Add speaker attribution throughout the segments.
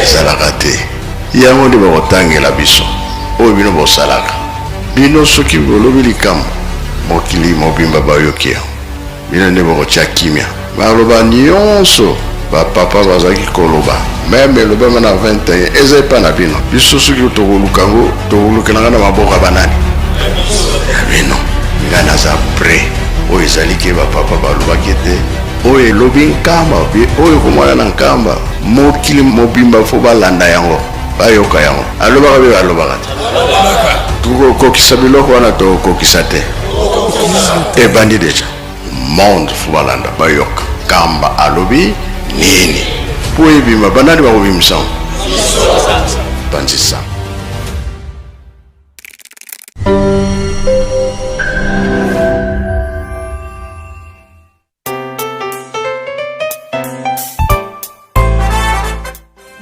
Speaker 1: ezalaka te yango nde bakotangela biso oyo bino bosalaka bino soki bolobi likambo mokili mobimba bayoki yango bino nde bakotya kimia baloba nyonso bapapa bazalaki koloba meme elobama na 21 eza epa na bino biso soki tokoluka yango tokolukelanga na maboka banani ya bino nga naza pre oyo ezaliki bapapa balobaki te oyo elobi nkamba oyo komwana na nkamba mokili mobimba fo balanda yango bayoka yango alobaka be balobaka te tokokokisa biloko wana tokokokisa te ebandi deja monde fo balanda bayoka kamba alobi nini po ebima banani bakobimisa panzisa.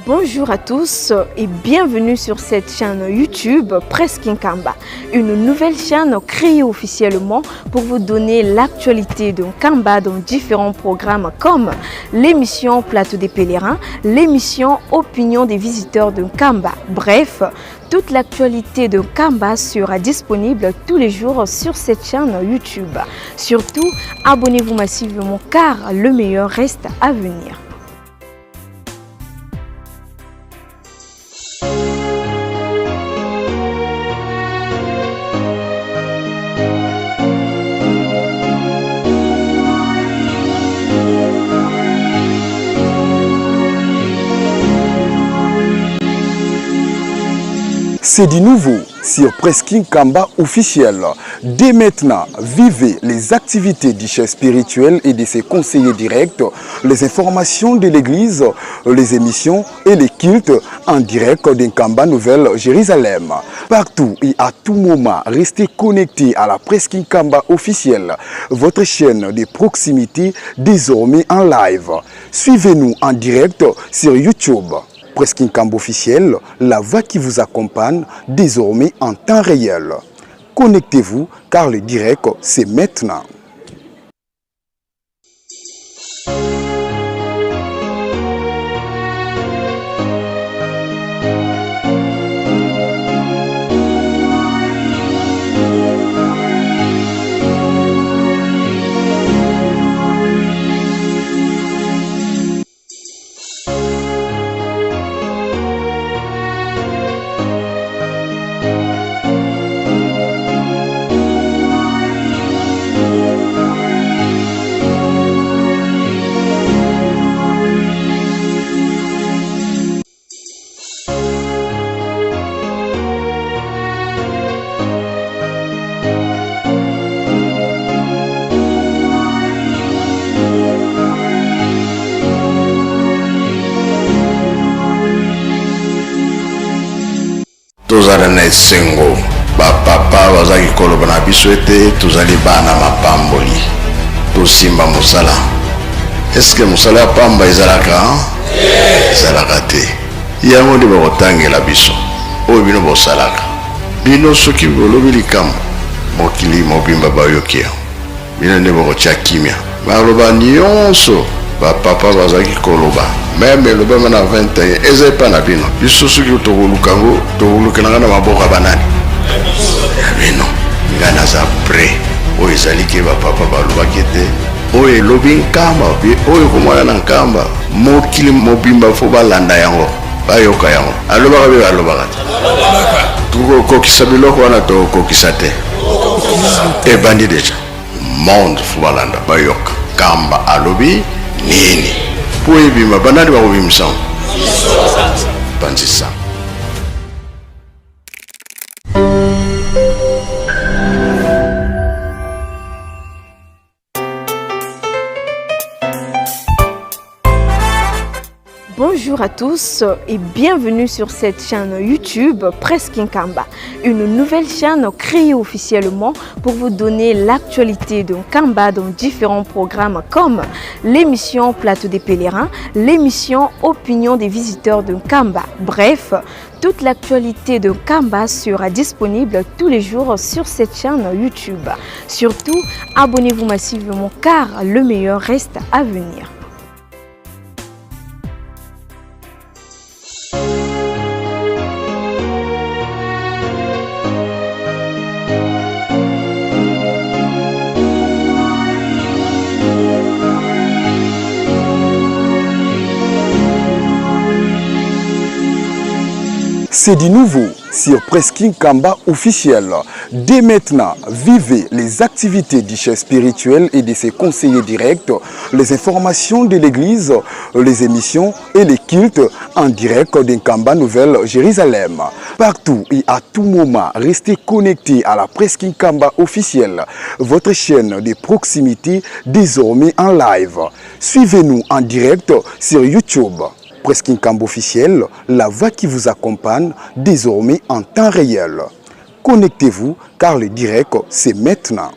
Speaker 2: Bonjour à tous et bienvenue sur cette chaîne YouTube Presque Nkamba, une nouvelle chaîne créée officiellement pour vous donner l'actualité de Nkamba dans différents programmes comme l'émission Plateau des Pèlerins, l'émission Opinion des visiteurs de Nkamba. Bref, toute l'actualité de Nkamba sera disponible tous les jours sur cette chaîne YouTube. Surtout, abonnez-vous massivement car le meilleur reste à venir.
Speaker 3: C'est du nouveau sur Presque Nkamba officiel. Dès maintenant, vivez les activités du chef spirituel et de ses conseillers directs, les informations de l'église, les émissions et les cultes en direct d'Nkamba Nouvelle Jérusalem. Partout et à tout moment, restez connectés à la Presque Nkamba officielle, votre chaîne de proximité désormais en live. Suivez-nous en direct sur YouTube. Presque Nkamba officiel, la voix qui vous accompagne désormais en temps réel. Connectez-vous car le direct c'est maintenant.
Speaker 1: tozala na esengo bapapa bazaki koloba na biso ete tozali bana mapamboli tosimba mosala. Eske mosala ya pamba ezalaka ezalaka te yango nde bakotangela biso oyo bino bosalaka bino soki bolobi likambo mokili mobimba bayoki yango bino nde bakotya kimia baloba nyonso bapapa bazaki koloba meme elobama na 21 eza epa na bino biso soki tokoluka yango tokolukelanga na maboka banani ya bino nga naza pre oyo ezaliki bapapa balobaki te oyo elobi nkamba oyo komwana na nkamba mokili mobimba fo balanda yango bayoka yango alobaka be balobaka te tokokokisa biloko wana tokokokisa te ebandi deja monde fo balanda bayoka kamba alobi nini po ebima banani bakobimisa panzisa.
Speaker 2: Bonjour à tous et bienvenue sur cette chaîne YouTube Presque Nkamba, une nouvelle chaîne créée officiellement pour vous donner l'actualité de Nkamba dans différents programmes comme l'émission Plateau des Pèlerins, l'émission Opinion des visiteurs de Nkamba. Bref, toute l'actualité de Nkamba sera disponible tous les jours sur cette chaîne YouTube. Surtout, abonnez-vous massivement car le meilleur reste à venir.
Speaker 3: C'est du nouveau sur Presqu'île Kamba officiel. Dès maintenant, vivez les activités du chef spirituel et de ses conseillers directs, les informations de l'église, les émissions et les cultes en direct d'Nkamba Nouvelle-Jérusalem. Partout et à tout moment, restez connectés à la Presqu'île Kamba officielle, votre chaîne de proximité désormais en live. Suivez-nous en direct sur YouTube. Presqu'île Kamba officiel, la voix qui vous accompagne désormais en temps réel. Connectez-vous car le direct c'est maintenant.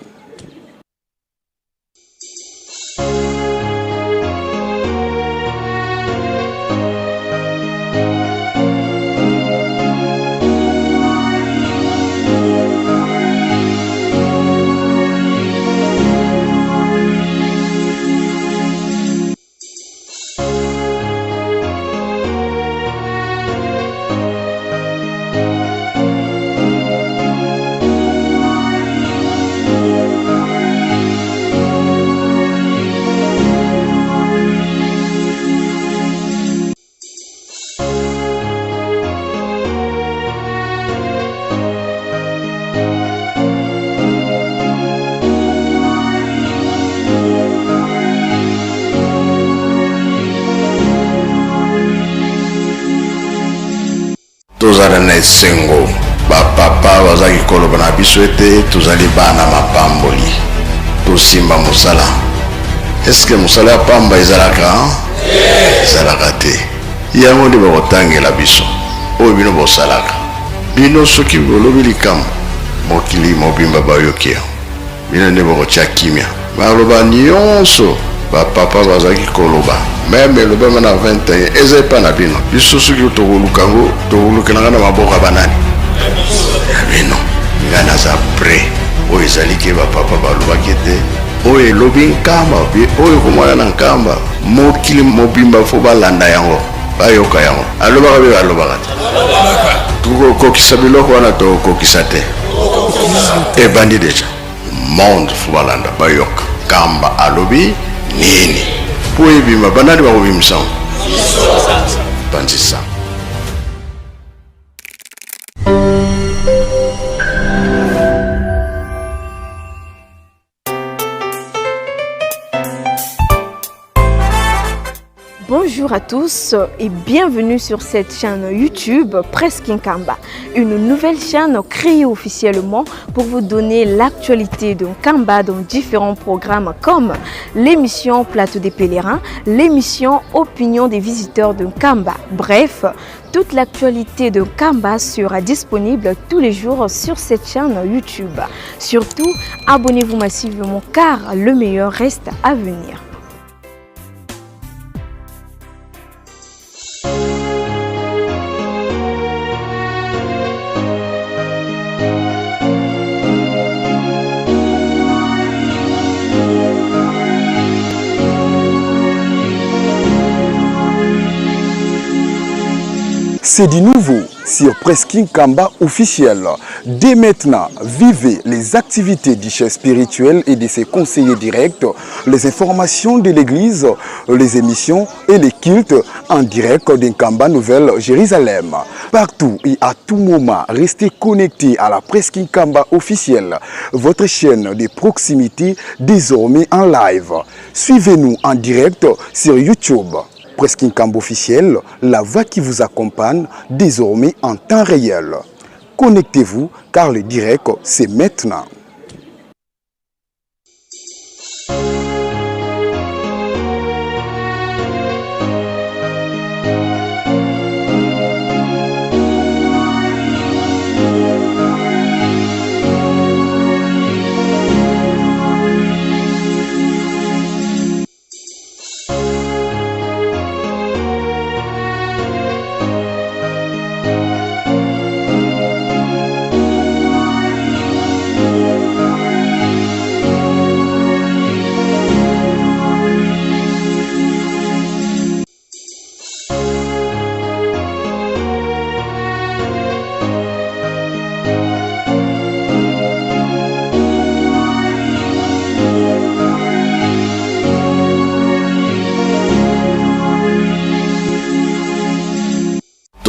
Speaker 1: tozala na esengo bapapa bazaki koloba na biso ete tozali bana mapamboli tosimba mosala. Eske mosala ya pamba ezalaka ezalaka te yango nde bakotangela biso oyo bino bosalaka. Bino soki bolobi likambo mokili mobimba bayoki yango bino nde bakotya kimia baloba nyonso bapapa bazaki koloba meme elobema na 21 ezali mpa na bino biso soki tokoluka yango tokolukelanga na maboko ya banani ya bino. Nga naza pre oyo ezali ke bapapa balobaki ete oyo elobi nkamba oyo ekomwana na nkamba mokili mobimba fo balanda yango bayoka yango. Alobaka be balobaka te tokokokisa biloko wana tokokokisa te ebandi deja monde fo balanda bayoka nkamba alobi nini po ebima banani bakobimisa ngo bandisa.
Speaker 2: Bonjour à tous et bienvenue sur cette chaîne YouTube Presqu'île Kamba, une nouvelle chaîne créée officiellement pour vous donner l'actualité de Kamba dans différents programmes comme l'émission Plateau des pèlerins, l'émission Opinion des visiteurs de Kamba. Bref, toute l'actualité de Kamba sera disponible tous les jours sur cette chaîne YouTube. Surtout, abonnez-vous massivement car le meilleur reste à venir.
Speaker 3: C'est du nouveau sur Presqu'île Kamba officiel. Dès maintenant, vivez les activités du chef spirituel et de ses conseillers directs, les informations de l'église, les émissions et les cultes en direct d'Nkamba Nouvelle-Jérusalem. Partout et à tout moment, restez connectés à la Presqu'île Kamba officielle, votre chaîne de proximité désormais en live. Suivez-nous en direct sur YouTube. Presqu'île Kamba officiel, la voix qui vous accompagne désormais en temps réel. Connectez-vous car le direct c'est maintenant.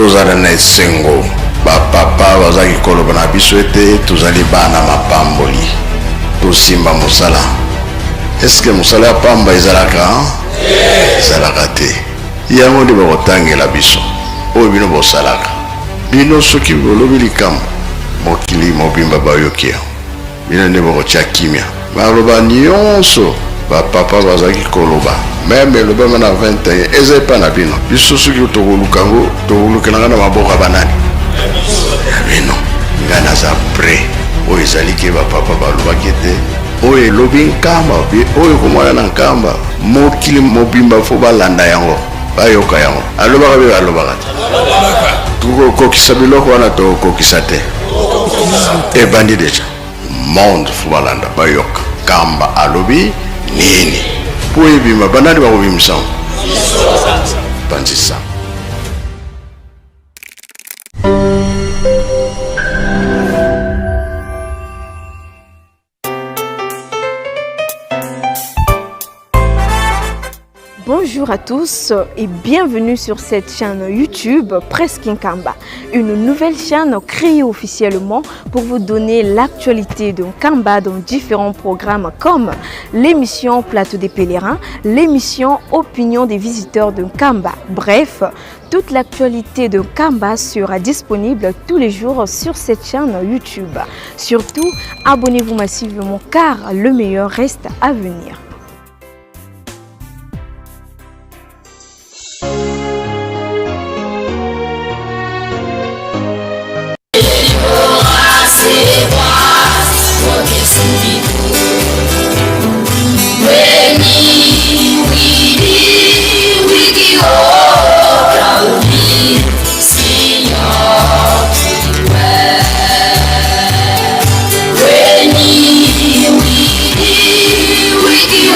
Speaker 1: tozala na esengo bapapa bazalaki koloba na biso ete tozali bana mapamboli tosimba mosala. Eske mosala ya pamba ezalaka ezalaka te. Yango nde bakotangela biso oyo bino bosalaka. Bino soki bolobi likambo mokili mobimba bayoki yango, bino nde bakotya kimia. Baloba nyonso bapapa bazalaki koloba meme elobama na 21 eza epa na bino. Biso soki tokoluka ngo tokolukelanga na maboko ya banani ya bino. Nga naza pre oyo ezali ke bapapa balobaki ete oyo elobi nkamba oyo komwana na nkamba mokili mobimba fo balanda yango bayoka yango. Alobaka be balobaka te tokokokisa biloko wana tokokokisa te ebandi deja monde fo balanda bayoka kamba alobi nini po ebima banani bakobimisa bandisa.
Speaker 2: Bonjour à tous et bienvenue sur cette chaîne YouTube Presque Nkamba, une nouvelle chaîne créée officiellement pour vous donner l'actualité de Nkamba dans différents programmes comme l'émission Plateau des Pèlerins, l'émission Opinion des visiteurs de Nkamba. Bref, toute l'actualité de Nkamba sera disponible tous les jours sur cette chaîne YouTube. Surtout, abonnez-vous massivement car le meilleur reste à venir.
Speaker 4: Wiki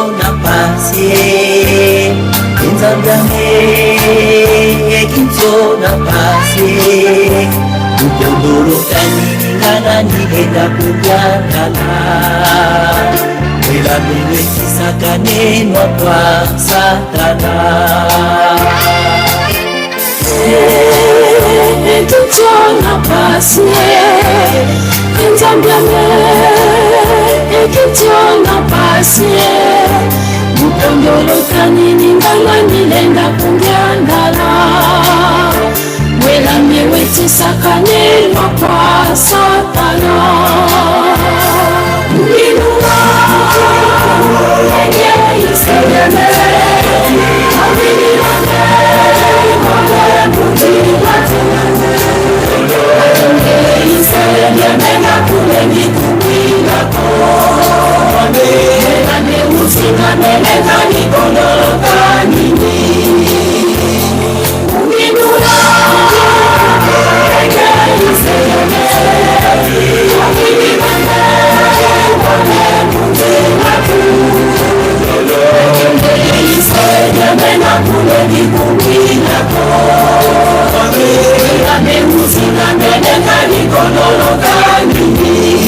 Speaker 4: na pasie Nzambame Kinzo na pasie Mutondoro kanilingana nilenda kubyandala Wela mewe kisakanenwa kwa satana
Speaker 5: Kinzo na pasie Nzambame Kinzo na pasie Mutondoro kanilingana nilenda kubyandala Wela mewe kisakanenwa kwa satana Mwinua Ege Yisayame Amini Ame Mwale Muti Watiname Ege Yisayame Na kule Nikumila Kone Ane Usina Meleka Nikondolo Kanini Mwinua Ege Yisayame Amini Ame Mena kule ni kumila kone Ame usina meneka ni kondolo kanini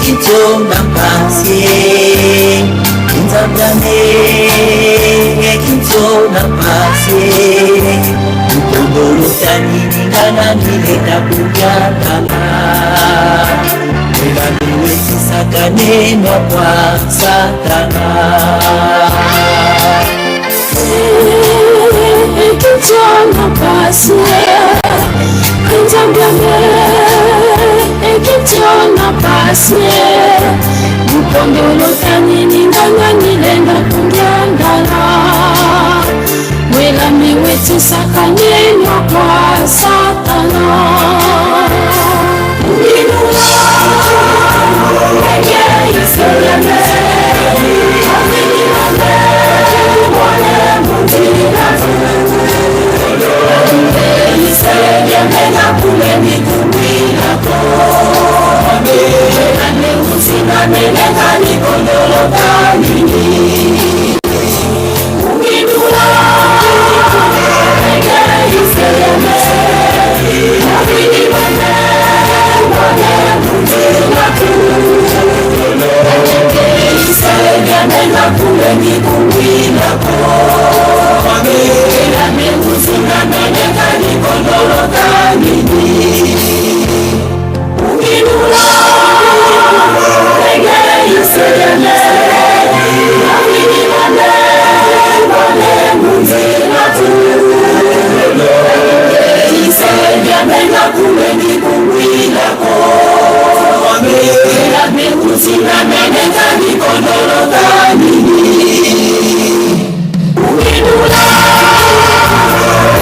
Speaker 5: Kinzo na pasie Nzambame Kinzo na pasie Mutondoro kanilingana nilenda kubyandala Wela mewe kisakanenwa kwa satana Kinzo na pasie Nzambame Kinzo na pasie Mutondoro kanilingana nilenda kubyandala Wela mewe kisakanenwa kwa satana Mwinua Ege Yisayame Amini Ame Mwale Muti Watiname Yisayame Na kule Nikumila Kone Ane Usina Meleka Nikondolo Kanini Mwinua Ege Yisayame Amini Ame Mwale Muti Watiname Yisayame Na kule Nikumila Kone Ane Usina Meleka Nikondolo Kanini Mwinua Ege Yisayame Amini Ame Mwale Muti Watiname Yisayame Na kule Nikumila Kone Ane Usina Meleka Nikondolo Kanini Mwinua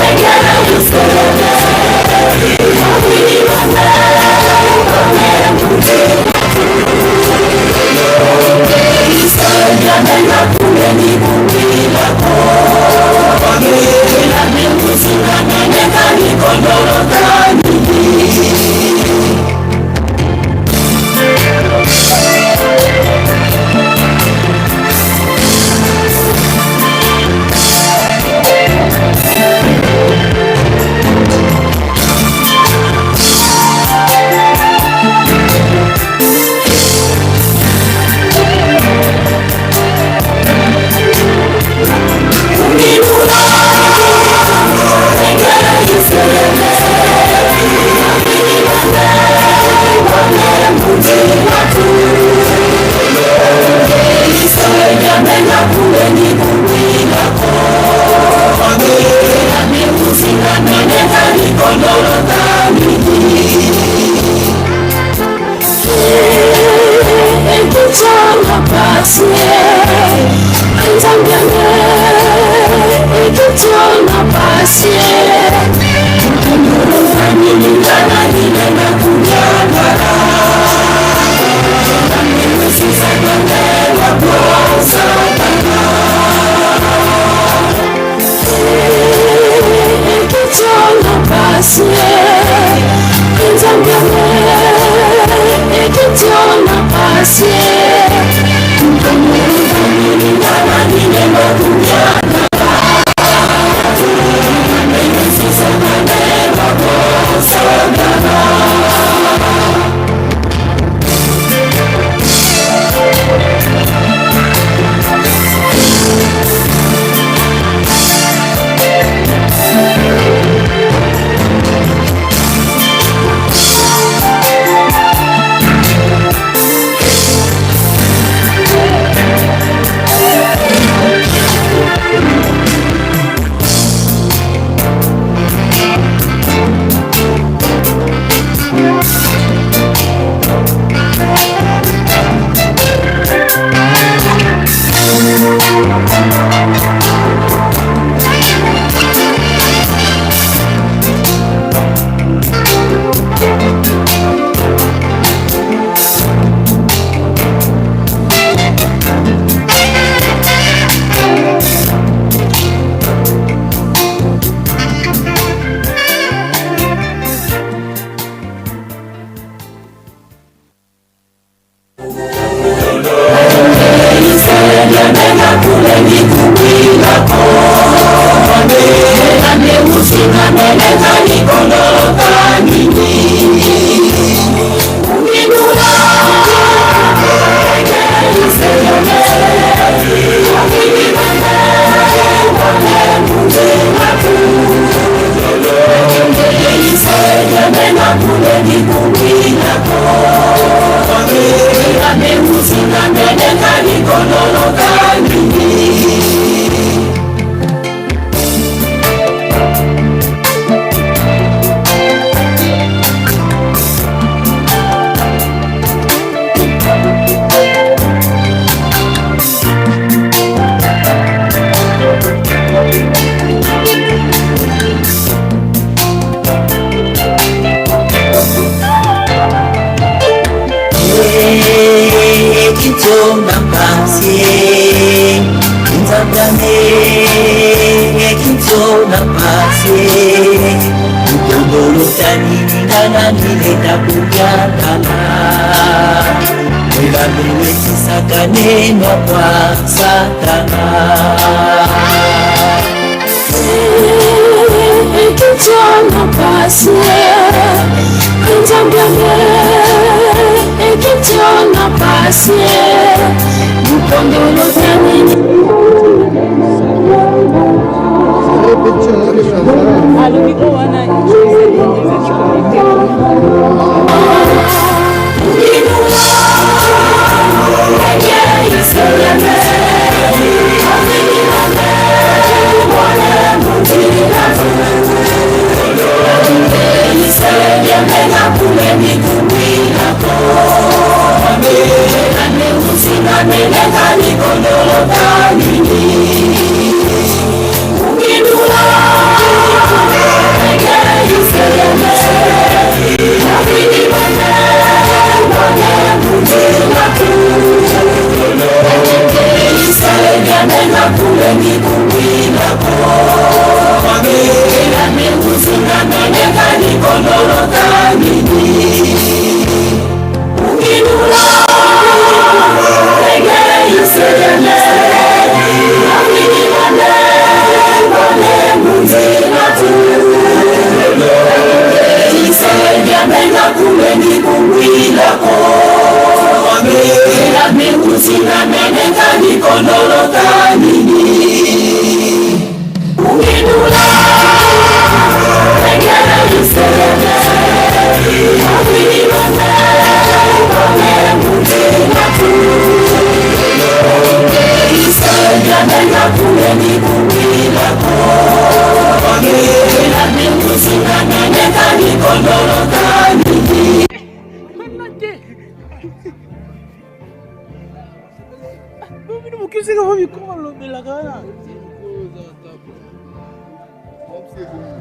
Speaker 5: Ege Yisayame Amini Ame Mwale Muti Yisayame Na kule Nikumila Kone Ane Usina Meleka Nikondolo Kanini pasi Nzambame ekitiona pasi Nzambame nine makunyana Neno kwa Satana Ekitiona pasi Nzambame ekitiona pasi Mukondolo tanini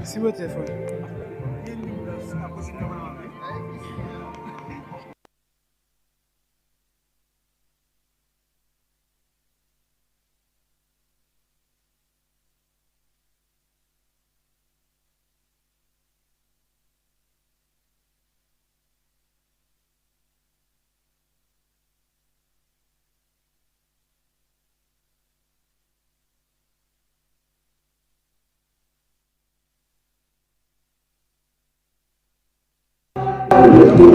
Speaker 6: C'est votre téléphone.
Speaker 5: Thank you.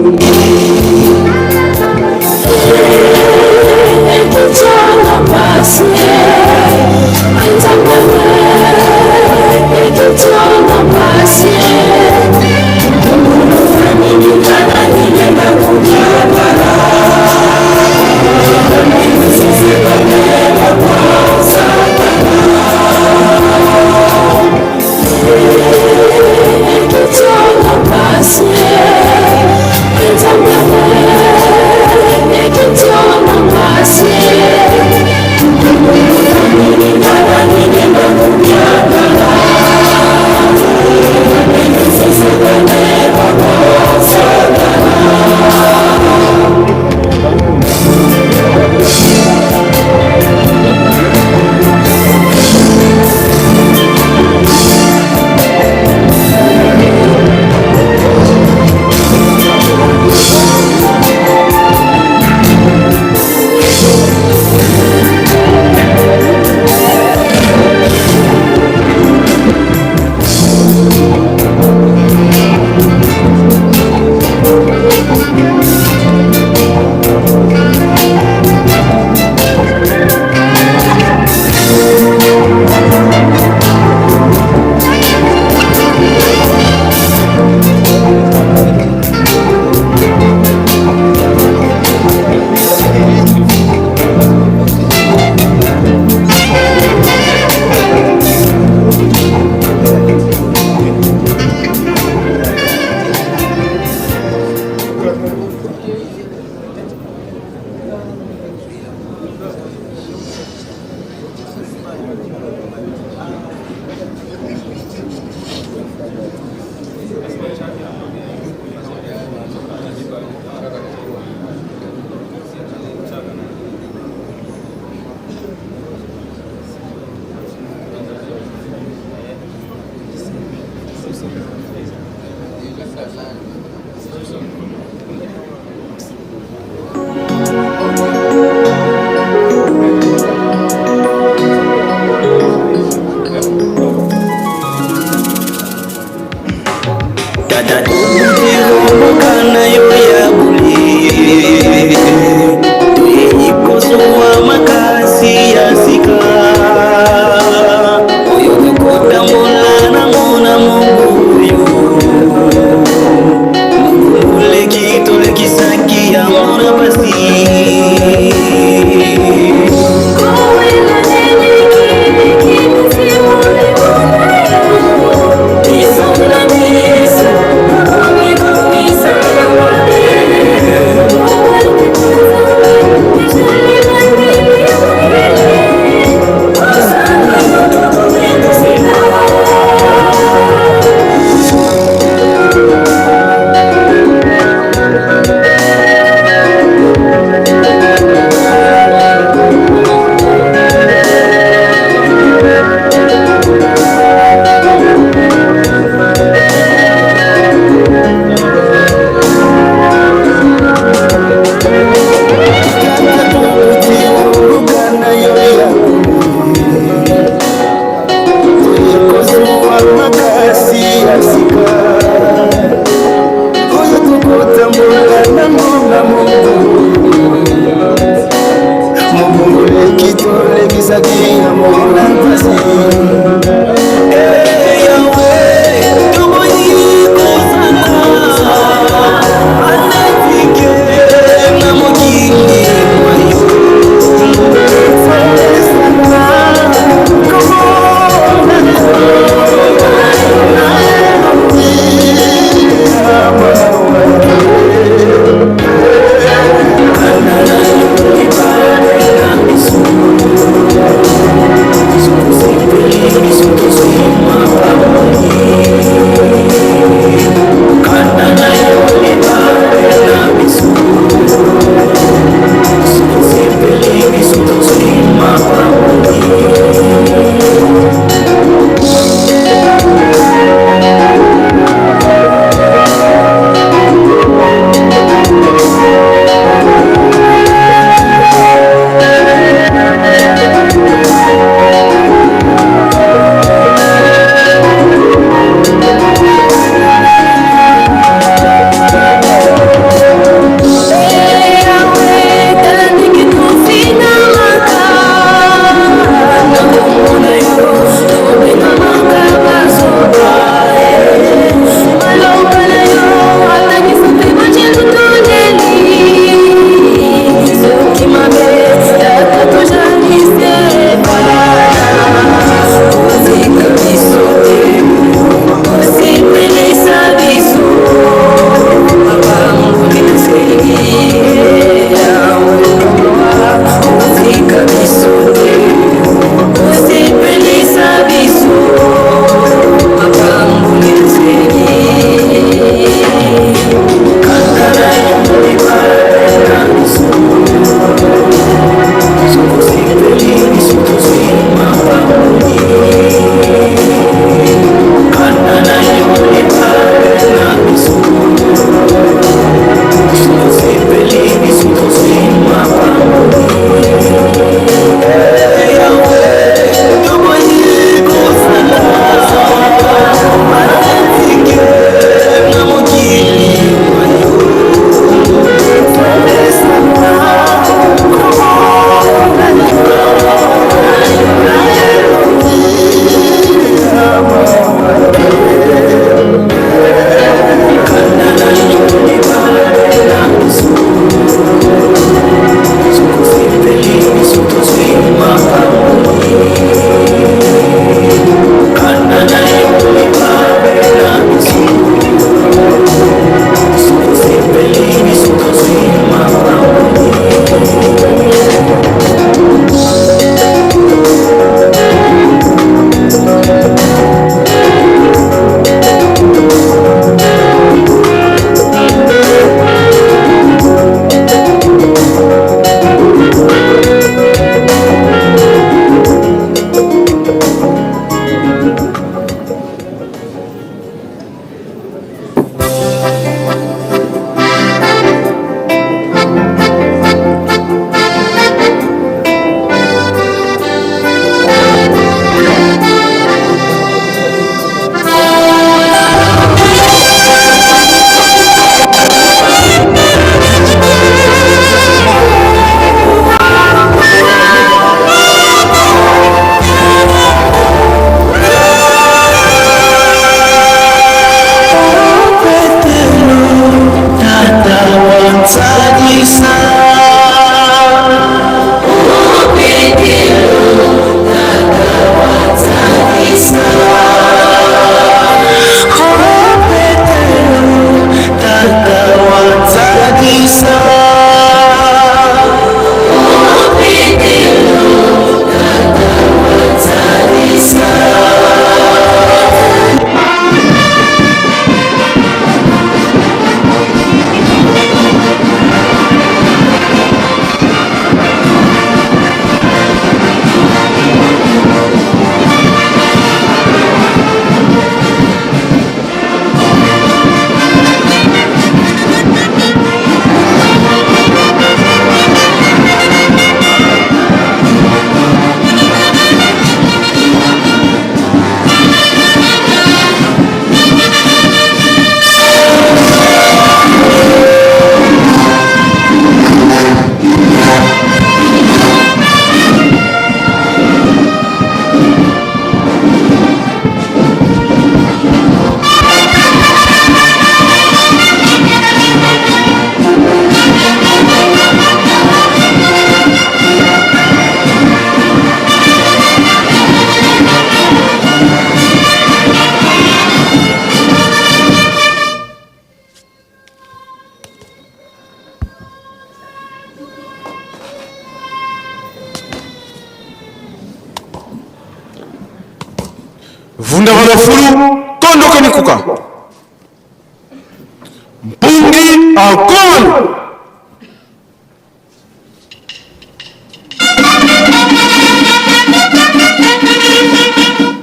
Speaker 7: encore.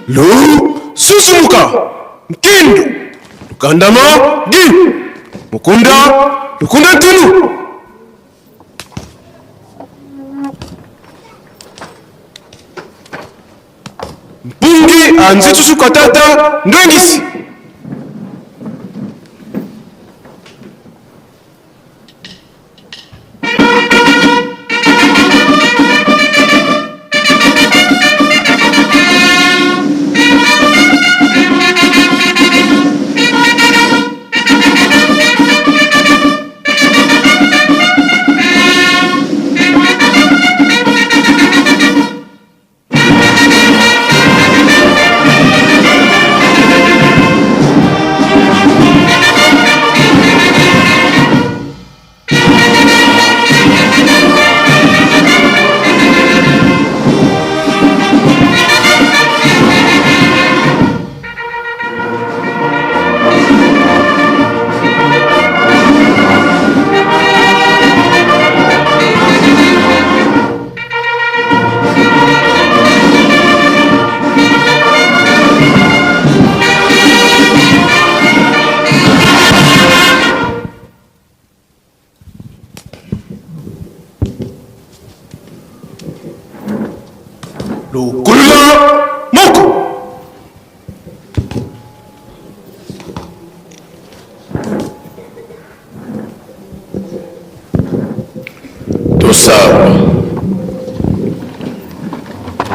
Speaker 7: Lu susumuka Nkindu Lukandama Gi Mukunda Lukunda Ntinu Mpungi Anzitu Sukatata Ndwengisi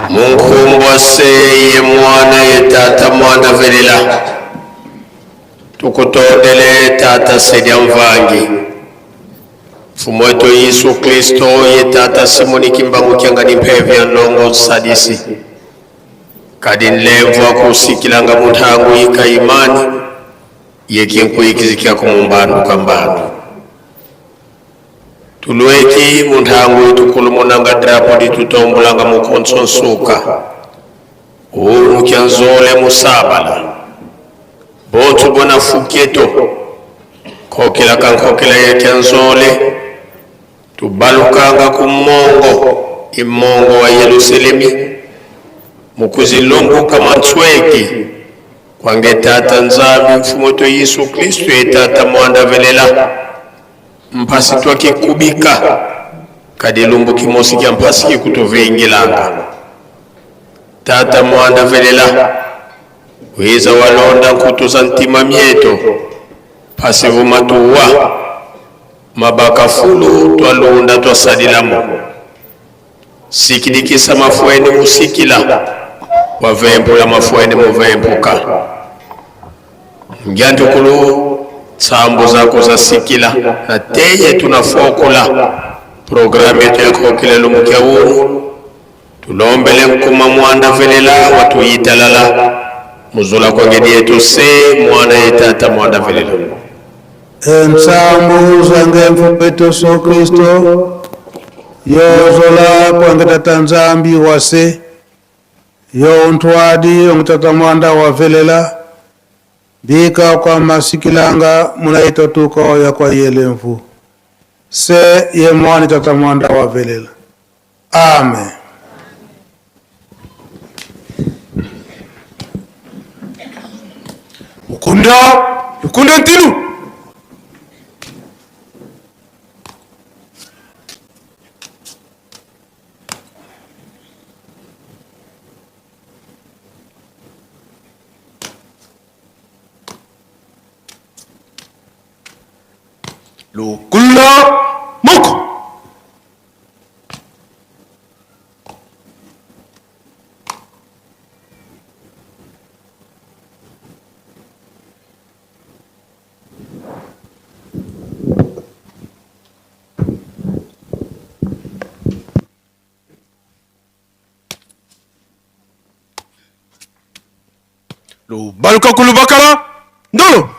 Speaker 1: Munkumbwase mwana ye tata mwana velela tukutondele tata sedia mvangi fumweto Yesu Kristo ye tata Simoni Kimbangu kyangani mpevya longo sadisi kadi nlevwa kusikilanga muntangu yika imani ye kinkuyikizikia kumumbanu kambanu tulweki muntangu tukulumunanga drapo di tutombulanga mukonsonsuka mukyanzole musabala botu bona fuketo kokela kankokela ya kyanzole tubalukanga kumongo imongo wa Yerusalemi mukuzilumbuka mansweki kwange tata nzami mfumoto Yesu Kristo ye tata mwanda velela mpasi twakikubika kadilumbu kimosi kya mpasi kikutovengilanga tata mwanda velela weza walonda nkutuza ntima myeto pasi vumatuwa mabaka fulu twalunda twasadilamo sikidikisa mafueni musikila wavempula mafueni muvempuka ngyantukulu tsambo zako za sikila na teye tunafokola programu yetu ya kokile lumukya unu tulombele mkuma mwanda velela watu yitalala muzula kwa ngedi yetu se mwana yetata mwanda velela
Speaker 6: Tsambo zange mfupeto so Kristo yozola kwa ngedata nzambi wase yo ntwadi ongtata mwanda wa velela bika kwa masikilanga munaito tuko ya kwa yelemfu se ye mwani tata mwanda wa velela. Amen.
Speaker 7: Mukunda Ntinu Lukula Moko Lubaluka kulubakala ndolo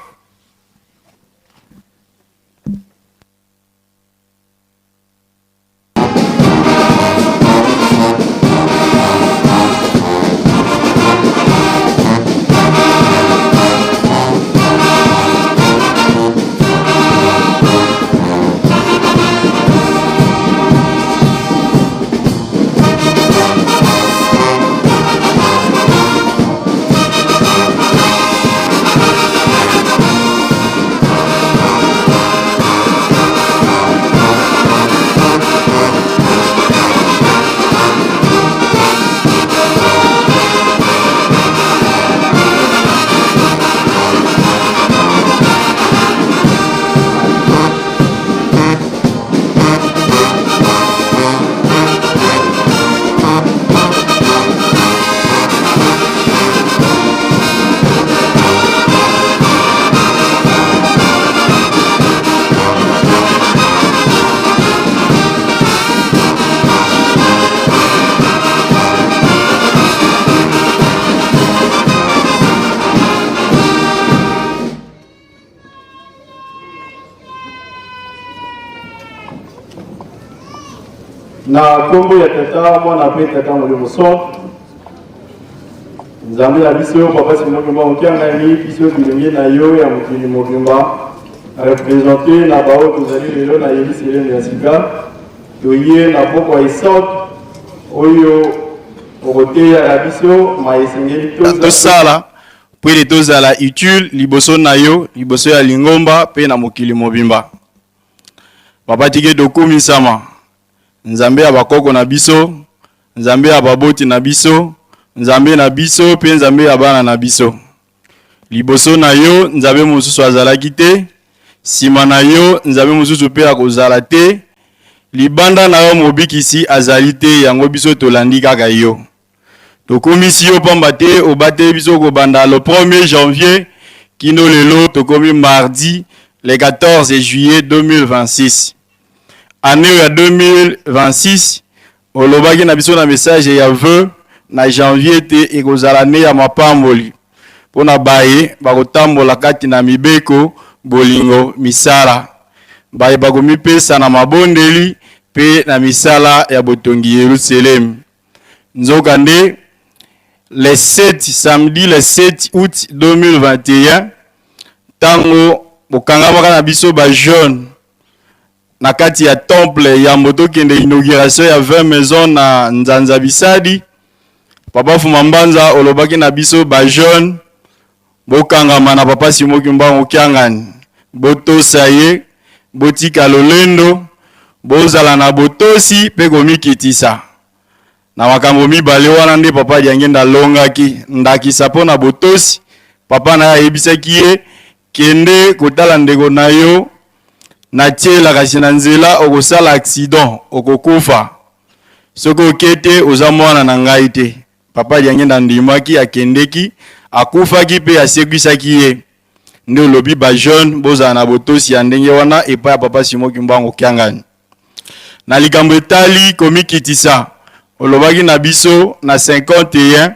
Speaker 8: na kombo ya tata mwana pe tata molimo son nzambe na biso papa simokimba okiangani biso bilenge na yo ya mokili mobimba représente na bao tozali lelo na yelusalemu ya sika toye na poko ya isante oyo okoteya na biso ma esengeli
Speaker 9: tosala po ete tozala utile liboso na yo liboso ya lingomba pe na mokili mobimba. Papa tike tokumisama nzambe ya bakoko na biso, nzambe ya baboti na biso, nzambe na biso pe nzambe ya bana na biso. Liboso na yo nzambe mosusu azalaki te, sima na yo nzambe mosusu pe akozala te, libanda na yo mobikisi azali te, yango biso tolandi kaka yo. Tokomisi yo pamba te obate biso kobanda le 1er janvier kino lelo tokomi mardi le 14 juillet 2026. Année ya 2026 olobaki na biso na message ya vœu na janvier te ekozala ne ya mapamboli pona baye bakotambola kati na mibeko bolingo misala baye bakomipesa na mabondeli pe na misala ya botongi Yerusalem. Nzoka nde le 7 samedi le 7 août 2021 tango bokangamaka na biso ba jeune na kati ya temple ya moto kende inauguration ya 20 maisons na Nzanza Bisadi. Papa Fumambanza olobaki na biso ba jeune bokangama na papa Simokimba okiangani botosa ye botika lolendo bozala na botosi pe komikitisa na makambo mibale wana nde papa Diangenda longaki ndakisa po na botosi. Papa na ya yebisaki ye kende kotala ndeko na yo na tiela kasi na nzela okosala accident okokufa soko okete oza mwana na ngai te. Papa Diangenda ndimaki akendeki akufaki pe asekwisaki ye nde olobi ba jeune bozala na botosi ya ndenge wana epa ya papa Simokimba okiangani na likambo etali komikitisa olobaki na biso na 51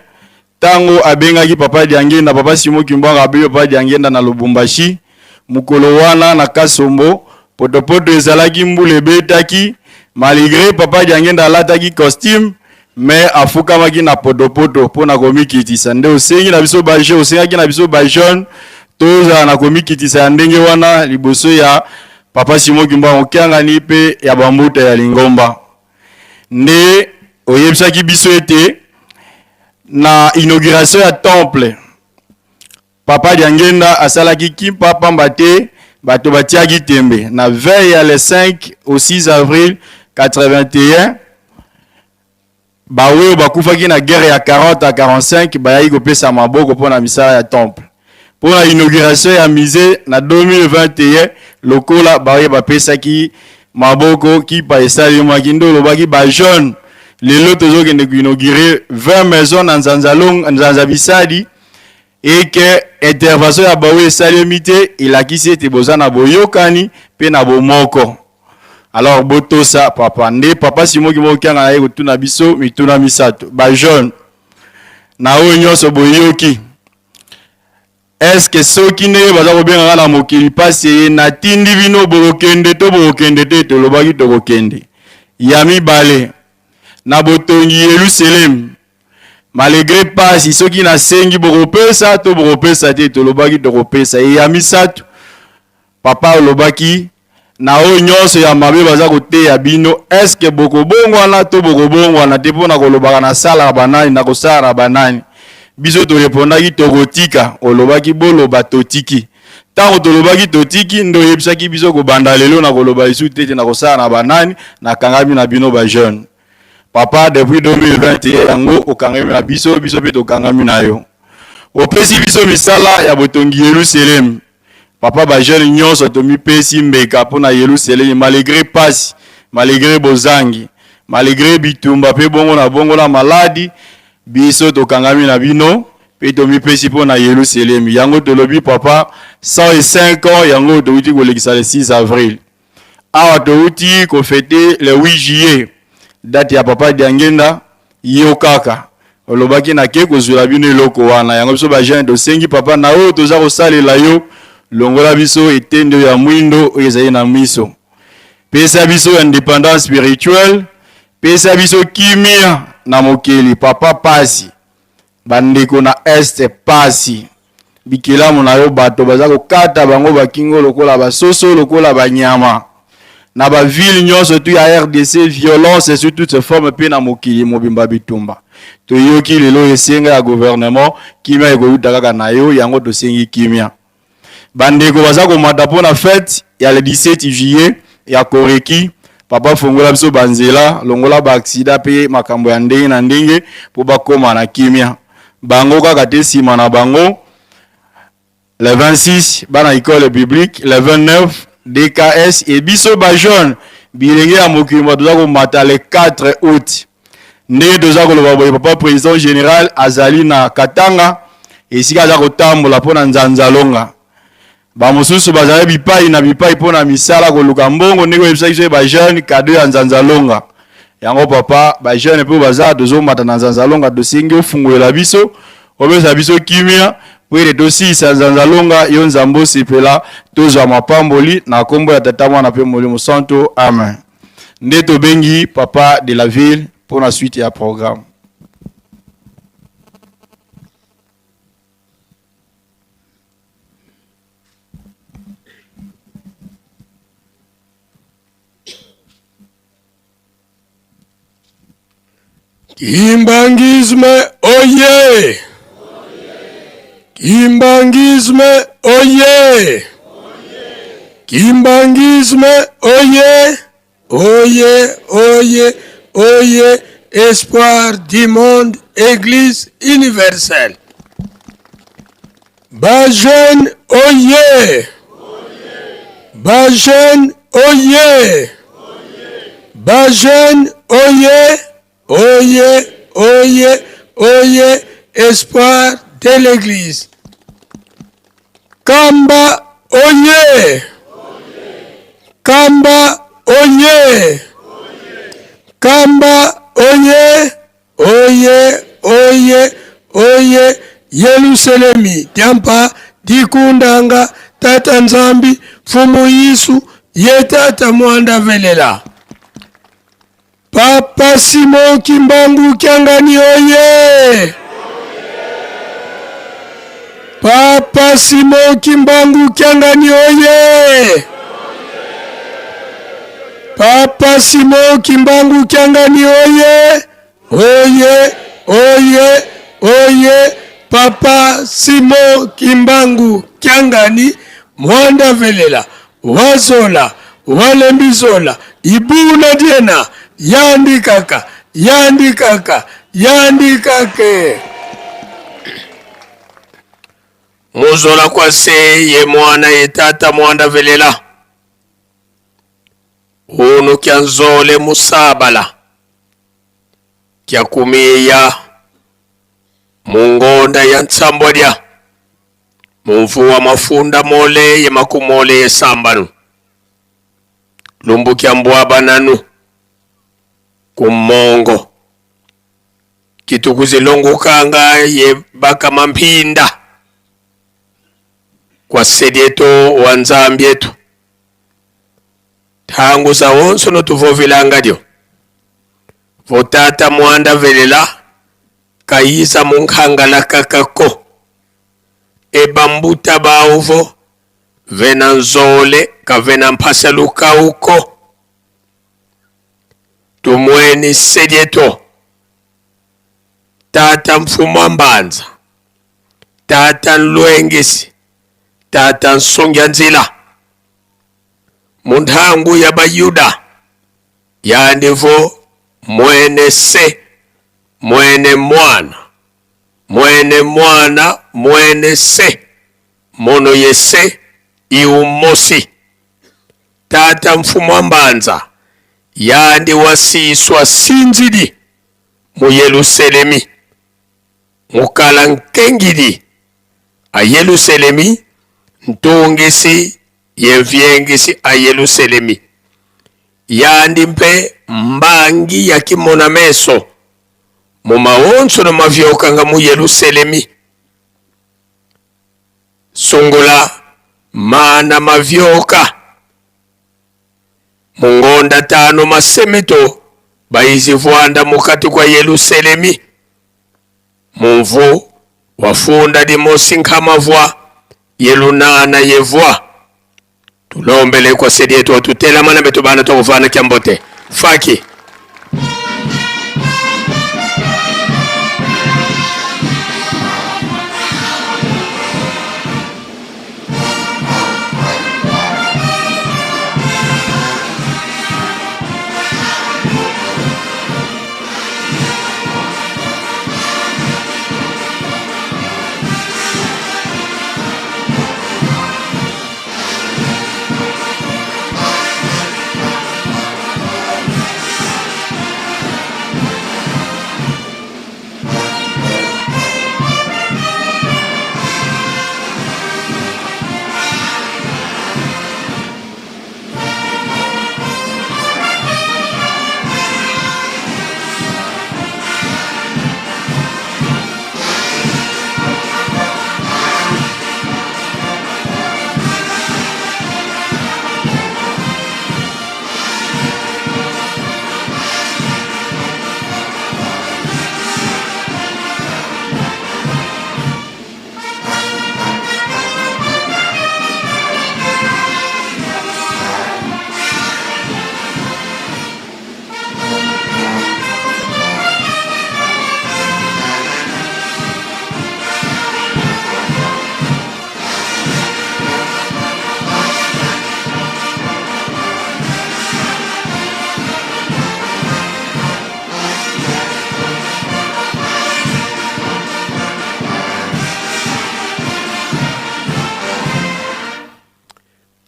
Speaker 9: tango abengaki papa Diangenda papa Simokimba abeyo papa Diangenda na Lubumbashi mukolo wana na Kasombo potopoto ezalaki mbule betaki malgré papa Diangenda alataki costume mais afukamaki na potopoto pona komikitisa nde osengi na biso ba jeune osengaki na biso ba jeune toza na komikitisa ya ndenge wana liboso ya papa Simokimba okiangani pe ya bambuta ya lingomba nde oyebisaki biso ete na inauguration ya temple papa Diangenda asalaki kimpa pamba te bato batiaki tembe na veille ya le 5 au 6 avril 81 bawe bakufaki na guerre ya 40 à 45 bayaki kopesa maboko pona misala ya temple pona inauguration ya musée na 2021 lokola bawe bapesaki maboko kipa esalimaki ndo lobaki ba jeune lelo tozokende kuinaugurer 20 maisons na Nzanza Bisadi et que intervention ya bawe esalemi te elakisi ete boza na boyokani pe na bomoko. Alors botosa papa nde papa Simokimba okianga na ye kotuna biso mituna misato ba jeune na oyo nyonso boyoki est-ce que soki nde baza kobengaka na mokili pasi ye natindi bino bokokende to bokokende te tolobaki tokokende ya mibale na botongi Yerusalem malgré pasi soki na sengi bokopesa to bokopesa te tolobaki tokopesa ya misato papa olobaki na oyo nyonso ya mabe baza koteya bino est-ce que bokobongwana to bokobongwana te mpona kolobaka na sala na banani na kosala na banani biso torepondaki tokotika olobaki boloba totiki tango tolobaki totiki ndo oyebisaki biso kobanda lelo na koloba lisu te na kosala na banani na kangami na bino ba jeune papa depuis 2021 yango okangami na biso biso pe tokangami na yo opesi biso misala ya botongi Yerusalem papa ba jeune nyonso tomipesi mbeka pona Yerusalem malgré pasi malgré bozangi malgré bitumba pe bongo na maladi biso tokangami na bino pe tomipesi pona Yerusalem yango tolobi papa 105 ans yango touti kolekisa le 6 avril awa touti ko fêter le 8 juillet date ya papa Diangenda yo kaka olobaki na ke kozula bino eloko wana yango biso ba jeune dosengi papa na oyo toza kosalela yo longola biso etendo ya mwindo ezali na miso pesa biso indépendance spirituelle pesa biso kimia na mokili papa pasi bandeko na este pasi bikelamu na yo bato baza kokata bango bakingo lokola basoso lokola banyama na ba ville nyonso tu ya RDC violence sur toutes ses formes pe na mokili mobimba bitumba to yoki lelo esenga ya gouvernement kimia ekoluta kaka na yo yango tosengi kimia bandeko baza komata mpona fête ya le 17 juillet ya koreki papa fongola biso banzela longola ba accident pe makambo ya ndenge na ndenge po bakoma na kimia bango kaka te sima na bango le 26 bana école publique le 29 DKS et biso ba jeune bilenge ya mokili bato komata le 4 août ndenge toza koloba boye papa président général azali na Katanga esika aza kotambola mpona nzanzalonga bamosusu bazali bipai na bipai mpona misala koluka mbongo ndenge oyebisa biso ba jeune kado ya nzanzalonga yango papa ba jeune mpe baza tozomata na nzanzalonga tosengi ofungolela biso obesa biso kimia po ete tosisa nzanzalonga yo nzambe osepela tozwa mapamboli na kombo ya tata mwana mpe molimo santo amen nde tobengi papa de la ville pour la suite ya programme.
Speaker 7: Kimbangisme oye! Kimbangisme oye! Kimbangisme oye! Oye, oye, oye, espoir du monde, Église universelle. Bajen oye! Bajen oye! Bajen oye! Oye, oye, oye, espoir de l'Église. Kamba oye! Kamba oye! Kamba oye! Oye, oye, oye, Yerusalemi, Tiampa, Dikundanga, Tata Nzambi, Fumu Yisu, Yetata Mwanda Velela. Papa Simon Kimbangu Kiangani oye! Papa Simon Kimbangu Kiangani oye! Papa Simon Kimbangu Kiangani oye! Oye, oye, oye, Papa Simon Kimbangu Kiangani Mwanda Velela, Wazola, Walembizola, Ibuna Diena, Yandi kaka, yandi kaka, yandi kake. Muzola kwa se ye mwana ye tata Mwanda Velela. Unu kia nzole musabala. Kia kumiya mungonda ya nsambodya. Mumfuwa mafunda mole ye makumole ye sambanu. Lumbu kia mbwaba nanu. Kumongo kitukuzi longo kanga ye baka mampinda kwa sedieto wanzambi yetu tangu za wonso no tuvovilanga dio votata Mwanda Velela kaisa munkangala kakako ebambuta bauvo vena nzole kavena mpasaluka uko tumweni sedieto tata Mfumu Mbanza, tata Nlwengesi, tata Nsongya Nzila, mundhangu ya Bayuda yandivo mwene se mwene mwana mwene mwana mwene se mono yese iumosi tata Mfumu Mbanza yandi wasiswa sinzidi mu Yerusalemi mukala nkengidi a Yerusalemi ntongesi yenvyengesi a Yerusalemi yandi mpe mbangi ya kimona meso mu mawonso no mavyokanga mu Yerusalemi sungula mana mavyoka mungonda tano masemito bayizivwanda mukati kwa Yerusalemi mumvu wafunda dimosi nkamavwa yelunana yevwa tulombele kwa sedi yetu watutela mana betu bana tukufana kiambote faki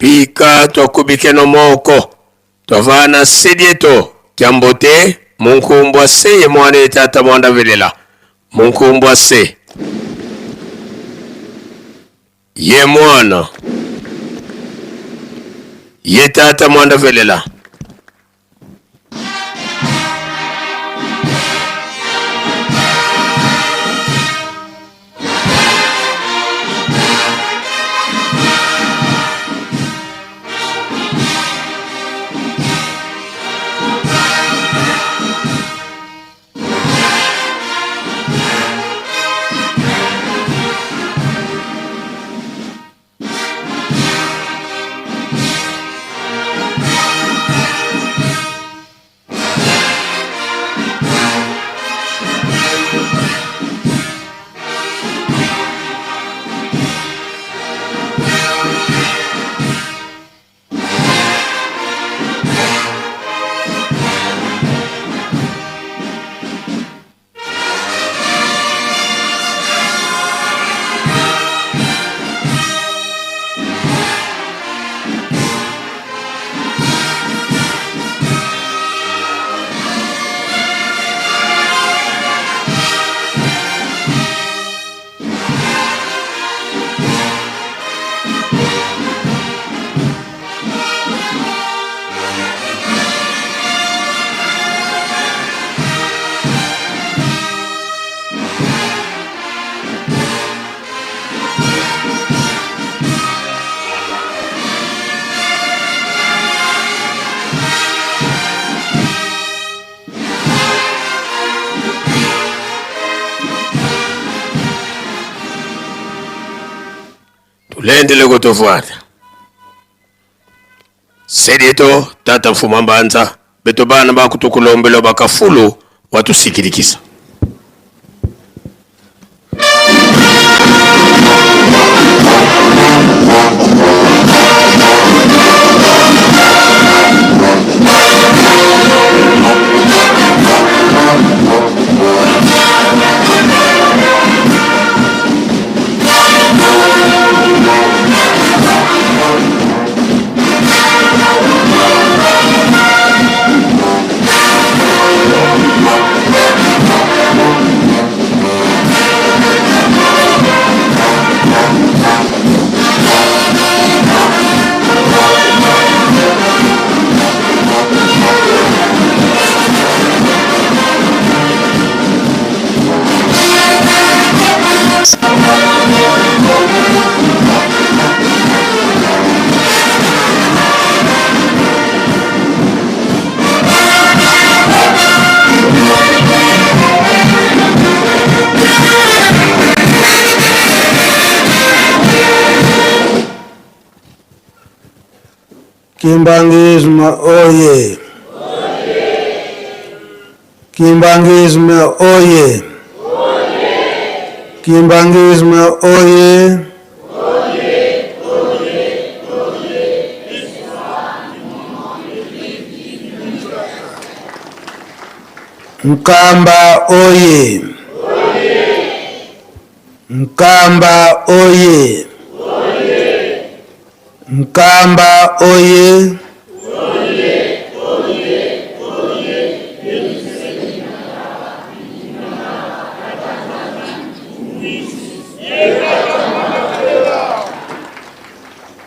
Speaker 7: pika twakubike no moko twavana sedieto kiambote munkumbwa se ye mwana tata mwanda velela munkumbwa se ye mwana ye tata mwanda velela lendele kutofuata sedito tata mfuma mbanza beto bana bakutukulombelo bakafulu watusikirikisa
Speaker 6: Kimbangisme oye! Kimbangisme oye! Kimbangisme oye! Mkamba oye! Mkamba oye! Mkamba oye!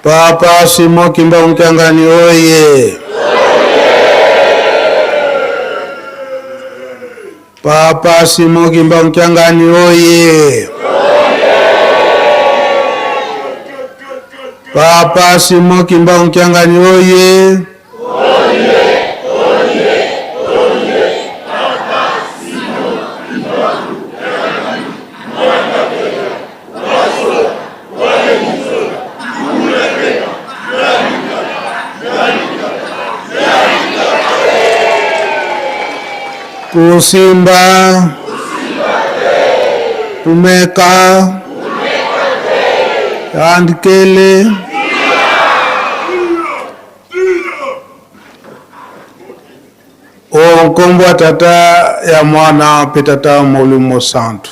Speaker 6: Papa Simon Kimba Mkangani oye! Papa Simon Kimba Mkangani oye! Papa Simon Kimba Mkangani oye! Kusimba, Tumeka, Andikele, Onkombwa tata ya mwana petata Molimo Santo.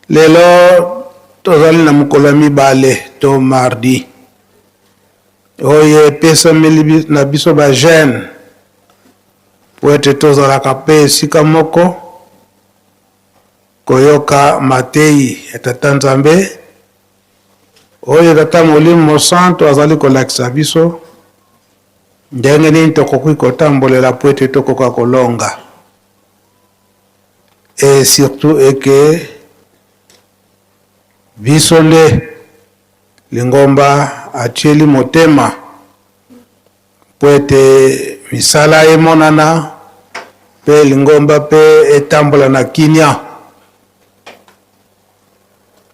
Speaker 6: Lelo tozali na mukolo mibale to mardi. Oye pesa mili na biso ba jeune. Poete tozalaka pe esika moko koyoka matei ya tata Nzambe oyo tata Molimo Santo azali kolakisa biso ndenge nini tokoki kotambolela poete tokoka kolonga et surtout eke biso nde Lingomba atieli motema poete misala emonana pe Lingomba pe etambola na kinya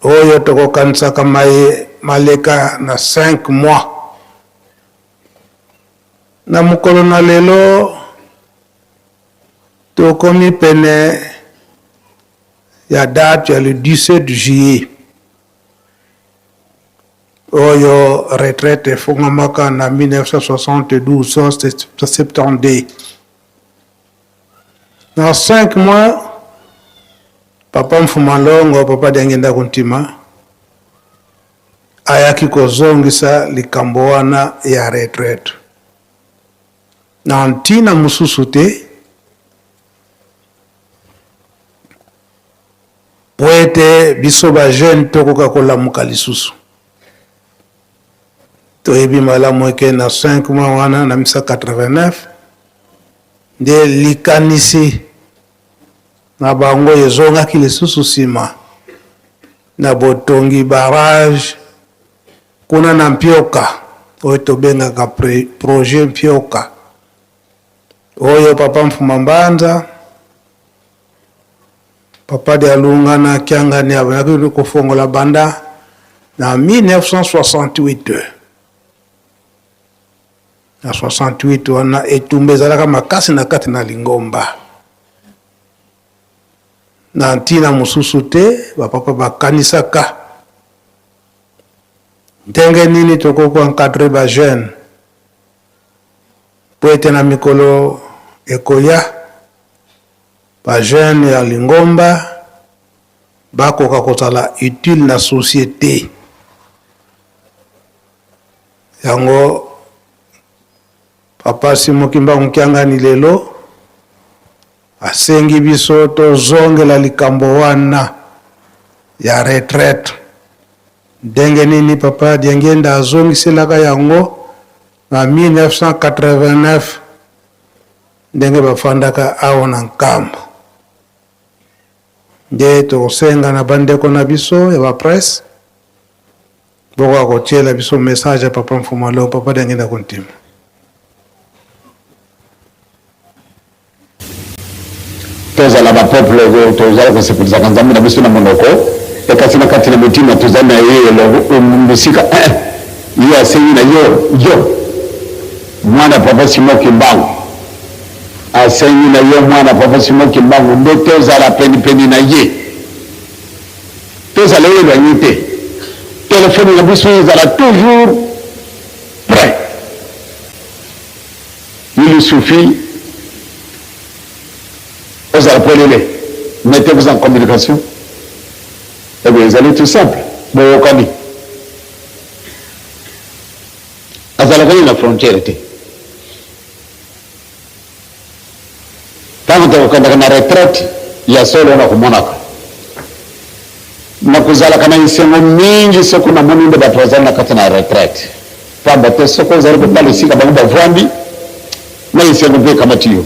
Speaker 6: oyo tokokanisaka maleka na 5 mois na mukolo na lelo tokomi pene ya date ya le 17 juillet oyo retraite fungamaka na 1972 70 na 5 mois papa Mfumalongo papa Diangenda Kuntima ayaki kozongisa likambo wana ya retraite na ntina mususu te poete biso ba jeune tokoka kolamuka lisusu toyebi malamu eke na 5 mois wana na 1989 nde likanisi na bango ezongaki lisusu nsima na botongi barrage kuna na Mpioka oyo tobengaka projet Mpioka oyo papa Mfuma Mbanza papa de Alunga na Kiangani abaki kofongola banda na 1968 na 68 wana etumba ezalaka makasi na kati na Lingomba na ntina mususu te bapapa bakanisaka ndenge nini tokoko encadre ba jeune poete na mikolo ekoya ba jeune ya Lingomba bakoka kozala utile na société yango papa Simon Kimba Mkangani lelo asengi biso tozongela likambo wana ya retraite ndenge nini papa Diangenda azongiselaka yango na 1989 ndenge bafandaka awo na nkambo nde tokosenga na bandeko na biso ya bapresse boko kotiela biso message ya papa Mfumalo papa Diangenda Kuntima.
Speaker 10: tozala bapeuple tozala kosepelisa Nzambe na biso na monoko ekasi na kati na motima tozali na ye bisika Iyo asengi na yo mwana papa Simon Kimbangu. Asengi na yo mwana papa Simon Kimbangu nde tozala peni na ye. Tozala éloigné te. Téléphone na biso ezala toujours prêt. Il suffit, vous appelez-les, mettez-vous en communication. Eh bien, vous allez tout simple. Bon, vous connaissez. Vous allez la frontière. Quand vous êtes en retraite, il y a seul un au Monaco. Nakuzala kana isengo mingi soko na moni ndo batwazana na kata na retraite. Pamba te soko zari ko pale sika bangu bavwandi na isengo be kama tiyo.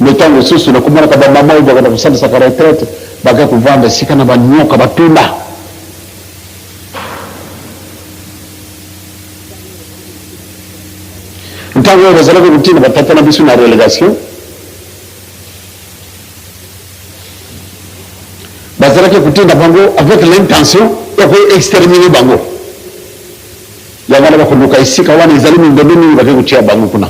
Speaker 10: Metango susu na kumana kaba mama ibo kana kusanda sa retraite baka kuvanda sika na banyoka batunda. Ntango rozala ko kutina batata na bisu na relegation. Bazalaki kutinda bango avec l'intention de exterminer bango. Yagala bakunuka isika wana izali mindodo mingi bake kutia bango kuna.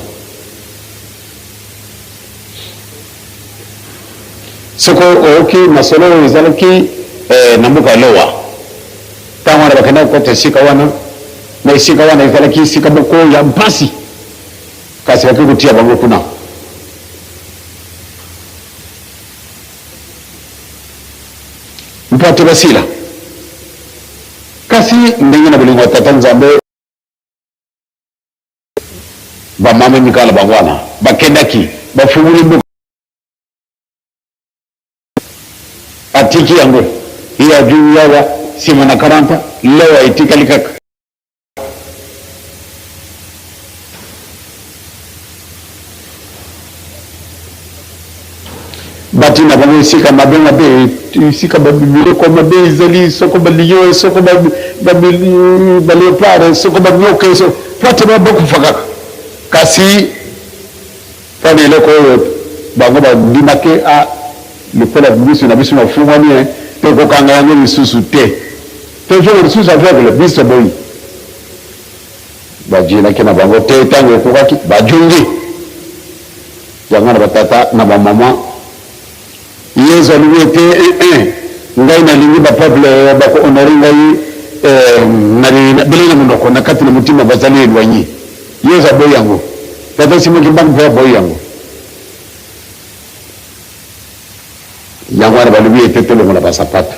Speaker 10: Soko oki masolo izalaki nambuka lowa. Tawara bakenda kote isika wana na isika wana izalaki isika boko ya mpasi. Kasi bake kutia bango kuna. Mpate basila kasi ndenge na bulingo tata nzambe ba mama mikala bangwana bakendaki bafunguli mbuka atiki yango iya juu yawa sima na 40 lewa itikalikaka batina bango isika mabenga be isika babibile ko mabe izali soko baliyo soko baleopard soko banyoke so pate baboku fakaka kasi fane leko bango ba dimake a le kola biso na biso na fungani te ko kanga yango lisusu te toujours lisusu avec le biso boy bajina kena bango te tango ko kaki bajungi yanga na batata na ba mama yezo luete ngai na lingi ba peuple ba ko honori ngai na bilena munoko na kati na mutima bazali elwanyi yezo boy yango tata Simon Kimbangu boy yango yango na balubi etetelo na basapato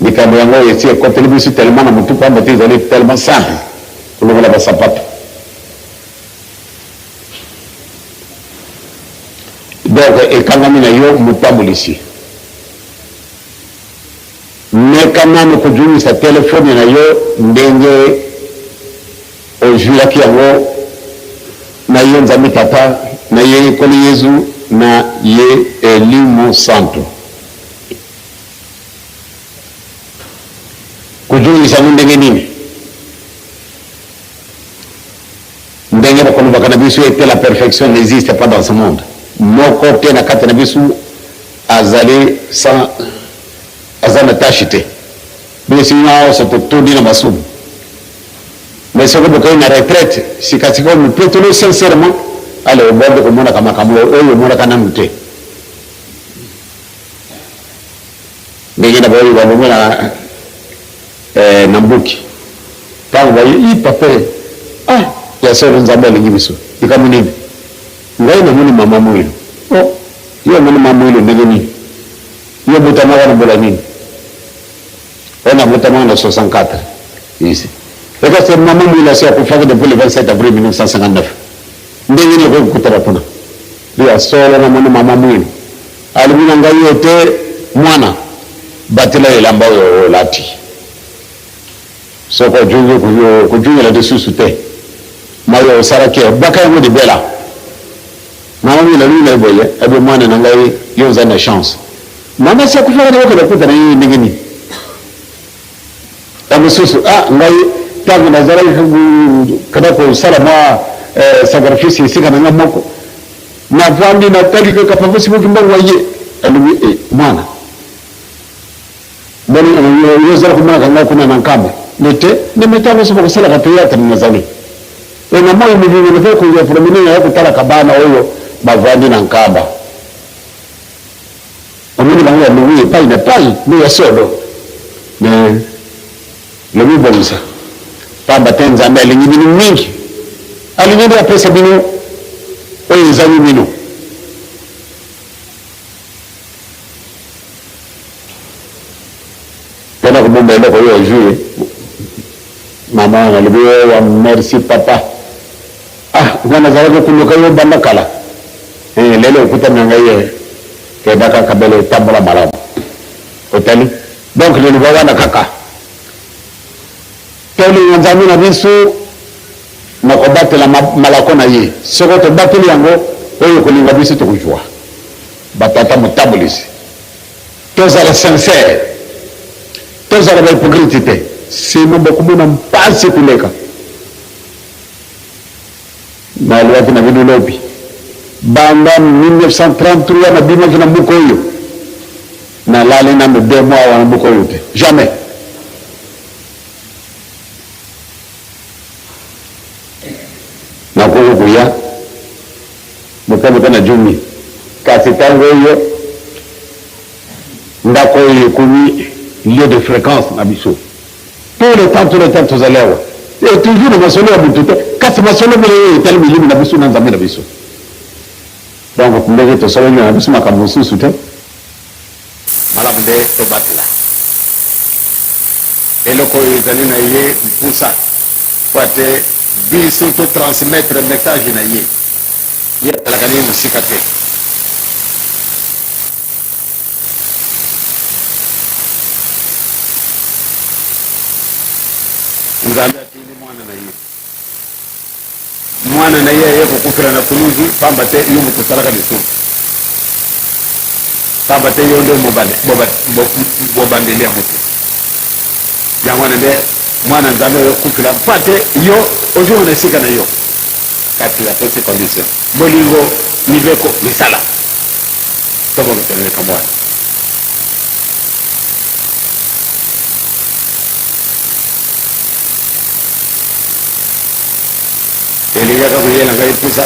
Speaker 10: nikambo yango esi ekoteli biso tellement na mutu pamba te ezali tellement simple kolongola basapato. Donc, et quand même, il y a un peu ici. Mais quand même, quand on a ce téléphone, il y a un jour qui a un zami tata, il y a un école Jésus, il y a un limo santo. Quand on a ce téléphone, la perfection n'existe pas dans ce monde. Mon côté na kata na bisu azali sans azana tachite mais si on se tout dit na masum mais ce que beaucoup na retraite si katika me plutôt sincèrement allez au bord de comme on a kama kama oyo mona kana mute mais na boyo ba mona nambuki tangu ba yi papa ya sio nzambe lingibiso ikamunini ngai na muni mama mwilo hiyo muni mama mwilo ndege nini hiyo butama wana bola nini ona butama na 64 ici et que c'est mama mwilo c'est akufaka depuis le 27 avril 1959 ndege ni kwa kutara pona ndio solo na muni mama mwilo alimina ngai yote mwana batila ile ambayo lati soko jungu kujunga la desusu te mayo sarake baka ngo de bela mama la luna boye abe mwana na ngai yoza na chance mama si akufanya na wako nakuta na yeye ningini amususu ngai tangu nazara kada ko salama sacrifice sika na ngamoko na vandi na tali ka papa Simon Kimbangu waye alubi mwana boni yo zara kuma kanga kuna na nkambe nete ne metano so kusala ka théâtre na zali e na moyo mivini ne ko ya promene ya kutala kabana oyo bavandi na nkamba omini bangu ya mwi pai na pai ni ya solo ne le mibonza pamba tenza mbele ngibini mingi alingende ya pesa bino oyo zali bino pena kubomba eloko oyo ajue mama nalibi wa merci papa ngana zalaka kuluka yo banda kala lelo okutana ngai ke baka kabele tambola malamu otali donc le niveau wana kaka toli nzambi na biso na kobatela malako na ye soko tobateli yango oyo kolinga biso tokujwa batata motabulisi tozala sincere tozala bahypocrite te sino bakomona mpasi kuleka naliwaki na bino lobi banda 1933 nabimaki na mbuka oyo nalali nano 2 mois wana mbuka oyo te jamais nakoki koya motamota na jumi kasi ntango oyo ndako oyo ekomi lieu de fréquence na biso tout le temps tozali awa et toujours na masolo ya butu te kasi masolo mele oyo etali milimi na biso na nzambe na biso donc ndenge tosololi na biso makambo mosusu te malamu nde tobatela eloko oyo ezali na ye mpusa po ate biso totransmettre message na ye ye azalaka nini mosika te nzambe atindi mwana na ye aye kokufela na kuluzi pamba te yo moto osalaka lisumu pamba te yo nde bobandeli ya moto yango wana nde mwana nzambe oyo okufela mpa te yo ozonga na esika na yo kasi apesi condition bolingo mibeko misala toboketeleka mwana elingaka koyela ngai pusa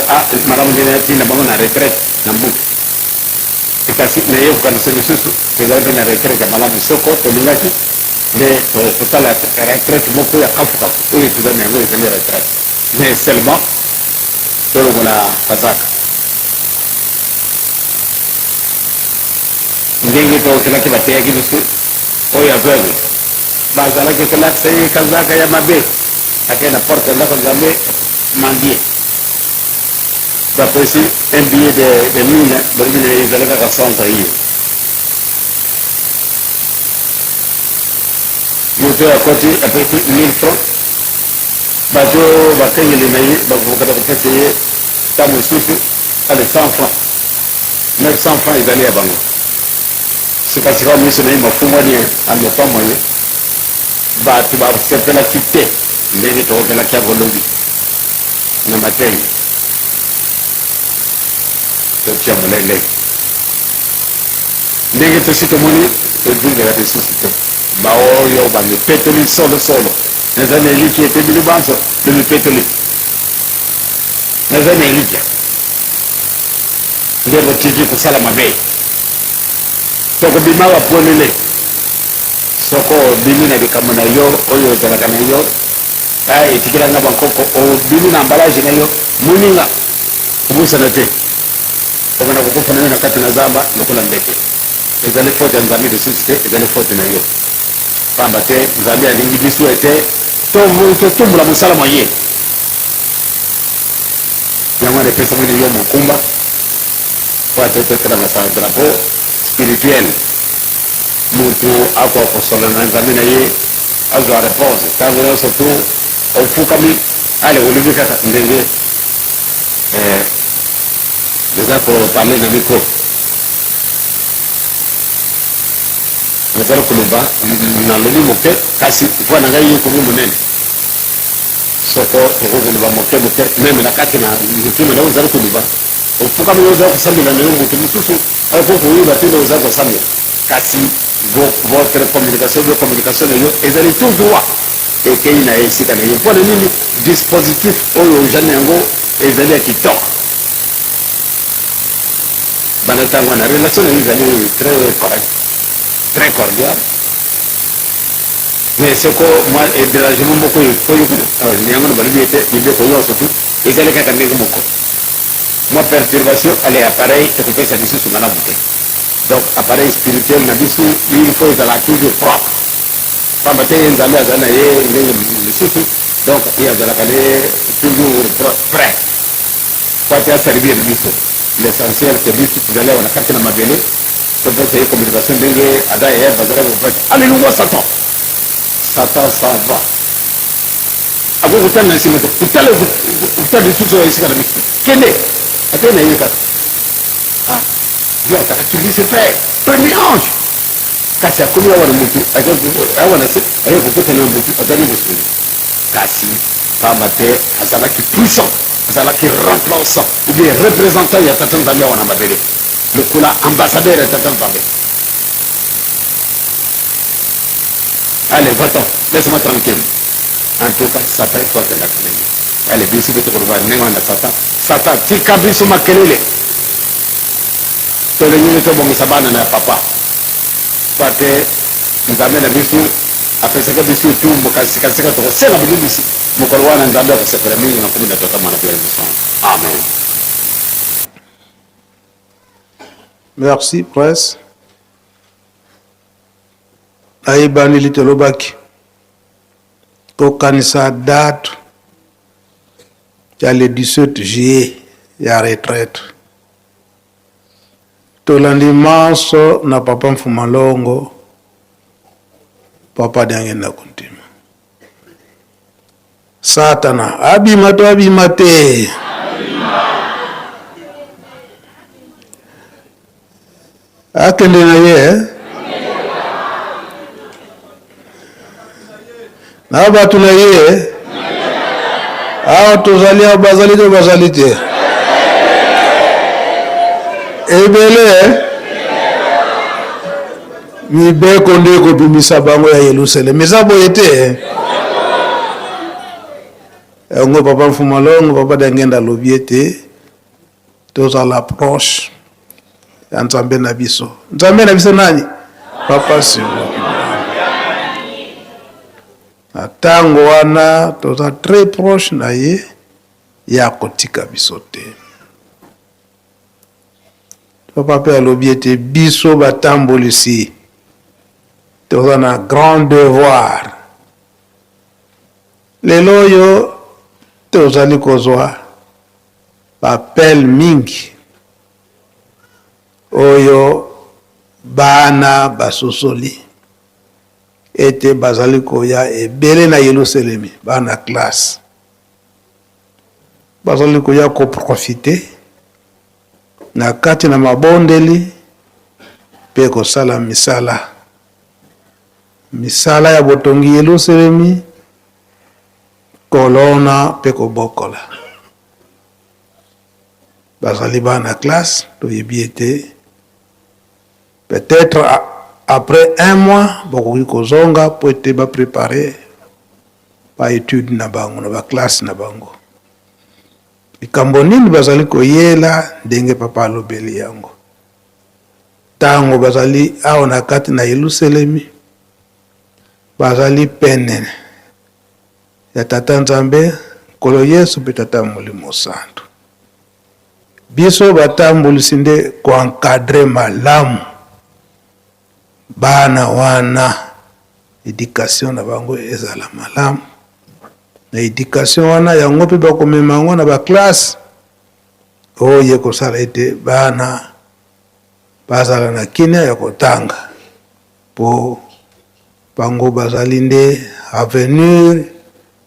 Speaker 10: malamu ndene yatinda bango na retraite na mbuku ekasi nayekokanisa lisusu ezali mpe na retraite ya malamu soko tolingaki nde tosala retraite moko ya kafukafu oyo tozali yango ezali retraite mais seulement tolongola kazaka ndenge tokelaki bateyaki biso oyo aveugle bazalaki kolakisa ye kazaka ya mabe akei na porte ndako nzambe mandie bapesi un billet de 1000 balibine ezali kaka centre hiyo moto akoti apesi 1000 francs bato bakengeli na ye bakokata kopesa ye ta mosusu ale 100 francs 900 francs ezali ya bango sikasika miso na ye mafungwani amepamwa ye bato basepelaki te ndenge tokopelaki yango lobi na matenge totia molele ndenge tosi tomoni todingela lisusu te baoyo bamipetoli solosolo naza na eliki ete bino banso bemipetoli naza na elikia nde botiki kosala mabe tokobima baponele soko obimi na bikambo na yo oyo ozalaka na yo etikilanga bankoko obimi na ambalage na yo moninga obusana te okona kokufa na yo na kati na zamba lokola mbete ezali faute ya nzambe lisusu te ezali faute na yo pamba te nzambe alingi biso ete totumbula mosala mwa ye yango wana epesamani yo mokumba po ate totelanga sa drapeau spirituel motu akoka kosola na nzambe na ye azwa réponse ntango nyonso tu ofukami ale olobi kaka ndenge eza koparle na micro nazali koloba nalobi moke kasi voi na ngai yekomi monene soko tokokoloba moke moke meme na kati na mitima na yo ozali koloba ofukami yo ozali kosambela na yo moto mosusu akoki koyeba te nde ozali kosambela kasi votre communication, vos communications, ils allaient tout droit. Et qu'il y a ici, il y a un dispositif aux jeunes ils allaient qui tort. La relation est très correcte, très cordiale. Mais ce que moi, je beaucoup, moi, perturbation, elle est appareil, et que ça dit sur ma bouteille. Donc, appareil spirituel, il faut être toujours propre. Pas matin, il y a donc, il y a toujours prêt. Quand tu as servi le biso, l'essentiel, c'est le biso, tu allais, on a capté la mabélé, tu peux essayer communication, alléluia, Satan. Satan s'en va. Avant vous tenez ici, vous tenez tout ça ici, quel est? Attendez, ah, tu dis c'est fait, premier ange. Kasi akumi awana mutu, awana se, ayo kukote na mutu, adani musu. Kasi, pambate, azalaki puissant, azalaki remplaçant, ou bien représentant ya Tatan Nzambe awana mabele. Le kula ambassadeur ya Tatan Nzambe. Allez, va-t'en, laisse-moi tranquille. En tout cas, Satan est fort de la camélie. Allez, bien sûr que tu peux voir, n'est-ce pas Satan. Satan, tu cabris sur ma kelele. Tu le n'y es bon, mais ça va dans papa. Parce que nous avons la mission, après ce que nous avons tout, nous avons c'est la Bible ici. Nous avons un endroit où c'est permis, nous avons une totalement la bénédiction. Amen.
Speaker 6: Merci, presse. Aïbani Litolobaki. Kokanisa date. Il y a le 17 juillet, il y a retraite. Tolandimaso na papa Mfumalongo, papa Dangenda Kuntima. Satana, abimate. Akende na ye, na batu na ye, aho tozalia bazalite. Ebele mibeko ndeko bimisa bango ya Yerusalemu mezabo ete ngo papa Mfumalongo papa Dangenda lobiete toza l'approche ya Nzambe na biso nani papa Sibo atango wana toza très proche na ye ya kotika biso te. Papa Père Lobiete, biso batambolisi. Tu as un grand devoir. Les loyo, tu as un kozwa. Appel mingi. Oyo, bana basosoli. Ete bazali koya e bele na Yerusalemi, bana classe. Bazali koya ko profiter. Na kati na mabondeli pe kosala misala ya botongi Yerusalemi kolona pe kobokola bazali bana classe to yebiete peut-être après un mois bokoki kozonga po ete ba préparer ba étude na bango na ba classe na bango. Likambo nini bazali koyela ndenge papa alobeli yango. Tango bazali awo na kati na Yerusalemi bazali pene ya Tata Nzambe kolo Yesu pe Tata Molimo Santo. Biso batambulisi nde koencadre malamu bana wana éducation na bango ezala malamu. Na éducation wana yango mpe bakomema yango na baklasse oye kosala ete bana bazala na kimia ya kotanga po bango bazali nde avenir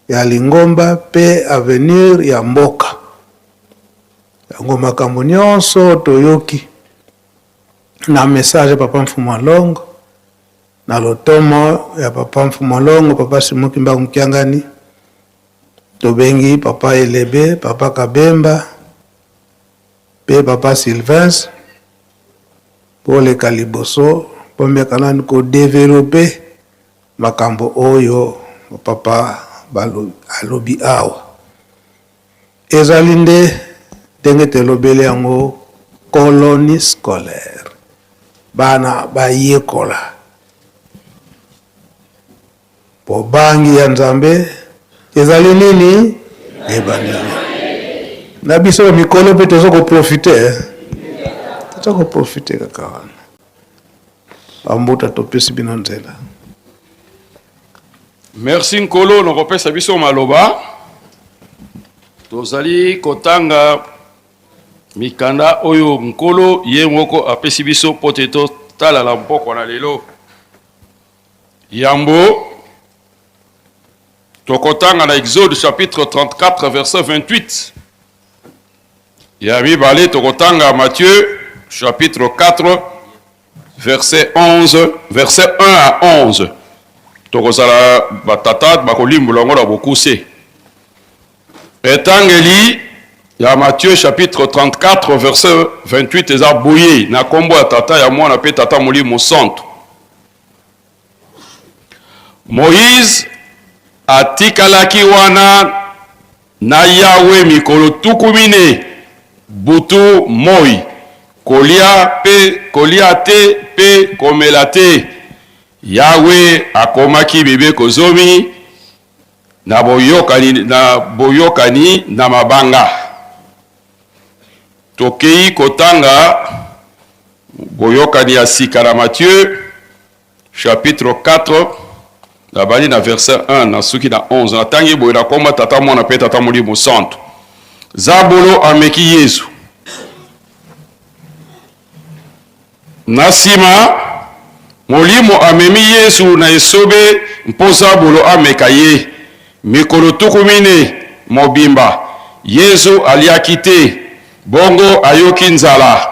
Speaker 6: ya lingomba pe avenir ya mboka. Yango makambo nyonso toyoki na message papa Mfumalongo na lotomo ya papa Mfumalongo papa Simoki Mbangu Mkiangani tobengi papa Elebe, papa Kabemba, pe papa Sylvain, pour les Kaliboso, pomeka nani ko développer makambo oyo papa alobi awa ezali nde ndenge telobeli yango colonie scolaire bana bayekola po bangi ya nzambe ezali nini ebandeli na biso mikolo mpe tozokoprofite kaka wana bambuta topesi bino nzela.
Speaker 11: Merci Nkolo nakopesa biso maloba tozali kotanga mikanda oyo Nkolo ye moko apesi biso pote totala la mpoko na lelo yambo tokotanga na Exode chapitre 34 verset 28 ya mibale tokotanga Matthieu chapitre 4 verset 1 à 11 tokozala batata bakolimbola ngo na bokuse etangeli ya Matthieu chapitre 34 verset 28 eza boye na kombo ya tata ya mwana pe tata molimo santo. Moïse atikalaki wana na Yawe mikolo tukumine butu moi kolia te pe komela te. Yawe akomaki bebe kozomi na boyokani na mabanga. Tokei kotanga boyokani ya sika na Matthieu chapitre 4 na bali na verset 1 na suki na 11 na tangi boye na komba tata mwana pe tata molimo santo. Zabolo ameki Yesu nasima molimo amemi Yesu na esobe mpo Zabolo ameka ye mikolo tukumine mobimba. Yesu aliaki te bongo ayoki nzala.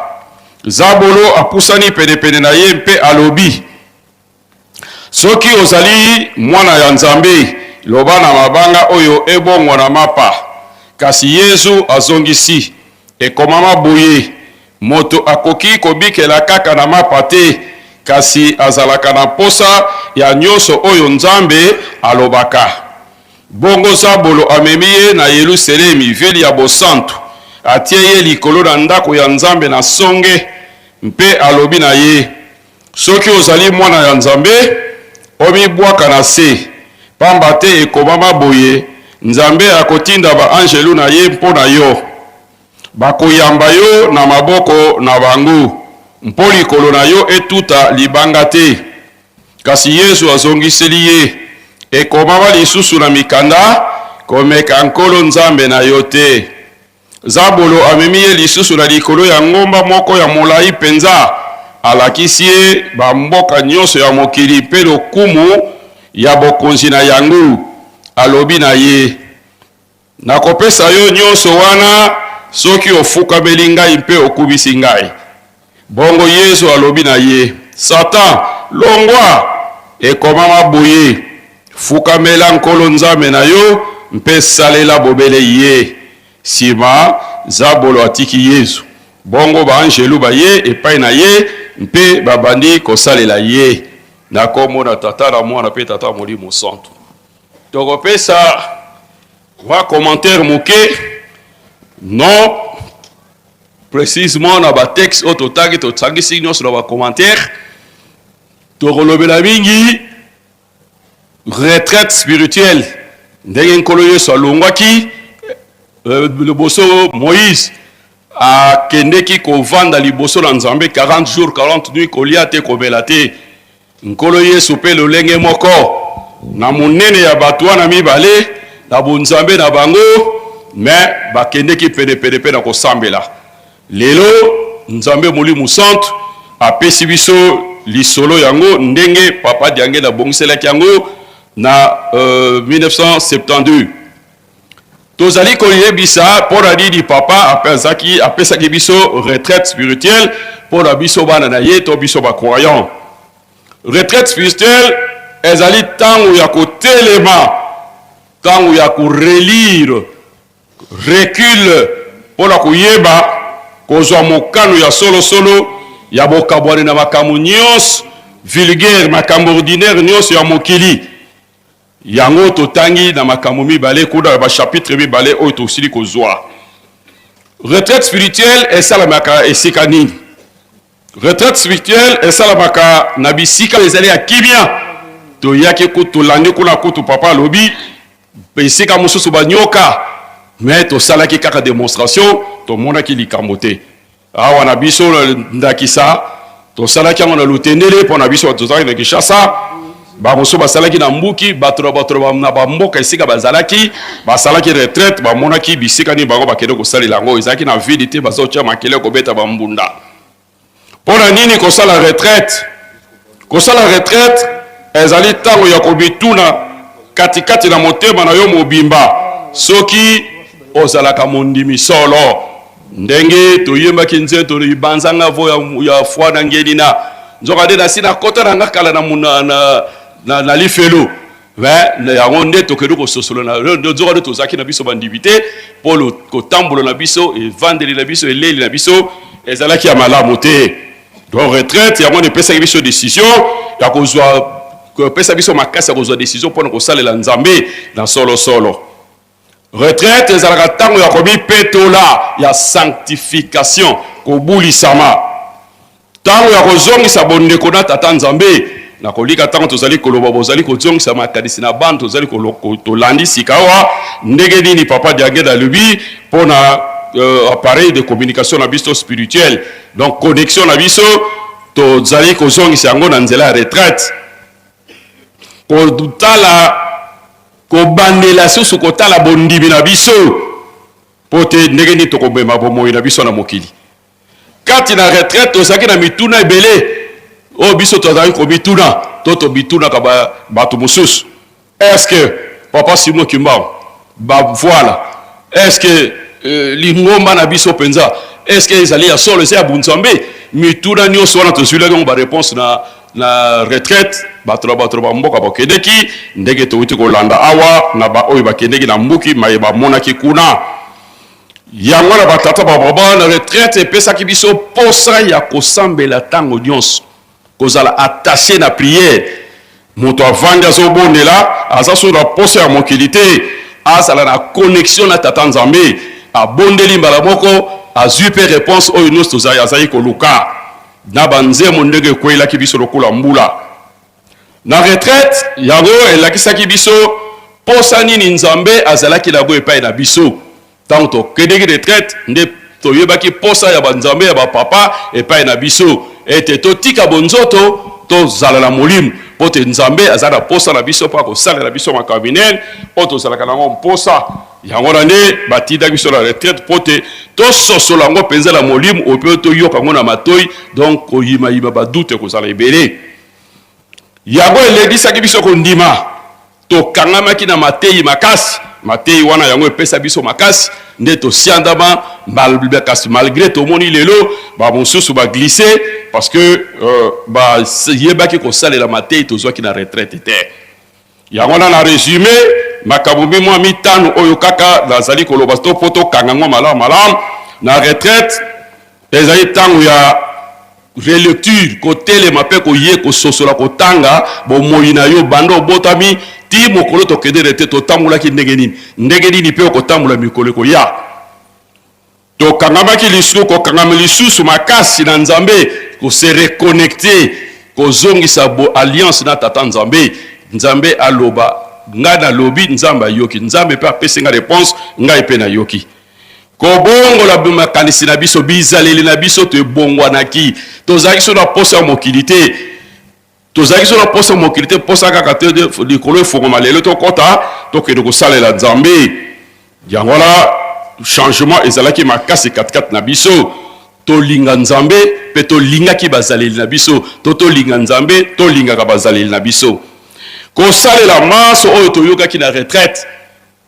Speaker 11: Zabolo apusani penepene na ye mpe alobi soki ozali mwana ya Nzambe loba na mabanga oyo ebongo na mapa. Kasi Yesu azongisi ekomama boye moto akoki kobikela kaka na mapa te kasi azalaka na posa ya nyonso oyo Nzambe alobaka. Bongo Zabolo amemi ye na Yerusalemi vili ya bosantu atie ye likolo na ndako ya Nzambe na songe mpe alobi na ye soki ozali mwana ya Nzambe omibwaka na se pamba te ekomama boye Nzambe akotinda ba angelu na ye mpo na yo bakoyamba yo na maboko na bango mpo likolo na yo etuta libanga te. Kasi Yesu azongiseli ye ekomama lisusu na mikanda komeka Nkolo Nzambe na yo te. Zabolo amemi ye lisusu na likolo ya ngomba moko ya molai penza alakisi ye bamboka nyonso ya mokili mpe lokumu ya bokonzi na yango. Alobi na ye nakopesa yo nyonso wana soki ofukameli ngai mpe okubisi ngai. Bongo Yesu alobi na ye Satan longwa ekomama boye fukamela Nkolo Nzambe na yo mpe salela bobele ye. Sima Zabolo atiki Yesu bongo ba angelu ba ye epai na ye mpe babandi kosalela ye na kombo na tata na mwana pe tata molimo santo. Tokopesa wa commentaire moke non précisément na ba texte ototangi totangisi nyonso na ba commentaire tokolobela mingi retraite spirituelle ndenge Nkolo Yesu alongwaki liboso Moïse akendeki kovanda liboso na Nzambe 40 jours 40 nuits kolia te komela te. Nkolo Yesu pe lolenge moko na monene ya bato wana mibale na bonzambe na bango me bakendeki pene na kosambela. Lelo Nzambe molimo santo apesi biso lisolo yango ndenge papa diange na bongiselaki yango na 1972. Tozali koyebisa pona didi papa apesaki biso retraite spirituelle pona biso bana na ye to biso ba croyant. Retraite spirituelle ezali tango ya kotelema, tango ya korelire, recul pona koyeba kozwa mokano ya solo ya bokabwane na makamu nyonso vulgaire makambo ordinaire nyonso ya mokili yango totangi na makambo mibale kuna ba chapitre mibale oyo tosili kozwa. Retraite spirituelle esalamaka esika nini? Retraite spirituelle esalamaka na bisika ezali ya kimia toyaki kutulandi kuna kutu papa lobi esika mosusu banyoka mais tosalaki kaka démonstration tomonaki likambo te. Awa na biso ndakisa tosalaki yango na lutendele mpo na biso tozalaki na Kinshasa bamosusu basalaki na mbuki bato na bamboka esika bazalaki basalaki retraite bamonaki bisika nini bango bakende kosalela yango ezalaki na vide te bazotya makele kobeta bambunda. Pona nini kosala retraite? Kosala retraite ezali ntango ya kobituna katikati na motema na yo mobimba soki ozalaka mondimi solo ndenge toyembaki nzeto ibanzanga vo ya foi na ngeni na nzoka de na sina kota na ngakala na lifelo yango nde tokedu kososolo na nzoka de tozaki na biso bandibite polo kotambola na biso evandeli na biso eleli na biso ezalaki ya malamu te. Donc retraite yango nepesaki biso décision ya kozwa pesa biso makasi ya kozwa décision mpona kosalela nzambe na solo. Retraite ezalaka ntango ya komipetola ya sanctification kobulisama ntango ya kozongisa bondeko na tata nzambe na kolika ntango tozali koloba bozali kozongisa makanisi na bana tozali tolandi sika awa ndenge nini papa Diageda alobi mpona appareil de communication na biso spirituel. Donc connexion na biso tozali kozongisa yango na nzela ya retraite kotala kobandela susu kotala bondimi na biso pote ndenge nini tokobema bomoi na biso na mokili. Kati na retraite tozalaki na mituna ebele oyo biso tozalaki komituna to tobitunaka bato mosusu. Est-ce que papa Simon Kimbao voilà, est-ce que lingomba na biso penza est-ce que ezali ya solo eza ya bunzambe? Mituna nyonso wana tozwilaki yango baréponse na retraite bato bamboka bakendeki ndenge towuti kolanda awa na baoyo bakendeki na mbuki maye bamonaki kuna yango na batata bababa na retraite epesaki biso posa ya kosambela ntango nyonso kozala attaché na prière. Moto avandi azobondela aza so na posa ya mokili te azala na connexion na tata nzambe abondeli mbala moko azwi mpe réponse oyo nyonso tozali azali koluka na banzemo ndenge ekwelaki biso lokola mbula. Na retraite yango elakisaki biso posa nini nzambe azalaki nango epai na biso ntango tokendeki retraite nde toyebaki posa ya banzambe ya bapapa epai na biso ete totika bonzoto tozala na molimo po te nzambe aza na posa na biso mpo akosalela biso makambo minene oyo tozalaka nango mposa yango na nde batindaki biso na retraite po te tososola yango mpenza na molimo oyo mpe toyoka yango na matoi donc koyimayima badute kozala ebele. Yango eledisaki biso kondima tokangamaki na mateyi makasi mateyi wana yango epesa biso makasi nde tosiandama kasi malgré tomoni lelo bamosusu baglisse parce que bayebaki kosalela mateyi tozwaki na retraite te. Yango na résumé makambo mwa mitano oyo kaka nazali koloba to po tokanga ngo malamu na retraite ezali ntango ya relecture kotelema mpe koye kososola kotanga bomoi na yo bando obotami ti mokolo tokende rete totambolaki ndenge nini mpe okotambola mikolo ekoya tokangamaki lisusu kokangama lisusu makasi na nzambe kose reconnecte kozongisa bo alliance na tata nzambe aloba ngai nalobi nzambe ayoki nzambe mpe apesi nga réponse ngai mpe nayoki kobongola makanisi na biso bizaleli na biso tobongwanaki tozalaki so na posa ya mokili te posa kaka te likolo efongoma lelo tokota tokende kosalela nzambe yango wana changement ezalaki makasi katikati na biso tolinga nzambe mpe tolingaki bazaleli na biso tolinga nzambe tolingaka bazaleli na biso kosalela maso oyo toyokaki na retraite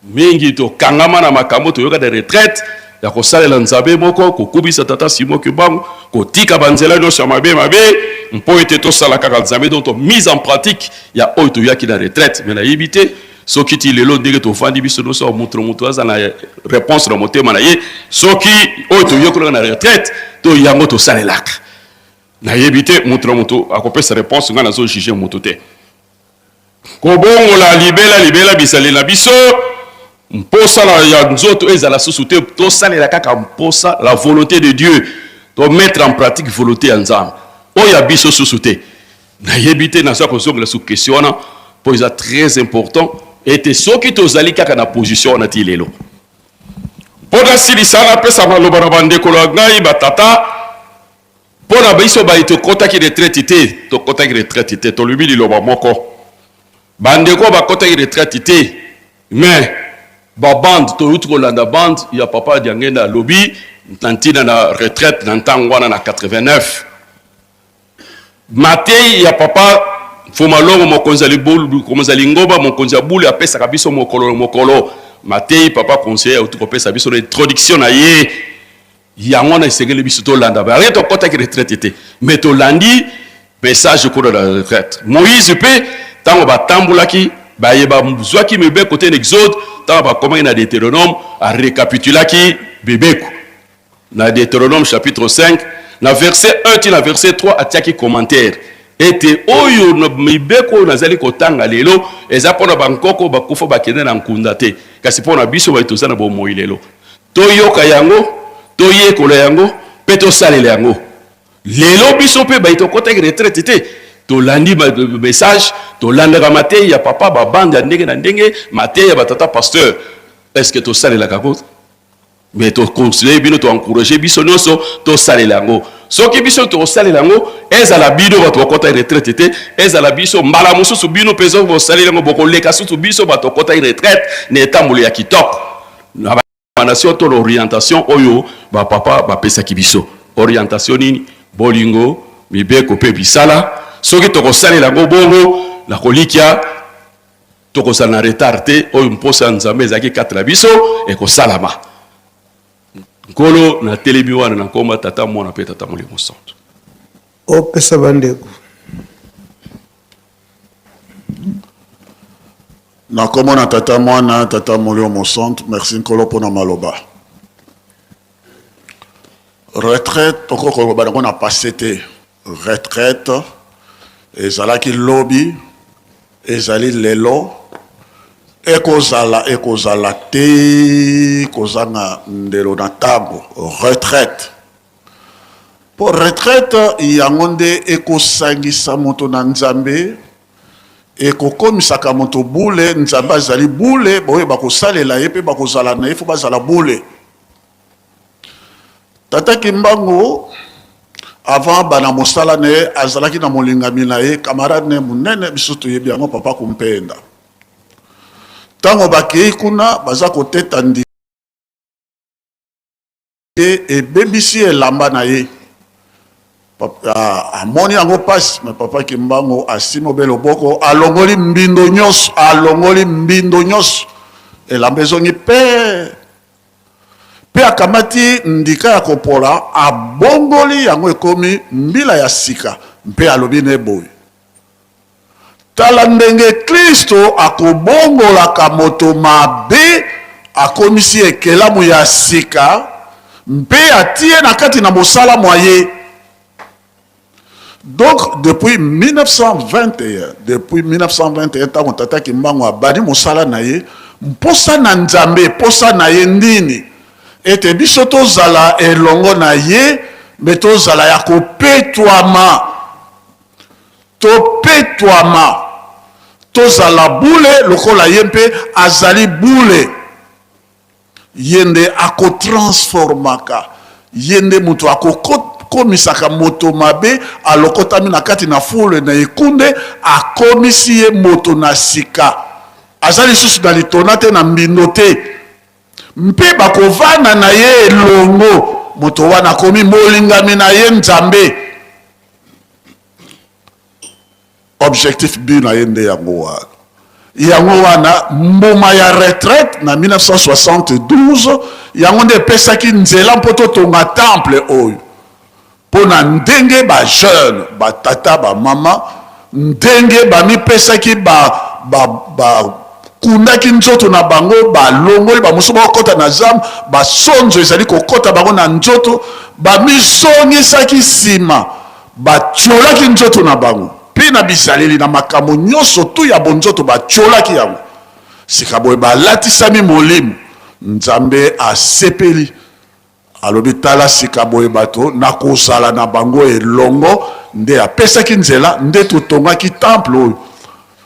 Speaker 11: mingi tokangama na makambo toyoka na retraite ya kosalela nzambe moko kokubisa tata Simon Kibangu kotika banzela nyonso ya mabe mpo ete tosala kaka nzambe donc mise en pratique ya oyo toyaki na retraite me nayebi te soki ti lelo ndenge tovandi biso nyonso moto aza na réponse na motema na ye soki oyo toyokolaka na retraite to yango tosalelaka na yebite mutu na mutu akopesa réponse nga nazo juger mutu te kobongola libela bisali na biso mposa na ya nzoto ezala susu te to salela kaka mposa la volonté de Dieu to mettre en pratique volonté ya Nzambe oya biso susu te na yebite na sako zonga su question wana po eza très important et soki tozali kaka na position na ti lelo pona silisana pesa maloba na bandeko la ngai batata pona biso ba ito kotaki retraite te to kotaki retraite te to lubi liloba moko bandeko ba kotaki retraite te mais ba bande to utu kolanda bande ya papa diangenda lobby tantina na retraite na ntangwana na 89 matei ya papa Fumalongo mokonzi libulu komonza lingoba mokonzi abulu apesa kabiso mokolo matei papa conseiller utu kopesa biso introduction na ye yango na isengeli biso to landa ba reto kota ki retraite te mais to landi message ko na retraite Moïse pe tango batambulaki ba yeba mzwaki mebe côté exode tango ba komaki na Deutéronome a récapitulaki bebeko na Deutéronome chapitre 5 na verset 1 ti na verset 3 atiaki commentaire ete oyo no mibeko nazali kotanga lelo eza pona bankoko bakufa bakende na nkunda te kasi pona biso baitoza na bomoi lelo toyoka yango toyekola yango pe tosalela yango lelo biso pe baitokota ki retraite te tolandi message tolandaka matei ya papa babande ya ndenge na ndenge matei ya batata pasteur est-ce que tosalela kako mais to conseiller bino to encourager biso nyonso tosalela yango soki biso tosalela yango ezala bino bato bakota retraite te ezala biso mbala mosusu bino pezo bosalela yango bokoleka susu biso bato bakota retraite na etambolo ya kitoko na nation to l'orientation oyo ba papa bapesaki biso orientation nini bolingo mibeko pe bisala soki tokosalela yango bongo na kolikia tokozala na retard te oyo mposa nzambe ezalaki 4 na biso ekosalama nkolo na telemi wana na komba tata mwana pe tata molimo santo
Speaker 6: opesa bandeko
Speaker 12: na komona tata mwana tata molimo santo merci nkolo pona maloba retraite tokoko bango na passé te retraite ezalaki lobi ezali lelo ekozala te kozanga ndelo na tabo retraite pour retraite yango nde ekosangisa moto na nzambe ekokomisaka moto bule nzambe azali bule boye bakosalela ye mpe bakozala na ye fo bazala bule tata Kimbangu avant bana mosala na ye azalaki na molingami na ye camarade ne munene biso toyebi yango papa kumpenda tango bakei kuna baza koteta ndi ebebisi elamba na ye amoni yango pasi me papa Kimbangu asimi obe loboko alongoli mbindo nyonso elamba ezongi pe akamati ndika ya kopola abongoli yango ekomi mbila ya sika mpe alobi na eboye tala ndenge Kristo akobongolaka moto mabe akomisi ekelamu ya sika mpe atie na kati na mosala mwaye. Donc depuis 1921 tango tata Kimbangu abadi mosala na ye mposa na nzambe posa na ye ndini ete biso tozala elongo na ye me tozala ya kopetwama tozala bule lokola ye mpe azali bule yende akotransformaka yende mutu akokomisaka moto mabe alokotami na kati na fule na ekunde akomisi ye moto na sika azali susu na litona te na mbindo te mpe bakovana na ye elongo moto wana akomi molingami na ye nzambe objectif bi na ye nde yango wana mbuma ya retraite na 1972 yango nde epesaki nzela mpo totonga temple oyo mpo na ndenge bajeune batata bamama ndenge bamipesaki bakundaki nzoto na bango balongoli bamosusu bakokɔta na zambe basonzo ezali kokɔta bango na nzoto bamizongisaki nsima batiolaki nzoto na bango mpe na bizaleli na makambo nyonso tu ya bonzoto batiolaki yango. Sika boye balatisami molimo, Nzambe asepeli alobi tala sika boye bato nakozala na bango elongo, nde apesaki nzela, nde totongaki temple oyo.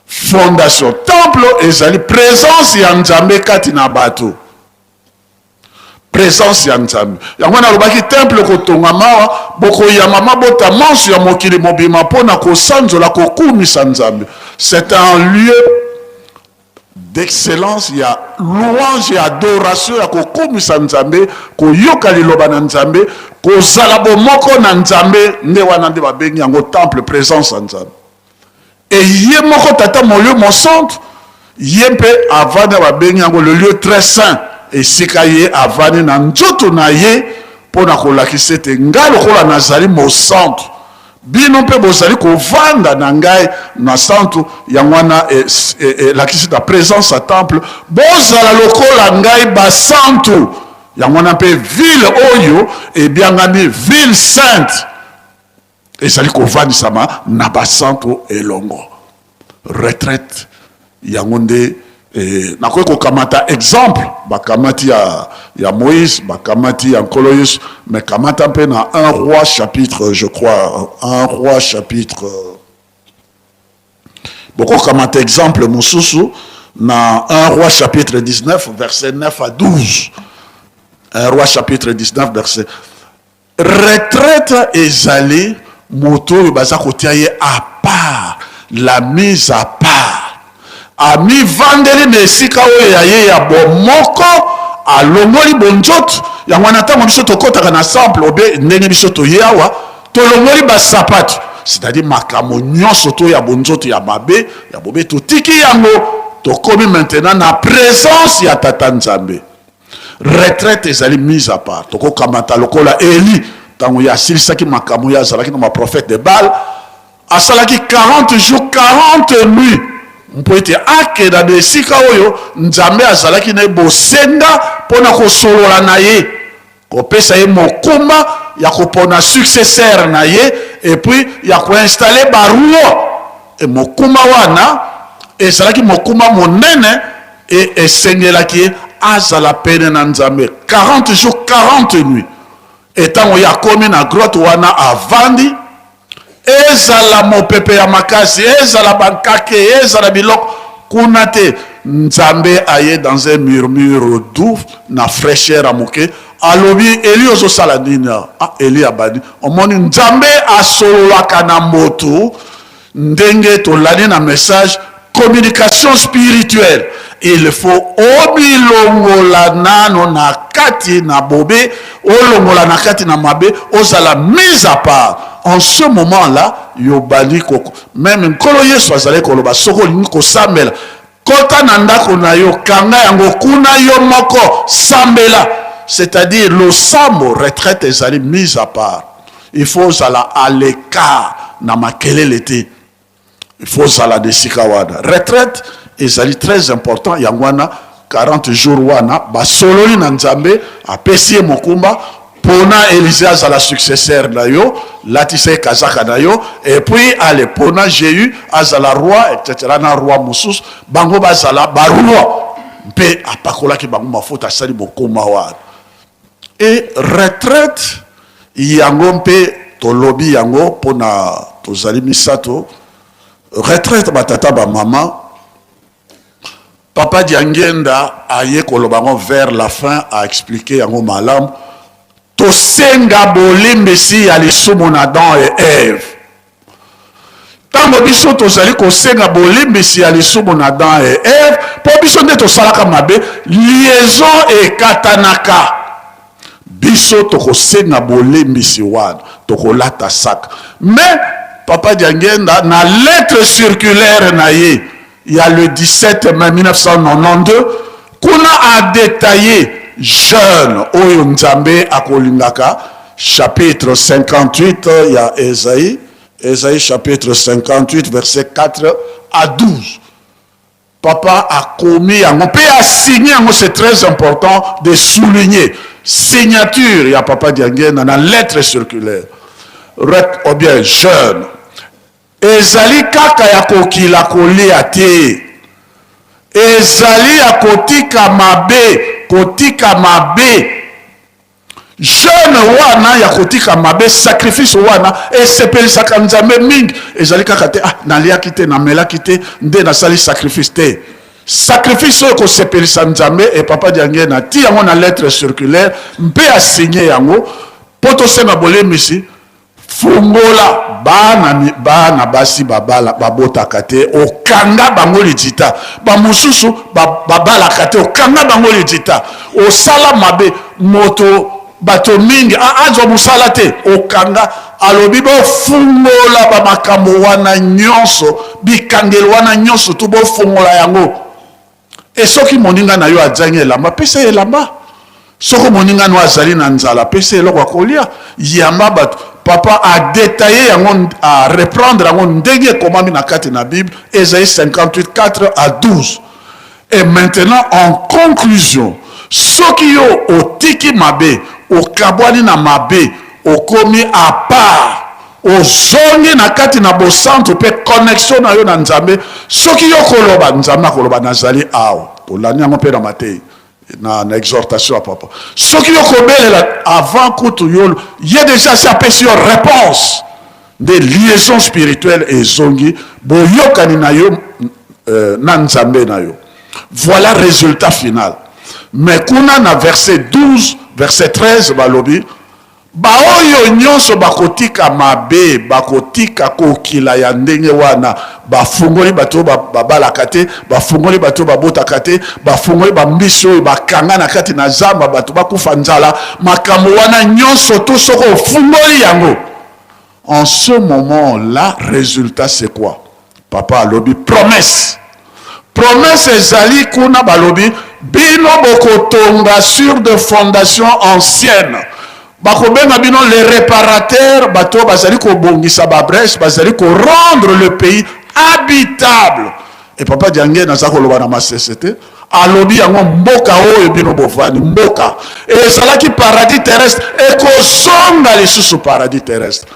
Speaker 12: Fondation temple ezali présence ya Nzambe kati na bato, présence ya Nzambe. Yango nalobaki temple kotonga mawa bokoyama mabota manso ya mokili mobima mpona kosanzola kokumisa Nzambe. C'est un lieu d'excellence, il y a louange et adoration ya kokumisa Nzambe, koyoka liloba na Nzambe, kozala bomoko na Nzambe, nde wana nde babengi yango temple, présence ya Nzambe. Et yé moko tata mon lieu mon centre, yé mpe avane babengi yango le lieu très saint. Et sika ye avane na nzoto na ye pona kolakisa ete ngai lokola nazali mo centre, bino mpe bozali kovanda na ngai na centre yango wana lakisi ta présence à temple, bozala lokola ngai ba centre yango wana mpe ville oyo ebiangami ville sainte ezali kovandisama na ba centre elongo. Retraite yango nde nakoki kokamata exemple bakamati ya Moïse, bakamati ya nkolo Yesu, mais kamata mpe na 1 roi chapitre, je crois 1 roi chapitre, boko kamata exemple mosusu na 1 roi chapitre 19 verset 9 à 12. 1 roi chapitre 19 verset. Retraite ezali moto baza kotia ye à part, la mise à part. Ami vandeli na esika oyo ya ye ya bomoko alongoli bonzoto yango na ntango biso tokotaka na sample obe ndenge biso toye awa tolongoli basapatu, c'est-à-dire makambo nyonso to ya bonzoto ya mabe ya bobe totiki yango, tokomi maintenant na présence ya tata Nzambe. Retraite ezali mise à part. Tokokamata lokola Eli ntango ya asilisaki makambo ya azalaki na baprophète de Baal, asalaki 40 jours 40 nuits. Mpo ete akeda na esika oyo Nzambe azalaki na ye bosenga mpona kosolola na ye, kopesa ye mokuma ya kopona successeur na ye, epuis ya koinstale barua. E mokuma wana ezalaki mokuma monene e esengelaki ye azala pene na Nzambe 40 jours 40 nuits. Etango ya komi na grotte wana avandi, ezala mopepe ya makasi, ezala bankake, ezala biloko kuna te, Nzambe aye dans un murmure doux na fraîcheur amoke alobi Eli ozosala nini? Eli abadi omoni Nzambe asololaka na moto ndenge tolani na message communication spirituelle. Il faut obilongola nano na kati na bobe, olongola na kati na mabe, ozala mise à part. En ce moment-là, yobali koko. Même nkolo Yesu azali koloba soko lingi ko sambela. Kota na ndako na yo kanga yango kuna yo moko sambela. C'est-à-dire le sambo retraite ezali mise à part. Il faut zala à l'écart na makelele te. Il faut zala de sikawada. Retraite ezali très important yangwana 40 jours wana basololi na Nzambe apesi mokumba pona Élisée azala successeur na yo, latise kazaka na yo, et puis ale pona Jéhu azala roi, etc. na roi mosus bango bazala baroi mpe apakola ki bango mafuta sali bokoma wana. Et retraite yango mpe tolobi yango pona tozali misato. Retraite batata ba mama, Papa Diangenda aye kolobango vers la fin a expliqué yango malam to senga bolimbesi ya lisumu na Adam et Ève. Tango biso tozali ko senga bolimbesi ya lisumu na Adam et Ève, po biso nde tosalaka mabe liaison e katanaka. Biso toko senga bolimbesi wana toko lata sak. Mais Papa Diangenda na lettre circulaire na ye, il y a le 17 mai 1992, kuna a détaillé jeune oyo Nzambe akolingaka, chapitre 58, il y a Ésaïe chapitre 58 verset 4 à 12. Papa a commis yango pe a signé yango, c'est très important de souligner signature ya Papa Diangenda na lettre circulaire. ou bien jeune. Ezali kaka ya kokila kolia te. Ezali ya kotika mabe. Jeune wana ya kotika mabe, sacrifice wana esepelisaka nzambe mingi. Ezali kaka te, naliaki te, namelaki te, nde nasali sacrifice te. Sacrifice oyo kosepelisa nzambe, et papa Diangue na ti yango na lettre circulaire, mpe a signé yango, poto sema bolemisi, fungola bana basi babotaka te, okanga bango lidita, bamususu babalaka te, okanga bango lidita, osala mabe, moto bato mingi azo musala te, okanga alobi bofungola bamakambo wana nyonso, bikangelo wana nyonso tu bofungola yango. Et soki moninga na yo azangi elamba, pesa elamba. Soko moninga no azali na nzala, pesa eloko akolia, yamba bato. Papa a détaillé yango, a reprendre yango ndenge komami na kati na Bible, Ésaïe 58, 4 à 12. Et maintenant, en conclusion, soki yo otiki mabe, okabwani na mabe, okomi à part, ozongi na kati na bo centre pe connexion na yo na nzambe, soki yo koloba nzambe koloba nazali awo, tolani yango pe na Matei na exhortation à papa. Soki yo kobelela avant kutu yo, y a déjà ça pesi yo réponse des liaisons spirituelles et zongi boyokani na yo na nzambe na yo. Voilà résultat final. Mais kuna na verset 12, verset 13 balobi baoyo nyonso bakotika mabe, bakotika kokila ya ndenge wana, bafungoli bato babalaka te, bafungoli bato babotaka te, bafungoli bambiso bakanga na kati na zamba bato bakufa nzala, makambo wana nyonso to soko ofungoli yango. En ce moment-là, résultat c'est quoi? Papa alobi promesse. Promesse ezali kuna balobi bino bokotonga sur de fondations anciennes. Bakobenga bino les réparateurs, bato bazali ko bongisa ba brèche, bazali ko rendre le pays habitable. Et papa Diangue na zako loba na masesete, alobi yango mboka oyo bino bovani mboka. Et salaki paradis terrestre et ko songa lisusu paradis terrestre.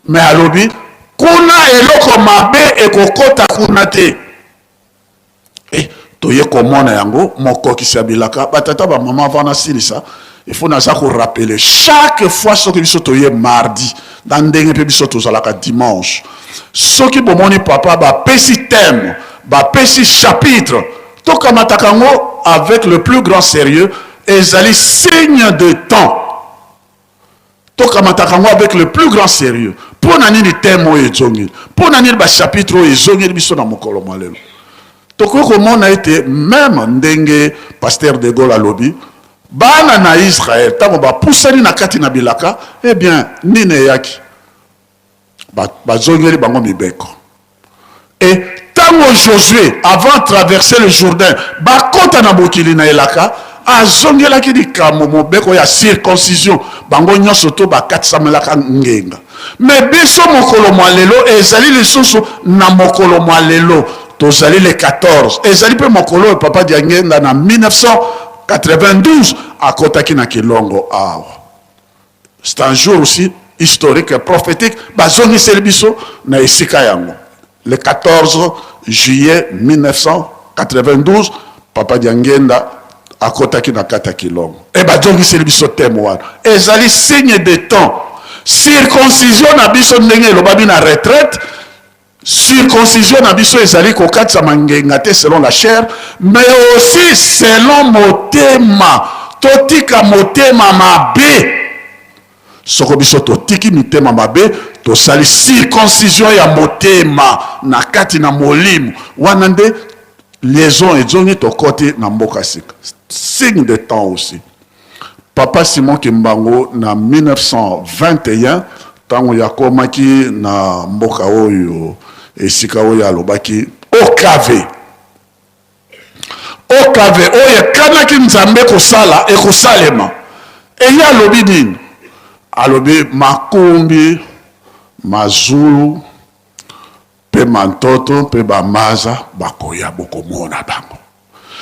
Speaker 12: Mais alobi kuna eloko mabe e kokota kuna te. Et toye komona yango mokoki sabilaka batata ba mama vana silisa. Il faut rappeler chaque fois ce que nous sommes mardi, dans des épisodes dimanche. Ce qui bomoni papa ba pesi thème, ba pesi chapitre, to kamatakango avec le plus grand sérieux, ezali signe de temps. To kamatakango avec le plus grand sérieux. Pour nani ni thème o ezongi, pour nani ba chapitre o ezongi biso na mokolo malelo. To ko comment a été même ndenge pasteur de Gaulle alobi. Bana na Israël, tango ba pusani na kati na bilaka, eh bien, nine yaki. Ba zongeli bango mibeko. Et tango Josué, avant de traverser le Jourdain, ba kota na bokili na elaka, a zongela ki di kamo mobeko ya circoncision, bango nyonso to ba katsamelaka ngenga. Mais biso mokolo mwalelo, ezali lisusu na mokolo mwalelo, tozali le 14. Ezali pe mokolo papa Diangue na 1992 à Kotaki na Kilongo. C'est un jour aussi historique et prophétique. Bazoni Selbiso na Isika yango. Le 14 juillet 1992, Papa Diangenda à Kotaki na Kata Kilongo. Et bazoni Selbiso témoin. Et zali signe de temps. Circoncision na biso ndenge lobabi na retraite. Circoncision na biso ezali kokatsa mangenga te selon la chair, mais aussi selon motema. Totika motema mabe. Soko biso totiki mitema mabe, to sali circoncision ya motema na kati na molimu. Wanande liaison ezongi to kote na mboka sika. Signe de temps aussi. Papa Simon Kimbango na 1921 tango yakomaki na mboka oyo esika oyo alobaki okave oyo kanaki nzambe kosala ekosalema eya alobi nini alobi makumbi mazulu pe mantoto pe bamaza bakoya bokomona bango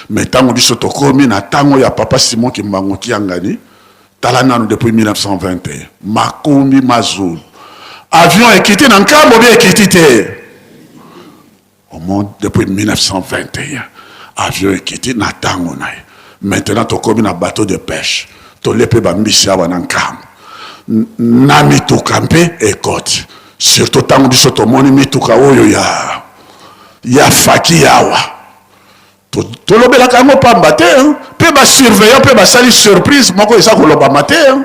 Speaker 12: mais tango biso tokomi na tango ya papa Simon Kimbango kiangani tala nanu depuis 1921 makumbi mazulu Avion est quitté dans le camp, ou bien quitté au monde depuis 1921. Avion est quitté dans le temps. Maintenant, tu as comme un bateau de pêche. Tu as l'épée de Mbissia dans le camp. Nami tu campé et côte. Surtout tant que tu as mon mituka oyo ya faki yawa. Tu l'as la camo pas matin. Peut ba surveillant, peut ba sali surprise. Moi, ça qu'on l'a matin.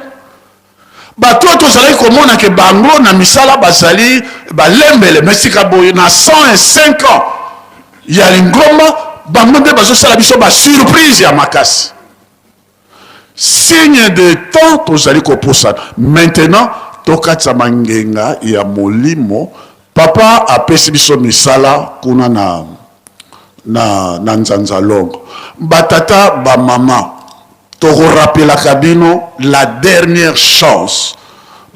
Speaker 12: Bato to zali komona ke bango na misala bazali balembele mesika boye na 105 ans ya lingomba bango nde bazosala biso ba surprise ya makasi. Signe de temps to zali koposa. Maintenant tokatsa mangenga ya molimo papa apesi biso misala kuna na nzanza longo batata ba mama. Toko rappela kabino la dernière chance.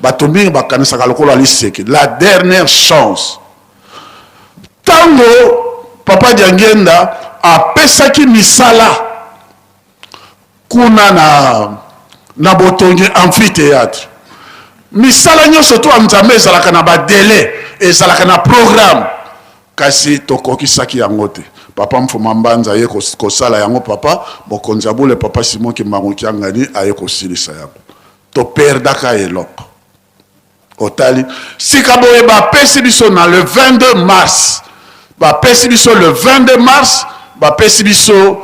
Speaker 12: Batombi bakanisa kalokolo aliseki. La dernière chance. Tango papa Diangenda a pesaki misala kuna na botongi amphithéâtre. Misala nyonso to amzambe ezalaka na ba délai, ezalaka na programme. Kasi tokokisaki yango te. Papa mfuma mbanza aye kosala yango papa bokonzi abule papa Simon Kimbangu Kiangani aye kosilisa yango to perdaka eloko otali sika boye ba pesi biso na le 22 mars ba pesi biso le 22 mars ba pesi biso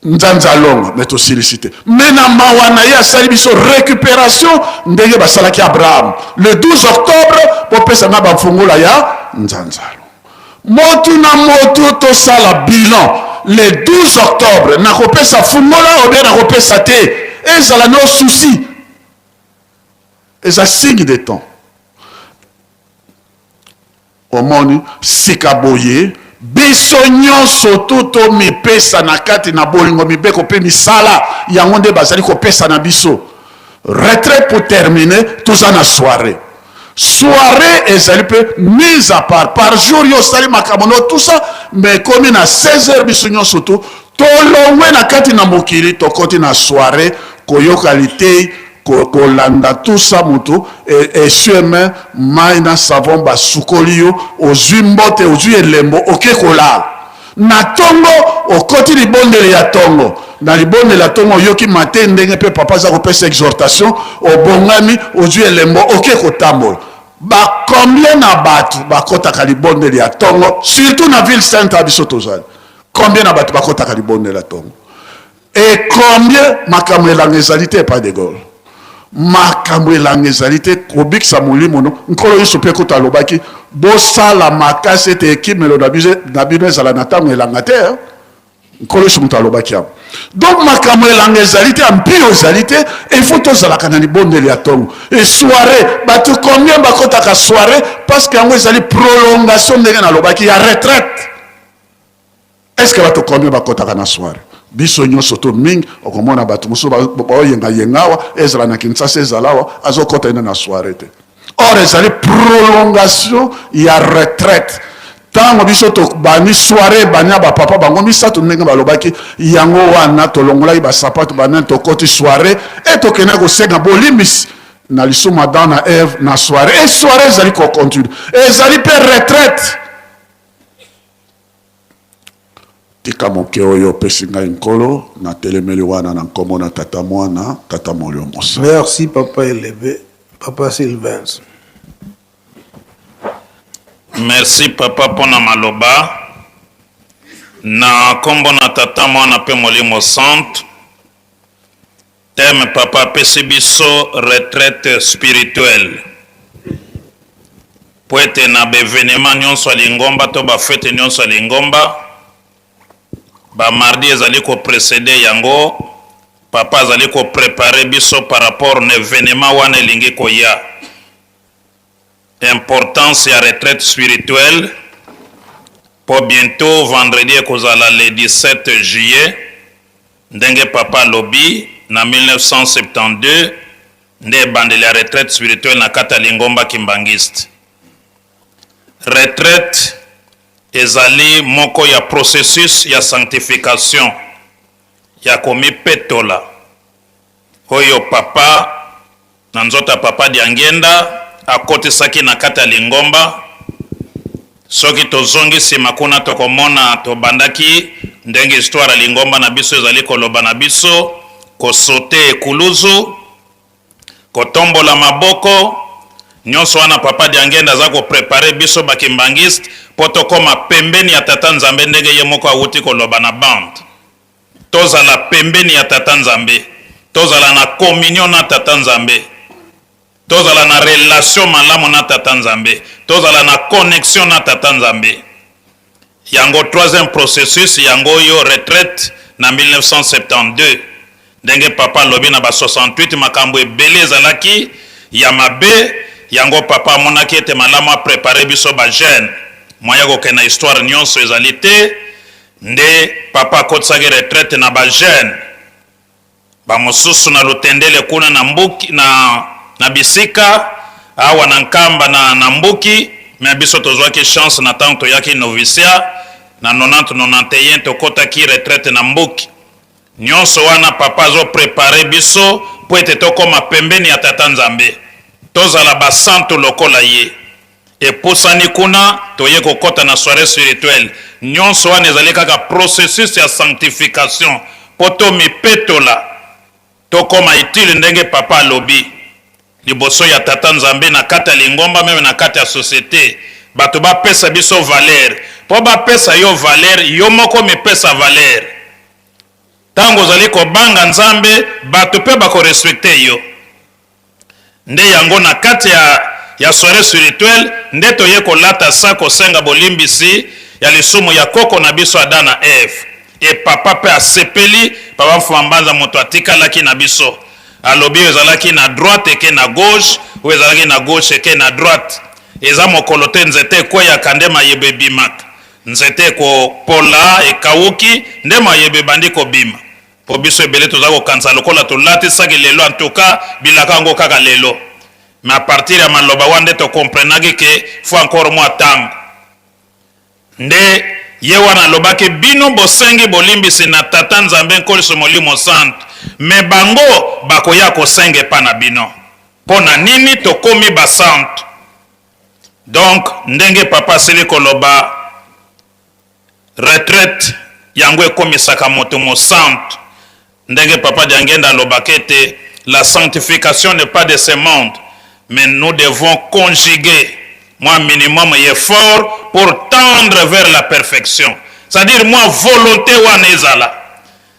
Speaker 12: nzanza longa meto silicité mena mawana ya sali biso récupération ndenge basalaki Abraham le 12 octobre po pesa na ba mfungola ya nzanza. Motu na motu to sala bilan le 12 octobre na kopesa fungola ou bien na kopesa te ezala no souci eza signe de temps omoni sikaboye biso nyonso to mipesa na kati na bolingo mibeko pe misala yango nde bazali kopesa na biso retraite pour terminer tout ça na soirée. Soirée ezali pe mise à part par jour yo sali makamono tout ça mais comme na 16h biso nyonso to longwe na kati na mokili to koti na soirée koyokalite kolanda tout ça muto et chemin maina savon ba sukolio ozwi mbote ozwi elembo okekola na tongo okoti libondele ya tongo na libondele ya tongo yoki matin ndenge pe papa za kopesa exhortation obongami ozwi elembo okekotambola ba combien na batu bakotaka libondele ya tongo surtout na ville sainte abiso tozali combien na batu bakotaka libondele ya tongo et combien makambo elanga ezali te pas de gaulle makambo elanga ezali te kobikisa molimo no nkolo yesu mpe kuta alobaki bosala makasi ete ekimelo na bino ezala na ntango elanga te nkolo yesu moto alobaki yango donc makambo elanga ezali te ampio ezali te ifo tozalaka na libondeli ya ntongo e soirée bato combien bakotaka soirée parce que yango ezali prolongation ndenge nalobaki ya retraite est ce que bato combien bakotaka na soirée biso nyonso to mingi okomona bato mosusu baoyengayengawa ezala na Kinshasa ezalawa azokota ina na soirée te or ezali prolongation ya retraite tango biso to bani soirée banya ba papa bango misato ndenge balobaki yango wana tolongolaki ba sapato bana to koti soirée et to kena ko senga bolimis na lisuma dans Eve na soirée et soirée ezali ko continue ezali pe retraite tika moke oyo pesi ngai nkolo na telemeli wana na nkombo na tata mwana tata molio mosa.
Speaker 6: Merci papa élevé papa Sylvain.
Speaker 13: Merci papa pona maloba na nkombo na tata mwana pe molimo centre thème papa pesi biso retraite spirituelle po ete na bevenema nyonso ya lingomba to bafete nyonso ya lingomba ba mardi ezali ko précéder yango papa azali ko préparer biso par rapport na événement wana elingi koya importance ya retraite spirituelle pour bientôt vendredi ekozala le 17 juillet ndenge papa lobi na 1972 nde bandeli ya retraite spirituelle na kata lingomba kimbangiste retraite ezali moko ya processus ya sanctification ya komi petola oyo papa na nzota papa Diangenda akotisaki na kati ya Lingomba. Soki tozongi sima kuna tokomona tobandaki ndenge histoire ya Lingomba na biso ezali koloba na biso kosote ekuluzu kotombola maboko nyonso wana papa Diangenda aza koprepare biso bakimbangiste po tokoma pembeni ya tata Nzambe ndenge ye moko awuti koloba na bande. Tozala pembeni ya tata Nzambe, tozala na communion na tata Nzambe, tozala na relation malamu na tata Nzambe, tozala na connexion na tata Nzambe. Yango troisième processus yango yo retraite na 1972 ndenge papa lobi na ba 68 makambo ebele ezalaki ya mabe. Yango papa amonaki ete malamu aprepare biso ba jeune moya kokena histoire nyonso ezali te nde papa akotisaki retraite na ba jeune bamosusu na lutendele kuna na mbuki na bisika awa na nkamba na mbuki. Me biso tozwaki chance na tango toyaki novicia na 90-91 tokotaki retraite na mbuki. Nyonso wana papa azo prepare biso po ete tokoma pembeni ya tata Nzambe, tozala basantu lokola ye. Epusani kuna toye kokota na soirée spirituelle. Nyonso wana ezali kaka processus ya sanctification po tomipetola tokoma utile ndenge papa alobi liboso ya tata Nzambe na kati ya Lingomba meme na kati ya société. Bato bapesa biso valeur po bapesa yo valeur yo moko mipesa valeur. Tango ozali kobanga Nzambe bato pe bakorespecte yo. Nde yango na kati ya soirée spirituelle nde toye kolata sa kosenga bolimbisi ya lisumu ya koko na biso Adam na Eve. E papa pe asepeli papa mfambanza moto atikalaki na biso alobi ezalaki na droite eke na gauche ou ezalaki na gauche eke na droite. Eza mokolo te nzete kweyaka nde mayebe ebimaka, nzete kopola ekawuki nde mayebe ebandi kobima. Po biso ebele toza kokanisa lokola tolatisaki lelo antuka bilaka yango kaka lelo. Mais à partir ya maloba wana nde tokomprenaki ke fo encore mwa tango nde ye wana alobaki bino bosengi bolimbisi na tata Nzambe nkoliso molimo santu me bango bakoya kosenga epa na bino. Mpo na nini tokomi basantu? Donc ndenge papa asili koloba retraite yango ekomisaka moto mosantu ndenge papa Diangenda alobaki ete la sanctification n'est pas de ce monde, mais nous devons conjuguer moi minimum effort pour tendre vers la perfection. C'est-à-dire moi volonté wana ezala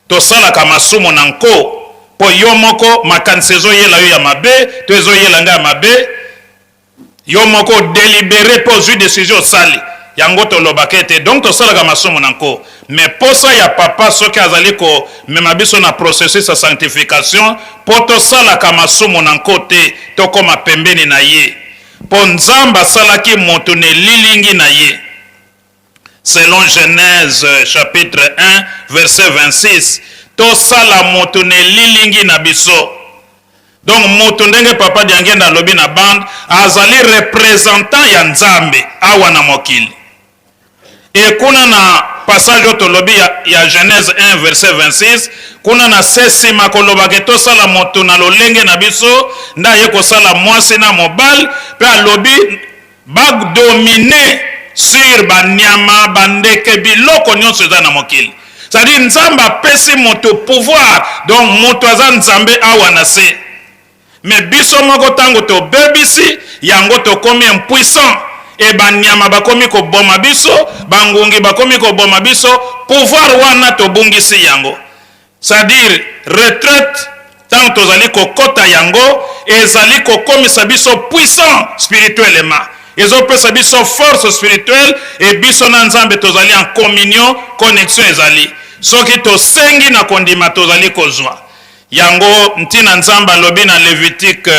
Speaker 13: tosalaka masumu na nko po yo moko makanisi ezoyela yo ya mabe to ezoyela nga ya mabe yo moko délibéré po ozwi décision osali yango tolobaka ete donc tosalaka masumu na nko. Mais posa ya papa soki azali komema biso na processus ya sanctification po tosalaka masumu na nko te tokoma pembeni na ye po Nzambe asalaki moto ne lilingi na ye. Selon Genèse chapitre 1 verset 26 tosala moto ne lilingi na biso. Donc moto ndenge papa Diangenda alobi na bande azali représentant ya Nzambe awa na mokili. Et kuna na passage otolobi ya Genèse 1 verset 26 kuna na sesi makoloba ke tosala moto na lolenge na biso nda ye kosala mwasi na mobali pe alobi bagdomine sur banyama bandeke biloko nyonso eza na mokili. C'est-à-dire Nzambe apesi moto pouvoir, donc moto aza Nzambe awa na se. Mais biso moko tango to bebisi yango to komi impuissant e banyama bakomi ko boma biso, bangungi bakomi ko boma biso, pouvoir wana to bungisi yango. C'est-à-dire retraite tant tozali ko kota yango ezali ko komisa biso puissant spirituellement. Ezopesa biso force spirituelle et biso na Nzambe tozali en communion, connexion ezali. Soki tosengi na kondima tozali kozwa. Yango ntina Nzambe alobi na Lévitique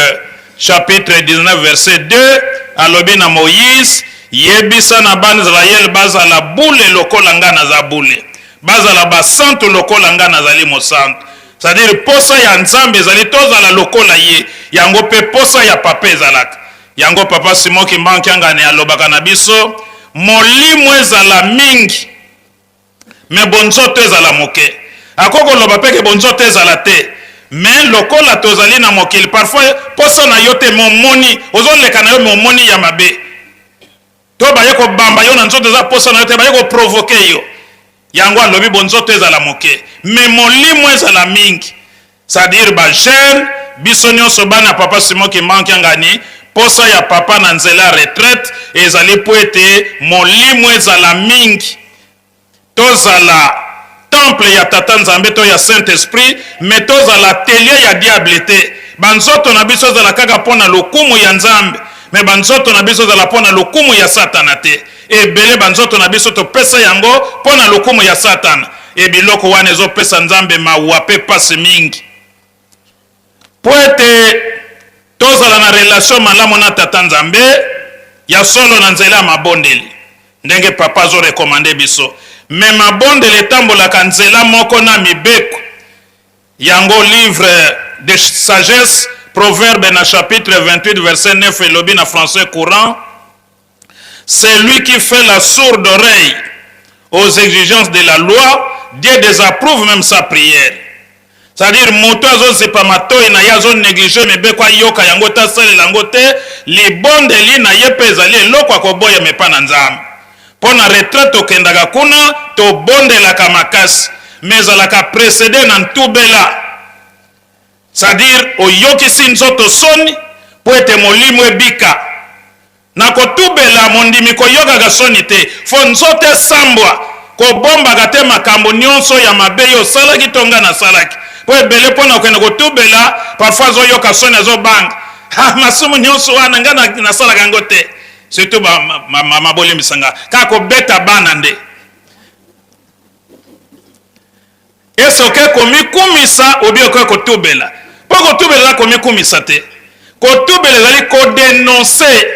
Speaker 13: chapitre 19 verset 2 alobi na Moïse yebisa na bana Israël bazala boule lokola nga naza boule. Bazala basantu lokola nga nazali mosantu. C'est-à-dire posa ya Nzambe ezali tozala lokola ye. Yango pe posa ya papa ezalaka. Yango papa Simon Kimbanki angane alobaka na biso molimo ezala mingi me bonzoto ezala moke. Akoko loba peke bonzoto ezala te mais lokola tozali na mokili parfois posa na yo te momoni ozoleka na yo momoni ya mabe to baye kobamba yo na nzoto eza posa na yo te baye koprovoke yo yango alobi bonzoto ezala moke mais molimo ezala mingi c'est-à-dire bajeune biso nyonso bana papa Simon Kimbangu ngani posa ya papa na nzela retraite ezali po ete molimo ezala mingi tozala temple ya tata nzambe to ya saint esprit mais tozala atelier ya diable te banzoto na biso ezala kaka mpona lokumu ya nzambe mais banzoto na biso ezala mpona lokumu ya satana te ebele banzoto na biso topesa yango mpona lokumu ya satana ebiloko wana ezopesa nzambe mawa mpe pasi mingi po ete tozala na relation malamu na tata nzambe ya solo na nzela ya mabondeli ndenge papa azorekomande biso me mabondeli etambolaka nzela moko na mibeko yango livre de sagesse proverbe na chapitre 28 verset 9 elobi na français courant c'est lui qui fait la sourde oreille aux exigences de la loi Dieu désapprouve même sa prière. C'est-à-dire moto azozepa matoi na yazo négliger mebeko ayoka yango ta sale lango te libondeli na ye pe ezali eloko akoboya mepa na nzambe mpo na retraite okendaka kuna tobondelaka makasi mais ezalaka précédé na ntubela c'est-à-dire oyokisi nzoto soni mpo ete molimo ebika na kotubela mondimi koyokaka soni te fo nzoto esambwa kobombaka te makambo nyonso ya mabe yo osalaki tonga nasalaki po ebele mpo na okende kotubela parfois azoyoka soni azobanga masumu nyonso wana nga nasalaka yango te surtout mabolimbisanga kaka kobeta bana nde ese oke komikumisa obi oke kotubela mpo kotubela eza komikumisa te kotubela ezali kodenonse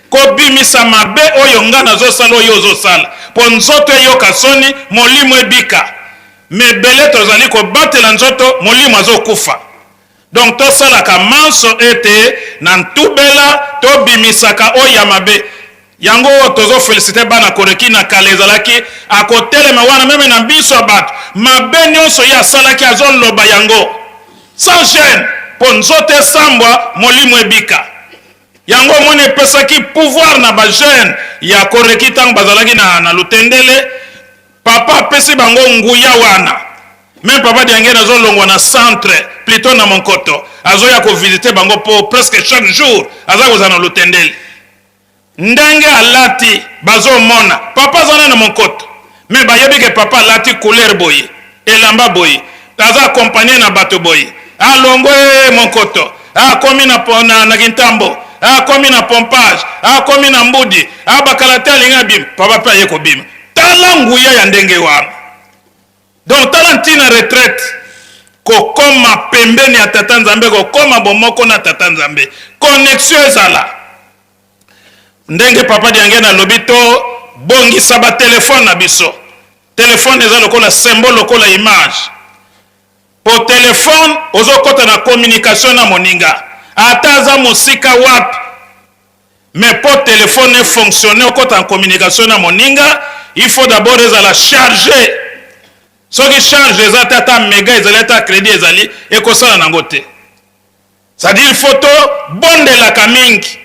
Speaker 13: kobimisa mabe oyo nga nazosala oyo ozosala mpo nzoto eyoka soni molimo ebika mebele tozali kobatela nzoto molimo azokufa donc tosalaka manso ete na ntubela tobimisaka oyo ya mabe yango tozofelicite bana koreki na kala ezalaki akotelema wana meme na biso ya bato mabe nyonso ye asalaki azoloba yango sans gêne mpo nzoto esambwa molimo ebika yango omoni epesaki pouvoir na bajeune ya koreki ntango bazalaki na lutendele papa apesi bango nguya wana même papa diange nazolongwa na centre plutôt na monkoto azoya kovisite bango po presque chaque jour aza kozala na lutendele ndenge alati bazomona papa azana na monkoto mais bayebi ke papa alati couleur boye elamba boye aza accompagné na bato boye alongo monkoto akomi na kintambo akomi na pompage akomi na mbudi abakala te alingi abima papa mpe aye kobima tala nguya ya ndenge wana donc tala ntina retraite kokoma pembeni ya tata nzambe kokoma bomoko na tata nzambe connexion ezala ndenge papa diange nalobi to bongisa batelefone na biso telefone eza lokola symbole lokola image po telefone ozokota na communication na moninga ata aza mosika wapi mais po telefone efonctionne okota en communication na moninga il faut d'abord ezala chargé soki charge eza te ata mega ezali ata crédit ezali ekosala nango te c'est-à-dire il faut to bondelaka mingi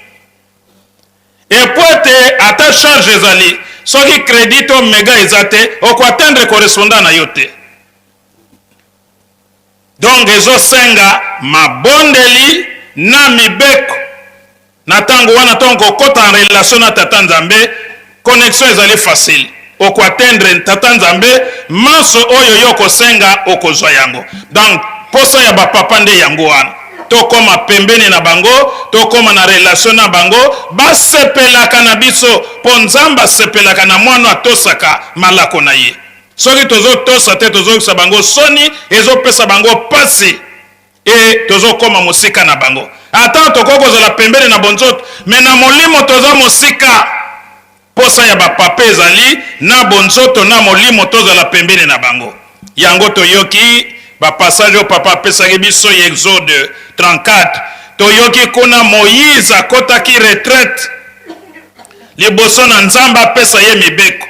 Speaker 13: epo ete ata charge ezali soki crédit to mega eza te okoatteindre correspondant na yo te donc ezosenga mabondeli na mibeko na ntango wana ntongo kokota en relation na tata nzambe connexion ezali facile okoatteindre tata nzambe manso oyo yo kosenga okozwa yango donc posa ya bapapa nde yango wana tokoma pembeni na bango tokoma na relation na bango basepelaka na biso mpo nzambe asepelaka na mwana atosaka malako na ye soki tozotosa te tozokisa bango soni ezopesa bango pasi e tozokoma mosika na bango ata tokoki kozala pembeni na bonzoto me na molimo toza mosika posa ya bapapa ezali na bonzoto na molimo tozala pembeni na bango yango toyoki bapassage oyo papa apesaki biso ya exode 34 toyoki kuna moïse akotaki retraite liboso na nzambe apesa ye mibeko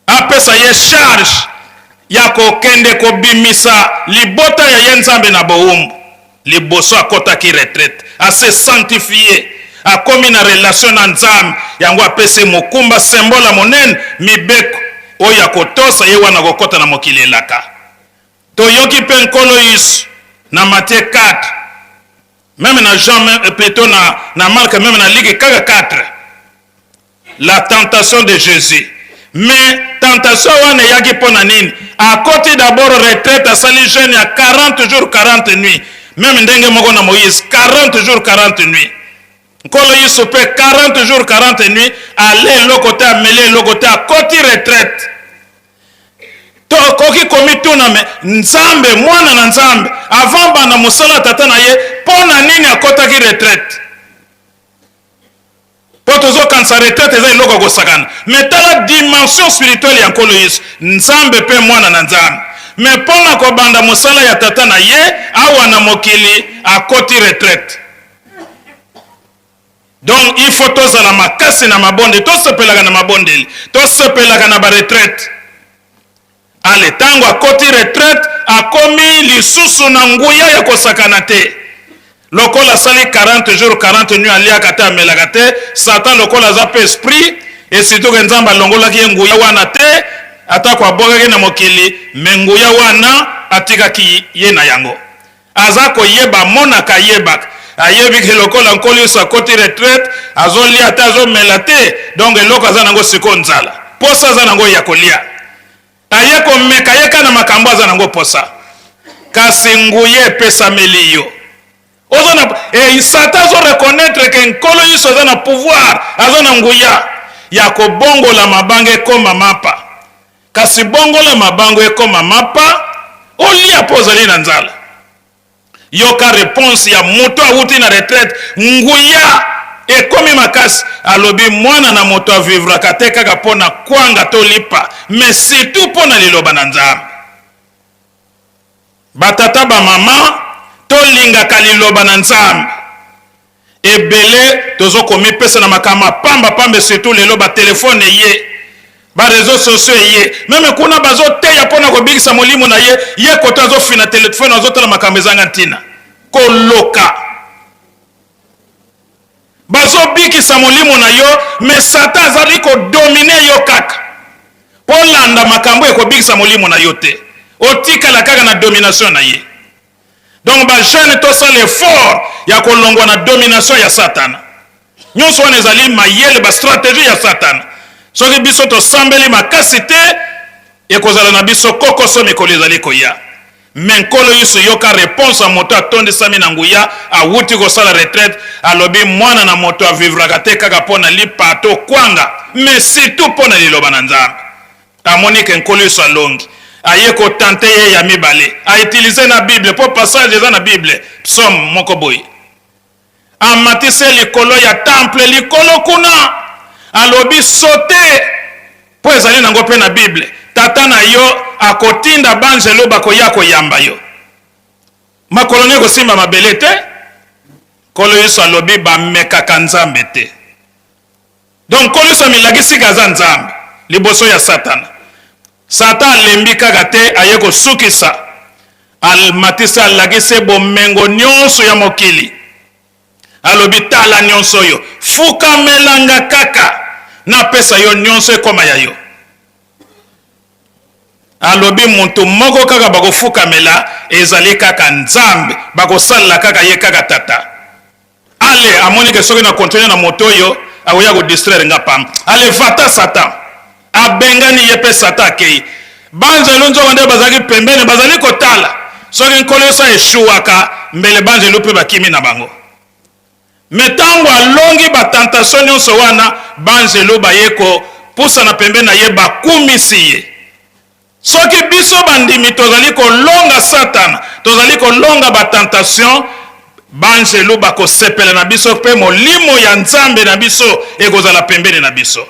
Speaker 13: apesa ye charge ya kokende kobimisa libota ya ye nzambe na bowumbu liboso akotaki retraite ase sanctifié akomi na relation na nzambe yango apesi mokumba symbole monene mibeko oyo ya kotosa ye wana kokota na mokili elaka toyoki mpe nkolo Yesu na Matthieu 4 même na Jean plutôt na Marc même na Luc kaka 4 la tentation de Jésus mais tentation wana yaki pona nini akoti d'abord retraite asali jeûne ya 40 jours 40 nuits même ndenge moko na Moïse 40 jours 40 nuits nkolo Yesu pe 40 jours 40 nuits ale lokote amele lokote akoti retraite to koki komituna me nzambe mwana na nzambe avant bana mosala tata na ye pona nini akotaki retraite po tozokanisa retraite eza eloko kosakana me tala dimension spirituelle ya nkolo Yesu nzambe pe mwana na nzambe me mpona kobanda mosala ya tata na ye awa na mokili akoti retraite donc il faut tozala makasi na mabonde tosepelaka na mabondeli tosepelaka na baretraite ale ntango akoti retraite akomi lisusu na nguya ya kosakana te lokola asali 40 jours 40 nuits aliaka te amelaka te satan lokola aza mpe esprit esito ke nzambe alongolaki ye nguya wana te atako abwakaki na mokili me nguya wana atikaki ye na yango aza koyeba amonaka ayebaka ayebiki lokola nkolo Yesu akoti retraite azolia te azomela te donc eloko aza nango siko nzala posa aza nango ya kolia aye komeka ye kana makambo aza nango posa kasi nguye epesameli yo satan azoreconnaître ke nkolo Yesu aza na pouvoir aza na nguya ya kobongola mabanga ekoma mapa kasi bongola mabango ekoma mapa olia po ozali na nzala yoka réponse ya moto awuti na retraite nguya ekomi makasi alobi mwana na moto avivraka te kaka mpona kwanga to lipa mais surtout mpona liloba na nzambe batata bamama tolingaka liloba na nzambe ebele tozokomipesa na makambo pamba surtout lelo batelefone ye bareseau sociaux ye meme kuna bazoteya mpona kobikisa molimo na ye ye koto azofina telefone azotala makambo ezanga ntina koloka bazobikisa molimo na yo me satan azali kodomine yo kaka mpo landa makambo ekobikisa molimo na yo te otikala kaka na domination na ye donc bajeune tosala effort ya kolongwa na domination ya satana nyonso wana ezali mayele bastratégie ya satana soki biso tosambeli makasi te ekozala na biso kokoso mikolo ezali koya me nkolo Yesu yoka réponse ya moto atondisami na nguya awuti kosala retraite alobi mwana na moto avivraka te kaka mpona lipa to kwanga mais surtout mpona liloba na nzambe amoni ke nkolo Yesu alongi aye kotante ye ya mibale autilize na bible mpo passage eza na bible psaume moko boye amatise likolo ya temple likolo kuna alobi sote mpo ezali nango mpe na bible tata na yo akotinda banzelo bakoya koyamba yo makolo ne kosimba mabele te nkolo Yesu alobi bamekaka nzambe te donc nkolo Yesu amilakisika aza nzambe liboso ya satana satan alembi kaka te aye kosukisa almatisa alakisi bomengo nyonso ya mokili alobi tala nyonso oyo fukamelanga kaka napesa yo nyonso ekoma ya yo alobi muntu moko kaka bakofukamela ezali kaka nzambe bakosalela kaka ye kaka tata ale amoni ke soki na continue na moto oyo akoya kodistraire nga pamba ale vata satan abengani ye mpe satan akei banzelu nzoko nde bazalaki pembeni bazali kotala soki nkolo Yesu eshuwaka mbele banzelu mpe bakimi na bango me ntango alongi batentation nyonso wana banzelu baye kopusa na pembeni na ye bakumisi ye soki biso bandimi tozali kolonga satana tozali kolonga batentation banzelu bakosepela na biso mpe molimo ya nzambe na biso ekozala pembeni na biso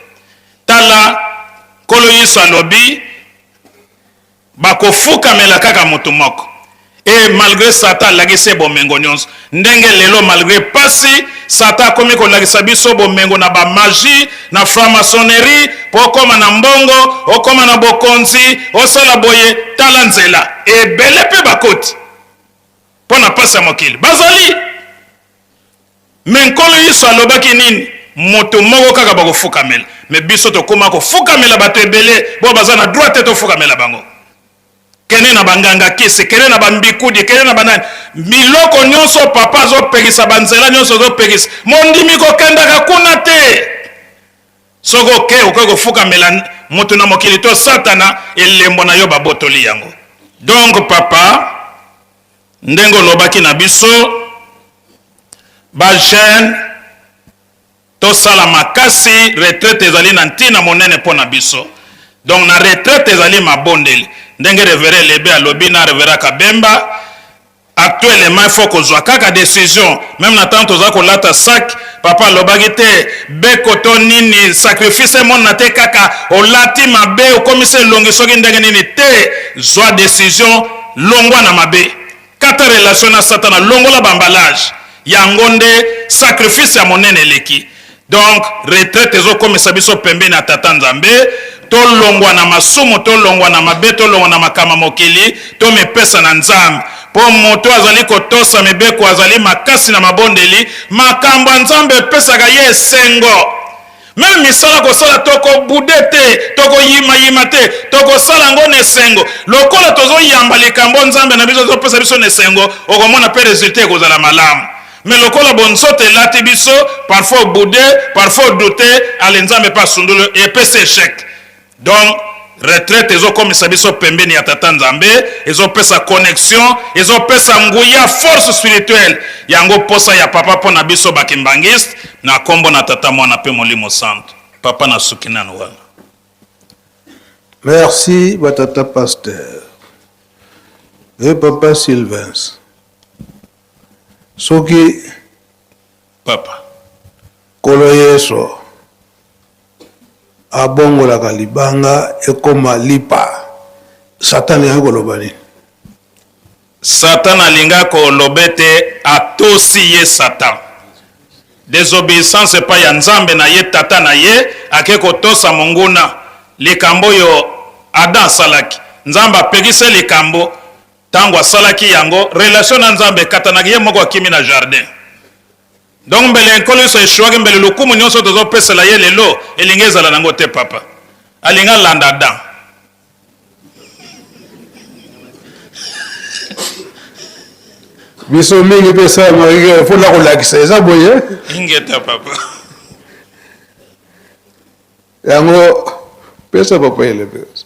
Speaker 13: tala nkolo Yesu alobi bakofukamela kaka moto moko et malgré Satan lagise bomengo nyonso ndenge lelo malgré pasi Satan komi ko lagisa biso bomengo na ba magie na franc-maçonnerie pokoma na mbongo okoma na bokonzi osala boye tala nzela ebele pe bakoti pona pasi ya mokili bazali menkolo Yesu alobaki nini moto moko kaka bakofukamela me biso tokoma kofukamela bato ebele bo baza na droit te fukamela bango kene na banganga kisi kene na bambikudi kene na banani miloko nyonso papa azopekisa banzela nyonso azopekisa mondimi kokendaka kuna te soko oke okoki kofukamela moto na mokili to satana elembo na yo babotoli yango donc papa ndenge olobaki na biso bajeune tosala makasi retraite ezali na ntina monene mpo na biso donc na retraite ezali mabondeli ndenge revere lebe alobi na revera kabemba actuellement il faut kozwa kaka décision même na tant toza kolata sac papa alobaki te beko to nini sacrifice mon na te kaka olati mabe okomisa elongi soki ndenge nini te zwa décision longwa na mabe kata relation na satana longola bambalage yango nde sacrifice ya monene eleki donc retraite ezokomisa biso pembeni ya tata nzambe tolongwa na masumu tolongwa na mabe tolongwa na makama mokili tomepesa na nzambe po moto azali kotosa mibeko azali makasi na mabondeli makambo ya nzambe epesaka ye esengo meme misala kosala tokobude te tokoyimayima te tokosala yango na esengo lokola tozoyamba likambo nzambe na biso ezopesa biso na esengo okomona mpe resultat ekozala malamu mais lokola bonsote elati biso parfois boude parfois douter ale nzambe pa sundulu epesa échec donc retraite ezokomisa biso pembeni ya tata nzambe ezopesa connexion ezopesa nguya force spirituelle yango posa ya papa mpo na biso bakimbangiste na kombo na tata mwana mpe molimo santo papa na suki nano wana
Speaker 6: merci batata pasteur et papa Sylvain soki
Speaker 13: papa
Speaker 6: kolo Yesu abongolaka libanga ekoma lipa satani yango koloba nini
Speaker 13: Satan alinga koloba te atosi ye Satan désobéissance epai ya nzambe na ye tata na ye ake kotosa monguna likambo oyo Adam asalaki nzambe apekise likambo ntango asalaki yango relation na nzambe ekatanaki ye moko akimi na jardin donc mbele nkolo nyonso eshuwaki mbele lokumu nyonso tozopesela ye lelo elingi ezala nango te papa alinga landa Adam
Speaker 6: biso mingi mpe esalamaki fona kolakisa eza boye
Speaker 13: ingeta papa
Speaker 6: yango pesa papa ele pesa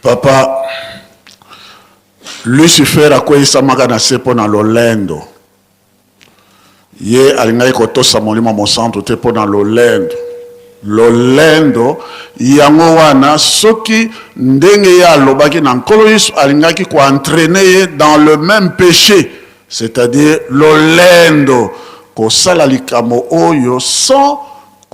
Speaker 12: papa Lucifer akweyisamaka na se mpo na lolendo ye alingaki kotosa molimo mosantu te mpo na lolendo yango wana soki ndenge ye alobaki na nkolo Yesu alingaki koentraîne ye dans le même péché c'est-à-dire lolendo kosala likambo oyo sans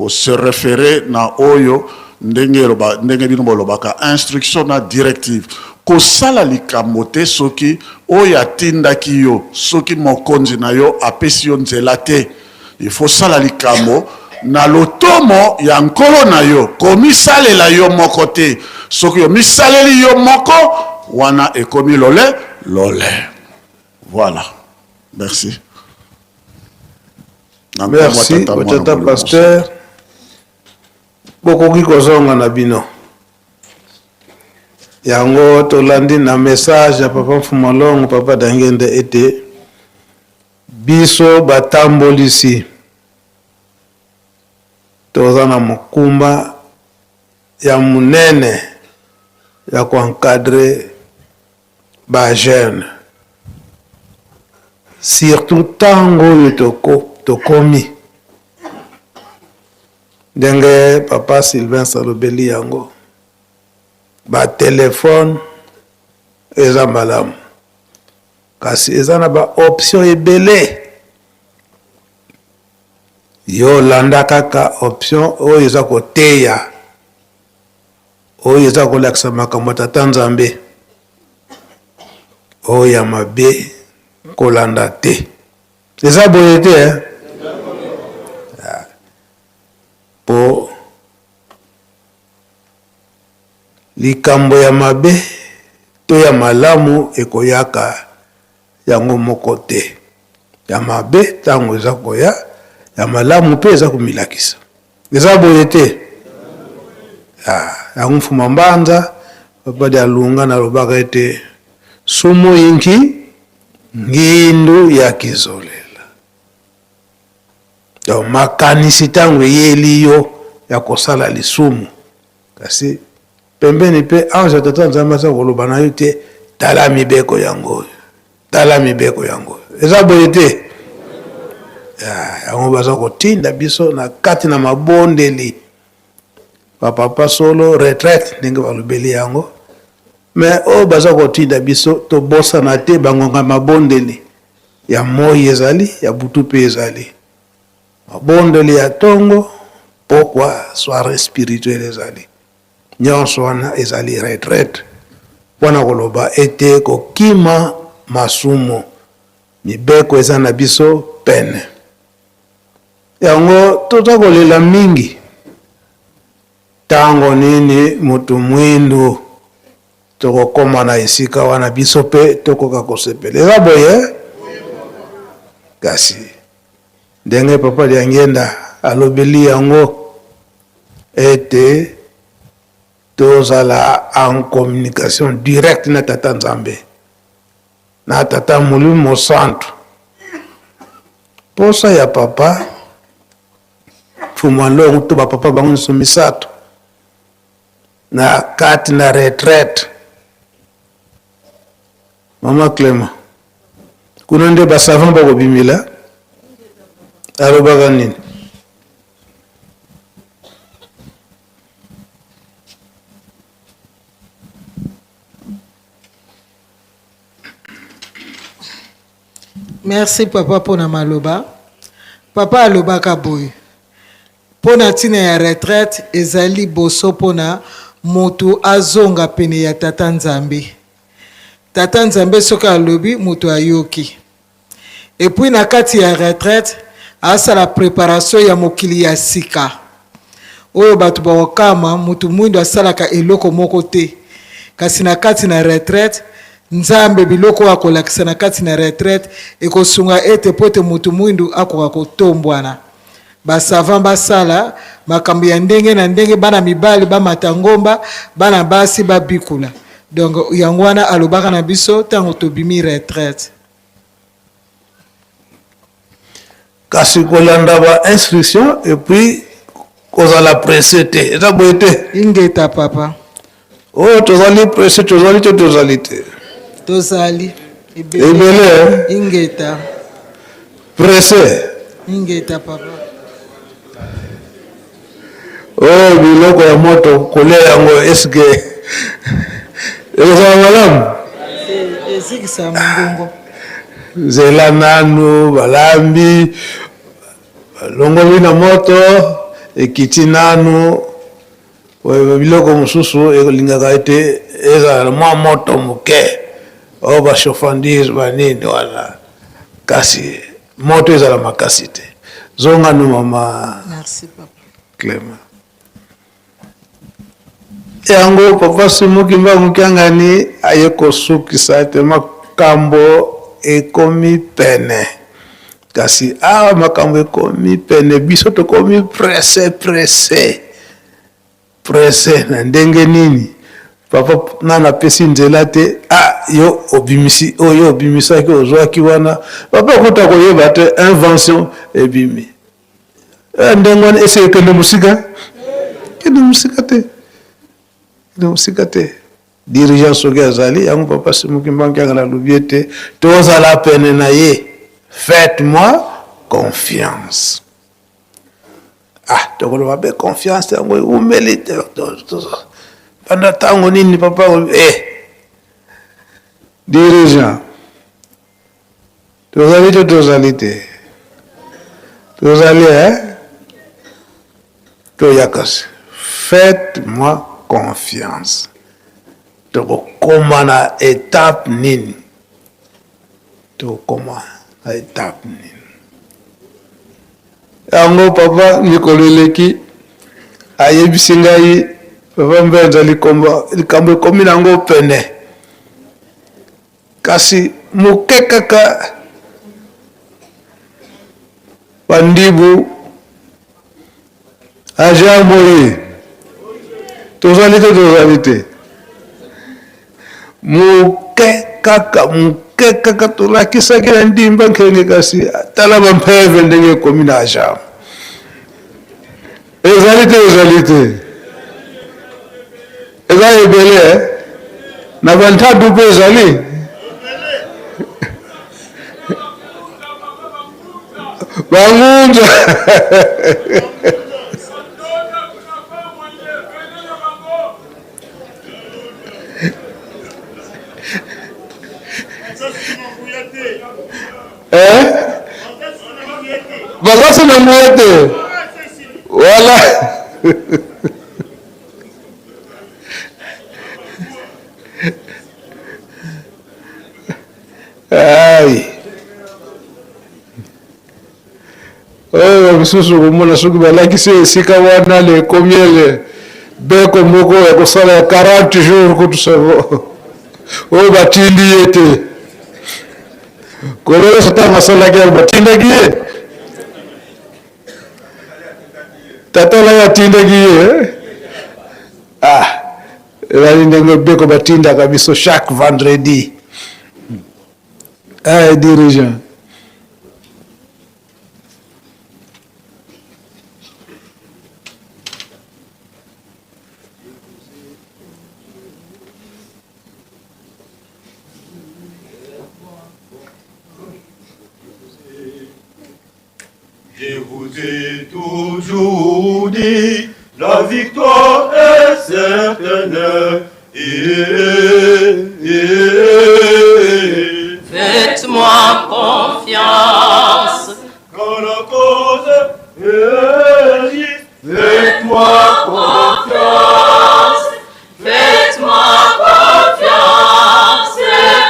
Speaker 12: se référer na oyo ndenge bino bolobaka instruction na directive kosala likambo te soki oyo atindaki yo soki mokonzi na yo apesi yo nzela te il faut sala likambo na lotomo ya nkolo na yo komisalela yo moko te soki yo misaleli yo moko wana ekomi lole voilà merci
Speaker 6: merci tata pasteur bokoki kozonga na bino yango tolandi na message ya papa Mfumalongo papa Dangende ete biso batambolisi toza na mokumba ya munene ya koencadre ba jeune surtout tango oyo tokomi ndenge papa Sylvain salobeli yango ba telefone eza malamu kasi eza na ba option ebele yo landa kaka option oyo eza koteya oyo eza kolakisa makambo tata nzambe oya mabe kolanda te. Eza boye te, hein? Po likambo ya mabe to ya malamu ekoyaka yango moko te. Ya mabe tango eza koya, ya malamu pe eza komilakisa. Eza boye te. Yango mfuma mbanza papa de alunga na lobaka ete sumu inki ngindu ya kizolela. Donc makanisi tango yeli yo ya kosala lisumu. Kasi pembeni pe ange tata nzambe sa koloba na yo te tala mibeko yango. Tala mibeko yango. Eza boye te. Yango baza kotinda biso na kati na mabondeli. Papa solo retraite ndenge balobeli yango. Mais o baza kotinda biso to bossa na te bangonga mabondeli. Ya moi ezali, ya butu pe ezali. Mabondeli ya tongo pokwa soirée spirituelle ezali. Nyonso wana ezali retraite. Wana koloba ete kokima masumo. Mibeko eza na biso pene. Yango tota kolela mingi. Tango nini mutu mwindu toko koma na esika wana biso pe toko kakosepele. Eza boye? Kasi ndenge papa liangenda alobeli yango ete tozala en communication directe na tata nzambe. Na tata Molimo Santo. Posa ya papa fumalo to ba papa bango nsumisato. Na kati na retraite. Mama Clément. Kuna nde basavant bako bimila. Alobaka nini?
Speaker 14: Merci papa pona maloba. Papa alobaka boy. Pona tina ya retraite ezali boso pona moto azonga pene ya tata nzambe. Tata nzambe soka alobi moto ayoki. Et puis na kati ya retraite asa la préparation ya mokili ya sika. Oyo batu bawakama moto mwindo asalaka eloko moko te. Kasi na kati na retraite nzambe biloko akolakisa na kati na retraite ekosunga ete pote moto mwindu akoka kotombwana. Basavant basala makambo ya ndenge na ndenge bana mibali bamata ngomba bana basi babikula. Donc yango wana alobaka na biso tango tobimi retraite.
Speaker 6: Kasi kolanda ba instruction et puis kozala pressé te. Eza boye te.
Speaker 14: Ingeta papa.
Speaker 6: Oh tozali pressé tozali te tozali te.
Speaker 14: Tozali.
Speaker 6: Ebele.
Speaker 14: Ingeta.
Speaker 6: Pressé.
Speaker 14: Ingeta papa.
Speaker 6: Oh biloko ya moto kolea yango eske eza malamu.
Speaker 14: Ezikisa mungongo.
Speaker 6: Zela nanu balambi longoli na moto ekiti nanu biloko mususu elingaka ete eza mwa moto muke o ba chauffandise banini wana kasi moto ezala makasi te. Zonga no mama.
Speaker 14: Merci papa.
Speaker 6: Clément. Yango papa simuki mbangu kiangani ayeko sukisa ete makambo ekomi pene. Kasi makambo ekomi pene biso tokomi pressé na ndenge nini papa nana pesi nzela te yo obimisi oyo obimisaki ozwaki wana papa kuta koyeba te invention ebimi ndenge wana ese kende musika te dirigeant soki azali yango papa simuki mbangi anga na lobi te tozala pene na ye. Faites-moi confiance. Tokoloba be confiance yango umeli te pendant tango nini papa dirigeant tozali te toyakasi. Faites-moi confiance. Tokokoma na étape nini tokoma na étape nini yango papa mikolo eleki ayebisi ngai papa Mbenza likambo ekomi nango pene kasi moke kaka bandibu agent boye tozali te moke kaka tolakisaki na ndimba nkenge kasi tala bampeve ndenge ekomi na agent ezali te eza ebele na bantadu mpe ezali bangunza bakasi na nguya te wala ai bisusu komona soki balakisi esika wana lekomiele beko moko ya kosala ya 40 jours kutu savo oyo batindi ye te kolelo sata masalaki ya batindaki ye tatala ya tindaki ye ezali ndenge beko batindaka biso chaque vendredi dirigeant
Speaker 15: Je vous ai toujours dit, la victoire est certaine.
Speaker 5: Faites-moi confiance.
Speaker 15: Quand la cause est juste,
Speaker 5: Faites-moi confiance. Faites-moi confiance.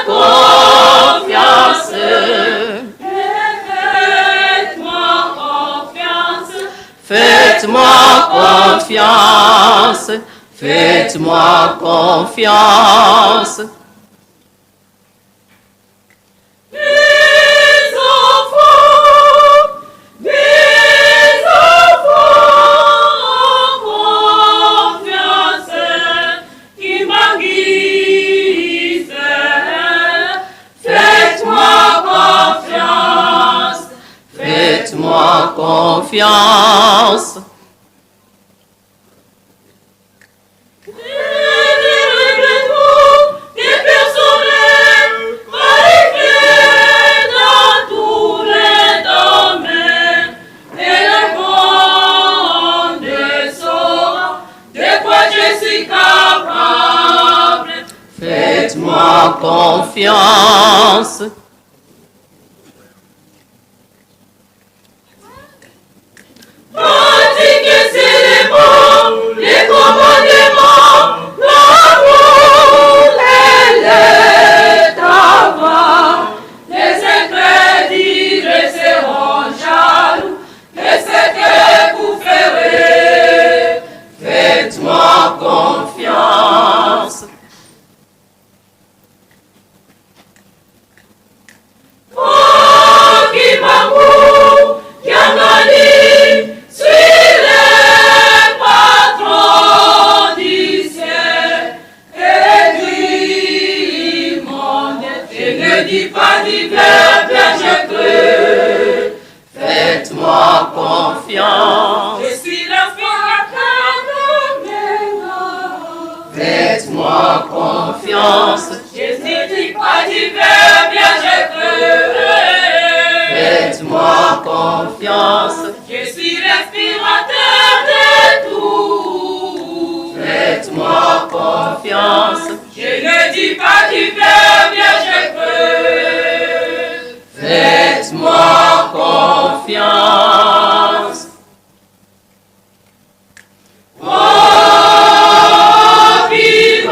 Speaker 5: Confiance. Faites-moi confiance, faites-moi confiance. Mes enfants, confiance, qui m'aiguise. Faites-moi confiance, faites-moi confiance. Faites-moi confiance. Pratiquez ces mots, les commandements, l'amour et les travaux. Les incrédules seront jaloux, et ce que vous ferez, faites-moi confiance. Faites-moi confiance. Je suis l'inspirateur de Faites-moi confiance. Je suis pas divers, bien je Faites-moi confiance. Je suis l'inspirateur de tout. Faites-moi confiance. Je ne dis pas divers, bien je Faites-moi confiance. Oh, Bimangiste,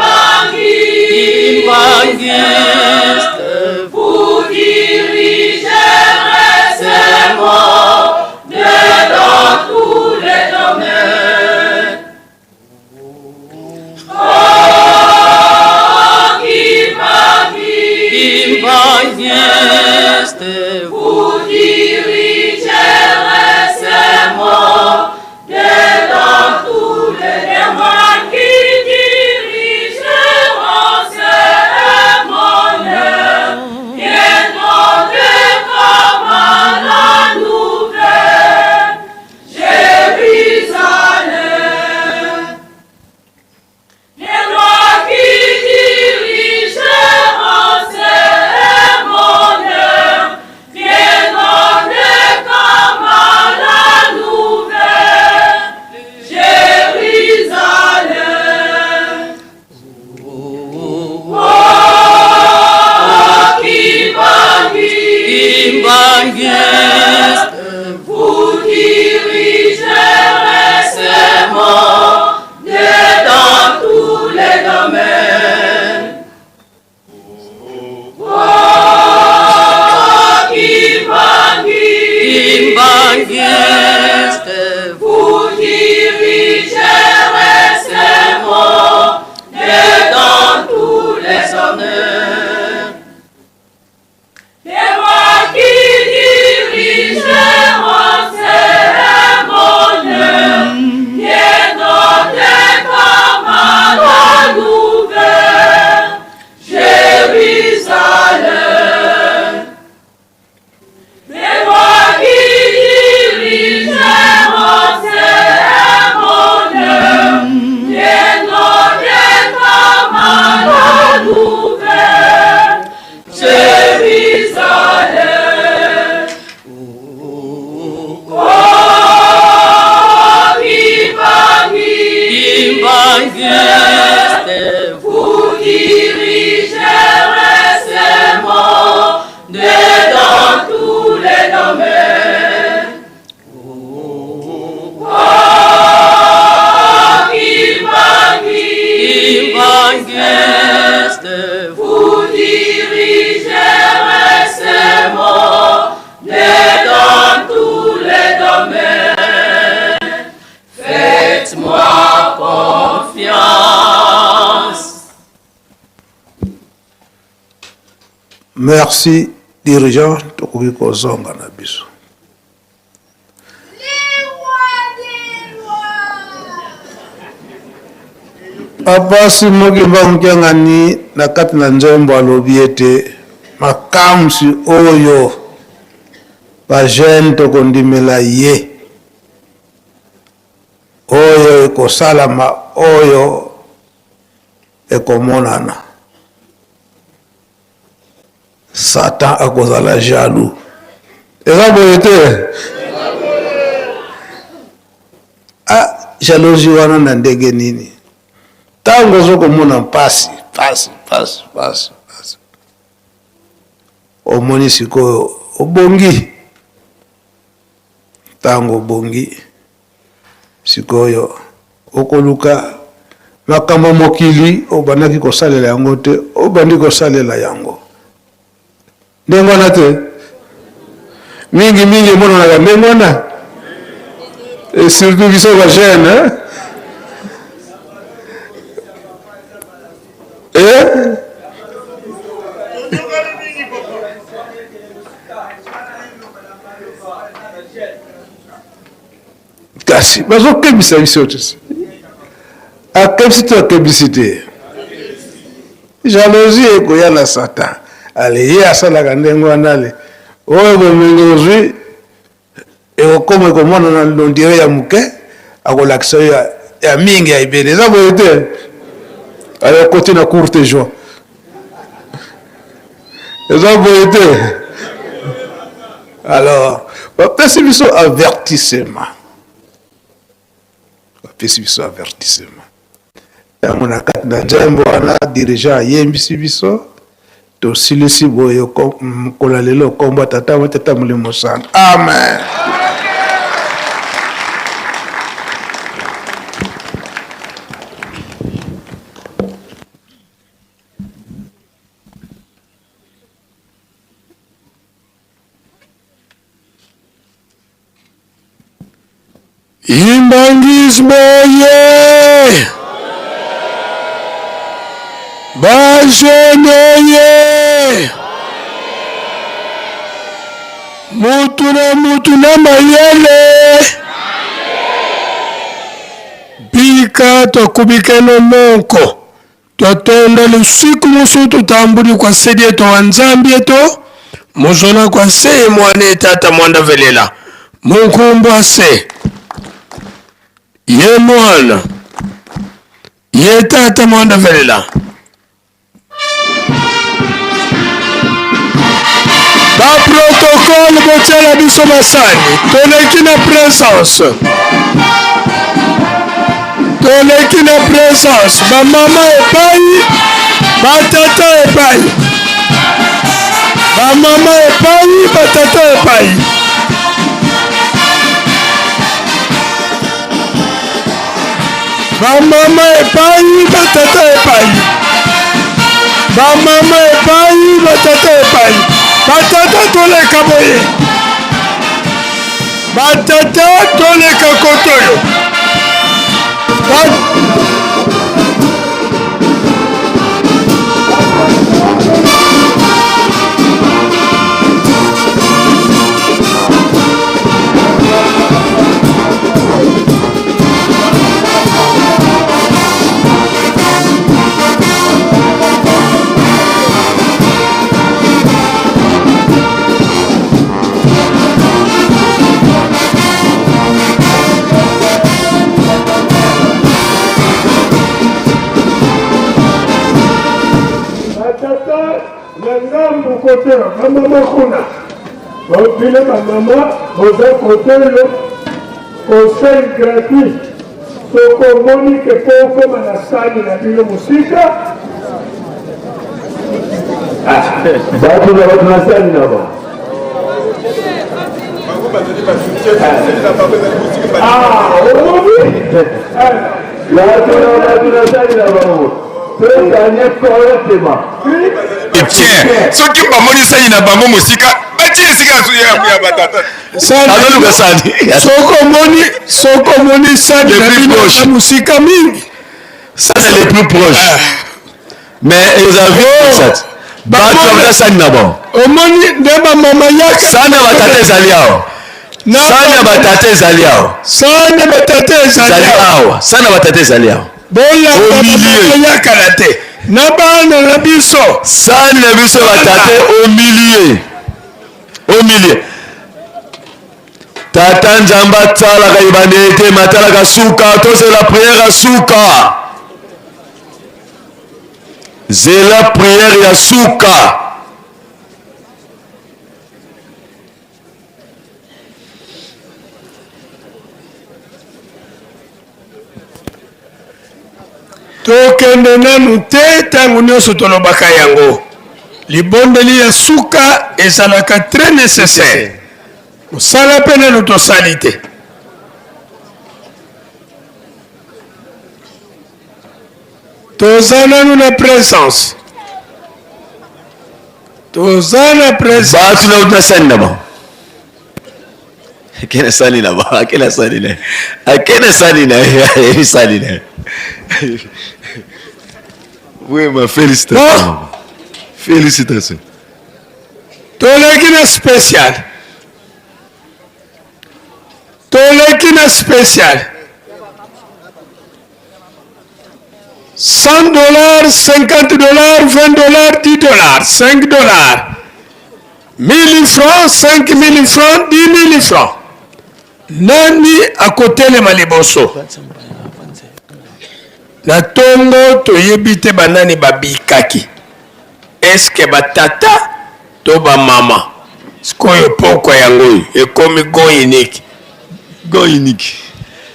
Speaker 5: vous direz Imbangiste, vous dirigerez ces mots dans tous les démons qui dirigeront ces monnaies. Viendront comme la nouvelle Jérusalem. Les lois qui dirigeront ces monnaies viendront comme la nouvelle Jérusalem. Oh, Imbangiste, vous dirigerez ces mots dans tous les domaines. Oh, Imbangiste, vous dirigerez ces mots dans tous les honneurs. Les rois qui dirigeront ces monnaies viendront comme la nouvelle Jérusalem. Les rois qui dirigeront ces monnaies viendront comme la nouvelle Jérusalem. Oh, Imbangiste, vous dirigerez ces mots dans tous les domaines. Oh, Imbangiste, vous dirigerez ces mots dans tous les domaines. Faites-moi confiance.
Speaker 6: Merci, dirigeant. Tokoki kozonga na biso. Apasi mogimba mkiangani na kati na nzembo alobi ete makamsi oyo bajene tokondimela ye oyo ekosalama oyo ekomonana Satan akozala jaloux. Eza boye te? Jalousie wana na ndenge nini? Tango ozokomona mpasi omoni sikoyo obongi. Tango obongi sikoyo okoluka makambo mokili obandaki kosalela yango te, obandi kosalela yango. Ndenge wana te? Mingi emonanaka ndenge wana. Et surtout biso bajene, hein? Kasi bazokebisa biso te. Akebisi to akebisi te. Jalousie ekoya na Satan. Ale ye asalaka ndenge wana le. Oyo bomengo ozwi ekokoma ekomona na londire ya muke akolakisa ya mingi ya ibele. Eza boye te? Ale kote na courte joie. Eza boye te? Alors, bapesi biso avertissement. Bapesi biso avertissement. Yango na kati na nzembo wana dirigeant ayembisi biso tosilisi boye kola lelo kombo tata molimo sana. Amen. Imbangismo ye Bajene ye
Speaker 7: mutu na mayele bika twakubikeno moko twatonda lusiku musu tutambuli kwa sedi eto wa nzambi eto muzona kwa seye mwane tata mwanda velela munkumbu ase ye mwana ye tata mwanda velela ba protocole botiala biso masani toleki na présence ba mama epai ba tata epai ba mama epai ba tata epai ba mama epai ba tata epai ba mama epai ba tata epai ba tata toleka boye ba tata toleka kotoyo
Speaker 8: côté la maman kuna bile ma maman aux côté le conseil gratuit soko moni ke poko manasani na bile musika batu na watu nasani na ba
Speaker 11: Tiens, ceux qui m'ont dit ça, ils n'ont pas mon musique.
Speaker 7: Sokomoni sani na musika mingi.
Speaker 10: Ça c'est les plus proches. Mais ils avaient ça. Bato sani na bon.
Speaker 7: Omoni ndeba mama yaka.
Speaker 10: Sana batata ezaliao. Sana batata ezaliao.
Speaker 7: Sana batata ezaliao.
Speaker 10: Sana batata ezaliao.
Speaker 7: Bola mama yaka la te. Nabana na biso
Speaker 10: sani na biso batate au milieu tata nzambe atalaka ebande ete matalaka suka tozela priere ya suka zela priere ya suka
Speaker 7: tokende nanu te ntango nyonso tolobaka yango libondeli ya suka ezalaka très nécessaire mosala mpe nanu tosali te toza nanu na présence toza na présence
Speaker 10: baatu na uta sani na ba akena sani na ba akena sani na oui, ma félicitations. Félicitations.
Speaker 7: Tolekina spécial. $100, $50, $20, $10, $5, 1000 francs, 5000 francs, 10 000 francs. Nani à côté les maliboso. Na tongo toyebi te banani babikaki eske batata to bamama sikoyo poko yango ekomi go unique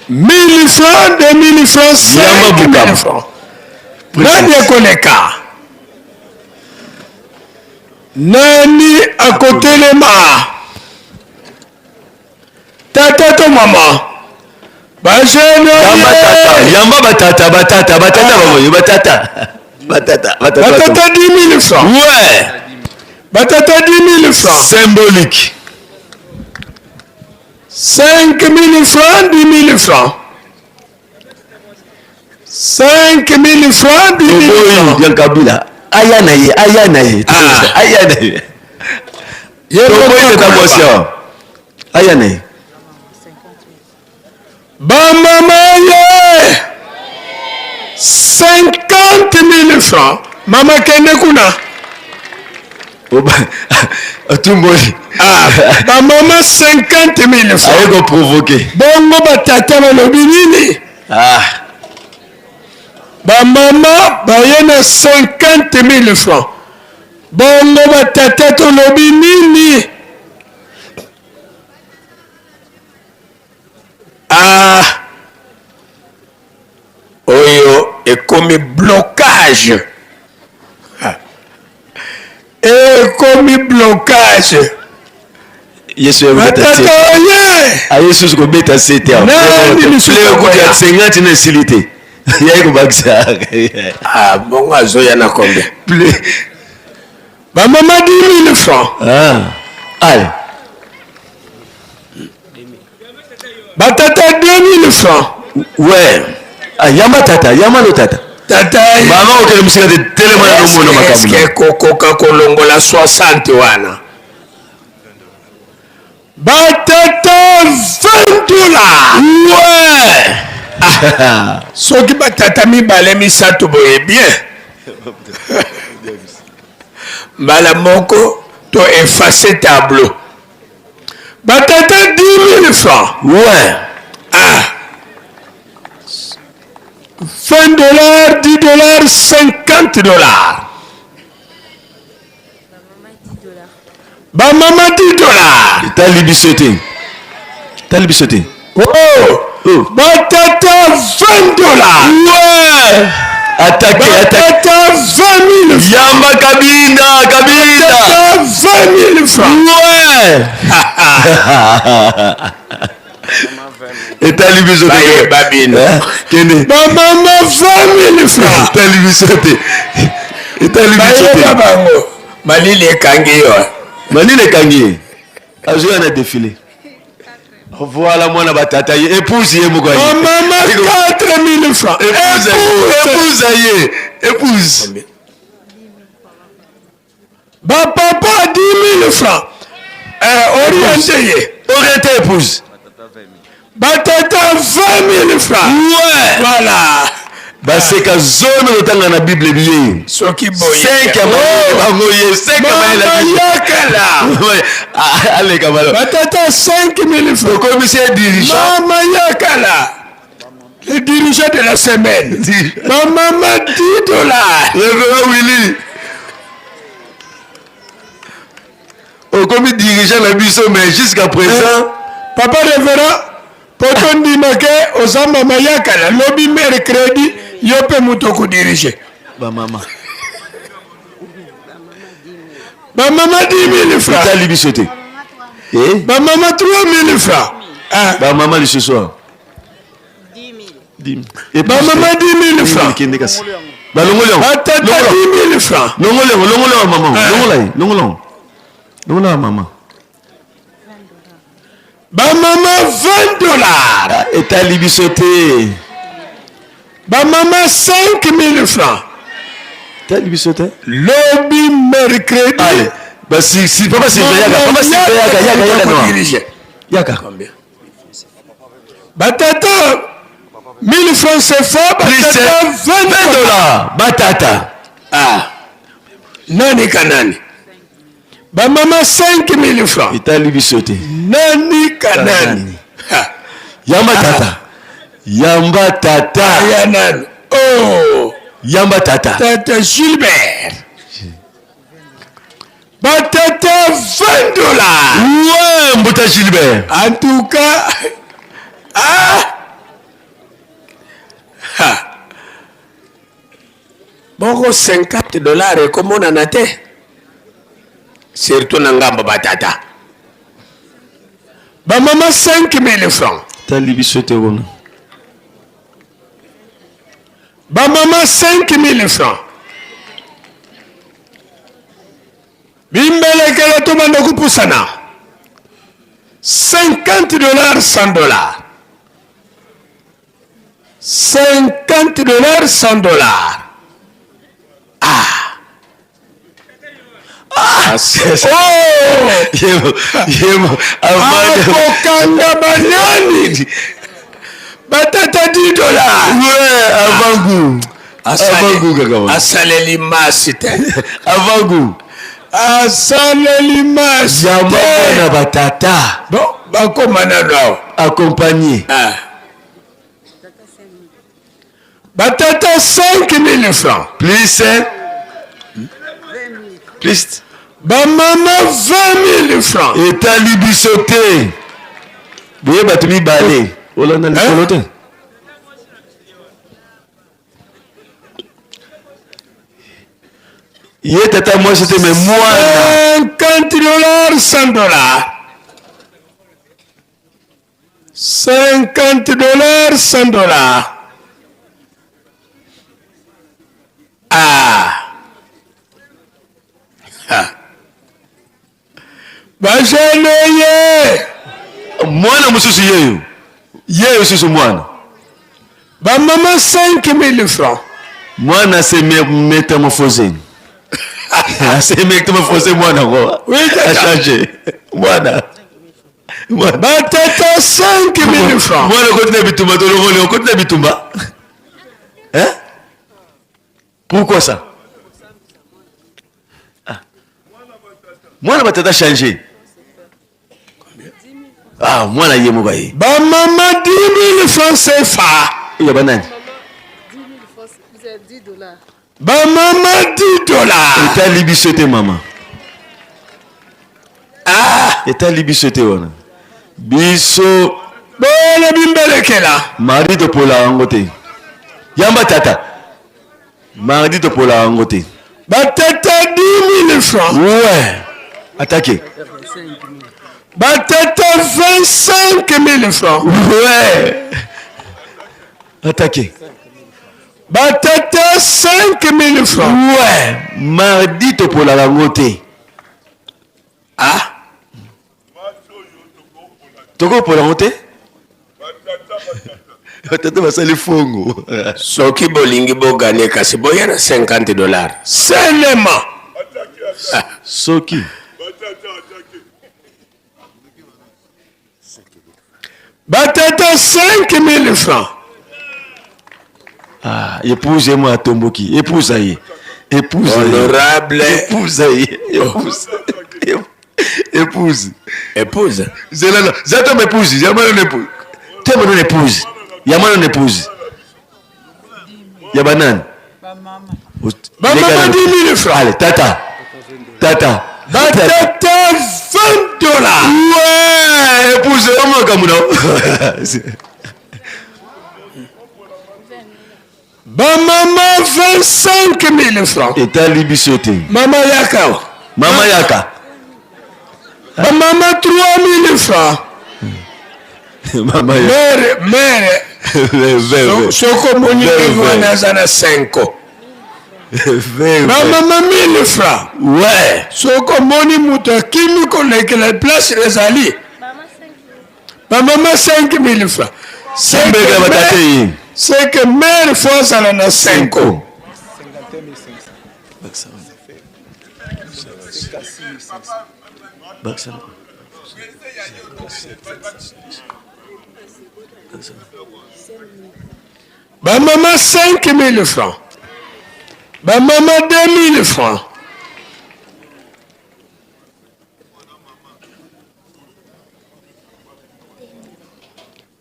Speaker 7: 1000 francs 2000 francs 5000 francs nani akoleka nani akotelema tata to mama
Speaker 10: Yamba batata 10
Speaker 7: 000 francs.
Speaker 10: Ouais.
Speaker 7: Batata 10 000 francs.
Speaker 10: Symbolique.
Speaker 7: 5 000 francs, 10 000 francs. 5 000 francs, 10 000 francs.
Speaker 10: Kabila. Ayanaye.
Speaker 7: Yebo ta
Speaker 16: Ayane.
Speaker 7: Bamama ye 50 000 francs. Mama kende kuna.
Speaker 16: Tumboli.
Speaker 7: Bamama 50 000 francs.
Speaker 16: Ayeko provoquer.
Speaker 7: Bongo batata balobi nini? Bamama bayena 50 000 francs. Bongo batata tolobi nini? Oyo ekomi blocage. Ekomi blocage.
Speaker 16: Yesu yabeta. Yesu ko beta sete. Leo ko ya 50 na silité. Yako bakisa.
Speaker 7: Bongo azoya na combien? Ba mama 10 000 francs.
Speaker 16: Allez.
Speaker 7: Batata 2 000 francs.
Speaker 16: Ouais. Yamba tata, yamba no tata.
Speaker 7: Tata.
Speaker 16: Mama okele musika de telema na mono makamu.
Speaker 7: Est-ce koko kolongola 60 wana? Batata 20 dollars.
Speaker 16: Ouais.
Speaker 7: Soki batata mibale misato boye bien. Mbala moko to effacer tableau. Batata 10 000 francs.
Speaker 16: Ouais.
Speaker 7: 20 dollars, 10 dollars, 50 dollars. Ba mama 10 dollars.
Speaker 16: Talibisote. Talibisote.
Speaker 7: Oh. Batata 20 dollars.
Speaker 16: Ouais. Attaqué.
Speaker 7: Batata 20 000 francs.
Speaker 16: Yamba kabinda.
Speaker 7: Batata 20 000 francs.
Speaker 16: Ouais. Et talibisote.
Speaker 7: Babine.
Speaker 16: Kene.
Speaker 7: Maman 20 000 francs.
Speaker 16: Talibisote. Et talibisote.
Speaker 7: Bango. Malile kangi yo.
Speaker 16: Malile kangi. Azoya na défilé. Voilà mwana batata ye épouse ye moko ye.
Speaker 7: Maman 4 000 francs.
Speaker 16: Épouse ye. Épouse.
Speaker 7: Ba papa 10 000 francs. Orienté ye.
Speaker 16: Orienté épouse.
Speaker 7: Batata 20 000 francs.
Speaker 16: Ouais.
Speaker 7: Voilà.
Speaker 16: Baseka zone otanga na Bible biye.
Speaker 7: Soki boye.
Speaker 16: 5 amoye 5
Speaker 7: yakala.
Speaker 16: Allez kamalo.
Speaker 7: Batata 5 000 francs.
Speaker 16: Le commissaire dirigeant.
Speaker 7: Mama yakala. Le dirigeant de la semaine. Maman 10 dollars.
Speaker 16: Révérend Willy. Au commis dirigeant la biso mais jusqu'à présent.
Speaker 7: Papa révérend. Poto ndimake osamba mayakala lobby mercredi yope muto dirige.
Speaker 16: Ba mama
Speaker 7: 10 000 francs.
Speaker 16: T'as libisoté. Eh?
Speaker 7: Ba mama 3 000 francs.
Speaker 16: Ba mama le ce soir. 10 000. Et
Speaker 7: ba mama 10 000 francs.
Speaker 16: Ba longolon.
Speaker 7: Tata 10 000 francs.
Speaker 16: Longolon maman. Longolon maman.
Speaker 7: Ba maman 20 dollars.
Speaker 16: Et t'as libisoté.
Speaker 7: Ba maman 5 000 francs.
Speaker 16: T'as libisoté.
Speaker 7: Lobby mercredi.
Speaker 16: Allez. Bah si papa c'est yaka. Papa c'est yaka.
Speaker 7: Combien? Batata 1000 francs CFA. Batata 20
Speaker 16: dollars. Batata.
Speaker 7: Nani kanani? Ba maman 5 000 francs.
Speaker 16: Et t'as libisoté.
Speaker 7: Nani kanani?
Speaker 16: Yamba tata. Yamba tata.
Speaker 7: Yanan. Oh.
Speaker 16: Yamba tata.
Speaker 7: Tata Gilbert. Batata 20 dollars.
Speaker 16: Ouais, Mbota Gilbert.
Speaker 7: En tout cas. Bongo 50 dollars et comment on en a été? Surtout Nangamba Batata. Ba maman 5 000 francs.
Speaker 16: T'as libisoté ou non?
Speaker 7: Ba maman 5 000 francs. Bimbele kele to mando kupusana. 50 dollars, 100 dollars. 50 dollars, 100 dollars. Akokanga banyani batata 10 dollars.
Speaker 16: Ouais, avant goût. Avant goût kaka.
Speaker 7: Asaleli masi te.
Speaker 16: Avant goût.
Speaker 7: Asaleli masi.
Speaker 16: Yamba na batata.
Speaker 7: Bon, bakoma na do.
Speaker 16: Accompagné.
Speaker 7: Batata 5000 francs.
Speaker 16: Plus plus.
Speaker 7: Bamama 20 000 francs.
Speaker 16: Etali bisote. Boye batumi balé. Olanda likolo te. Ye tata moi c'était mes mois.
Speaker 7: 50 dollars, 100 dollars. 50 dollars, 100 dollars. Bajeneye.
Speaker 16: Mwana mususu yeyo. Yeyo susu mwana.
Speaker 7: Bamama 5 000 francs.
Speaker 16: Mwana se métamorphosé. C'est métamorphosé mwana quoi.
Speaker 7: Oui,
Speaker 16: a changé. Mwana.
Speaker 7: Batata 5 000 francs.
Speaker 16: Mwana continue bitumba to le continue bitumba. Hein? Pourquoi ça? Mwana batata changé. Ah, mwana yemo baye.
Speaker 7: Ba mama 10 000 francs CFA.
Speaker 16: Il y a banane.
Speaker 17: 10 000 francs, vous avez 10 dollars.
Speaker 7: Ba mama 10 dollars.
Speaker 16: Et t'as libisoté maman. Et t'as libisoté wana. Biso.
Speaker 7: Bole bimbelekela.
Speaker 16: Mardi to pola angote. Yamba tata. Mardi to pola angote.
Speaker 7: Batata 10 000 francs.
Speaker 16: Ouais. Attaquez.
Speaker 7: Batata 25 000 francs.
Speaker 16: Ouais. Attaquez.
Speaker 7: Batata 5 000 francs.
Speaker 16: Ouais. Mardi to pola angote. Ah. Toko pola angote? Batata basali fongo.
Speaker 7: Soki bolingi bogane kasi boya na 50 dollars. Seulement.
Speaker 16: Soki.
Speaker 7: Batata 5 000 francs.
Speaker 16: Ah, épousez-moi Tomboki. Épouse-aïe. Épouse.
Speaker 7: Honorable.
Speaker 16: Épouse-aïe. Épouse. Épouse.
Speaker 7: Épouse.
Speaker 16: C'est ton épouse. Y'a mon épouse. T'es mon épouse. Y'a mon épouse. Y'a banane.
Speaker 7: Maman 10 000 francs.
Speaker 16: Allez, tata. Tata.
Speaker 7: Batata 20 dollars.
Speaker 16: Ouais. Épouse-moi comme nous.
Speaker 7: Maman 25 000 francs.
Speaker 16: Et t'as libisoté.
Speaker 7: Maman Yaka.
Speaker 16: Maman Yaka.
Speaker 7: Maman 3 000 francs.
Speaker 16: Maman Yaka.
Speaker 7: Mère. Soko moni wana zana 5. Maman 1000 francs.
Speaker 16: Ouais.
Speaker 7: Soko moni muto kimi koleke la place les alliés. Maman 5 000 francs. C'est que mère fois ça en a 5 ans. Ba maman 5 000 francs. Ba maman 2 000 francs.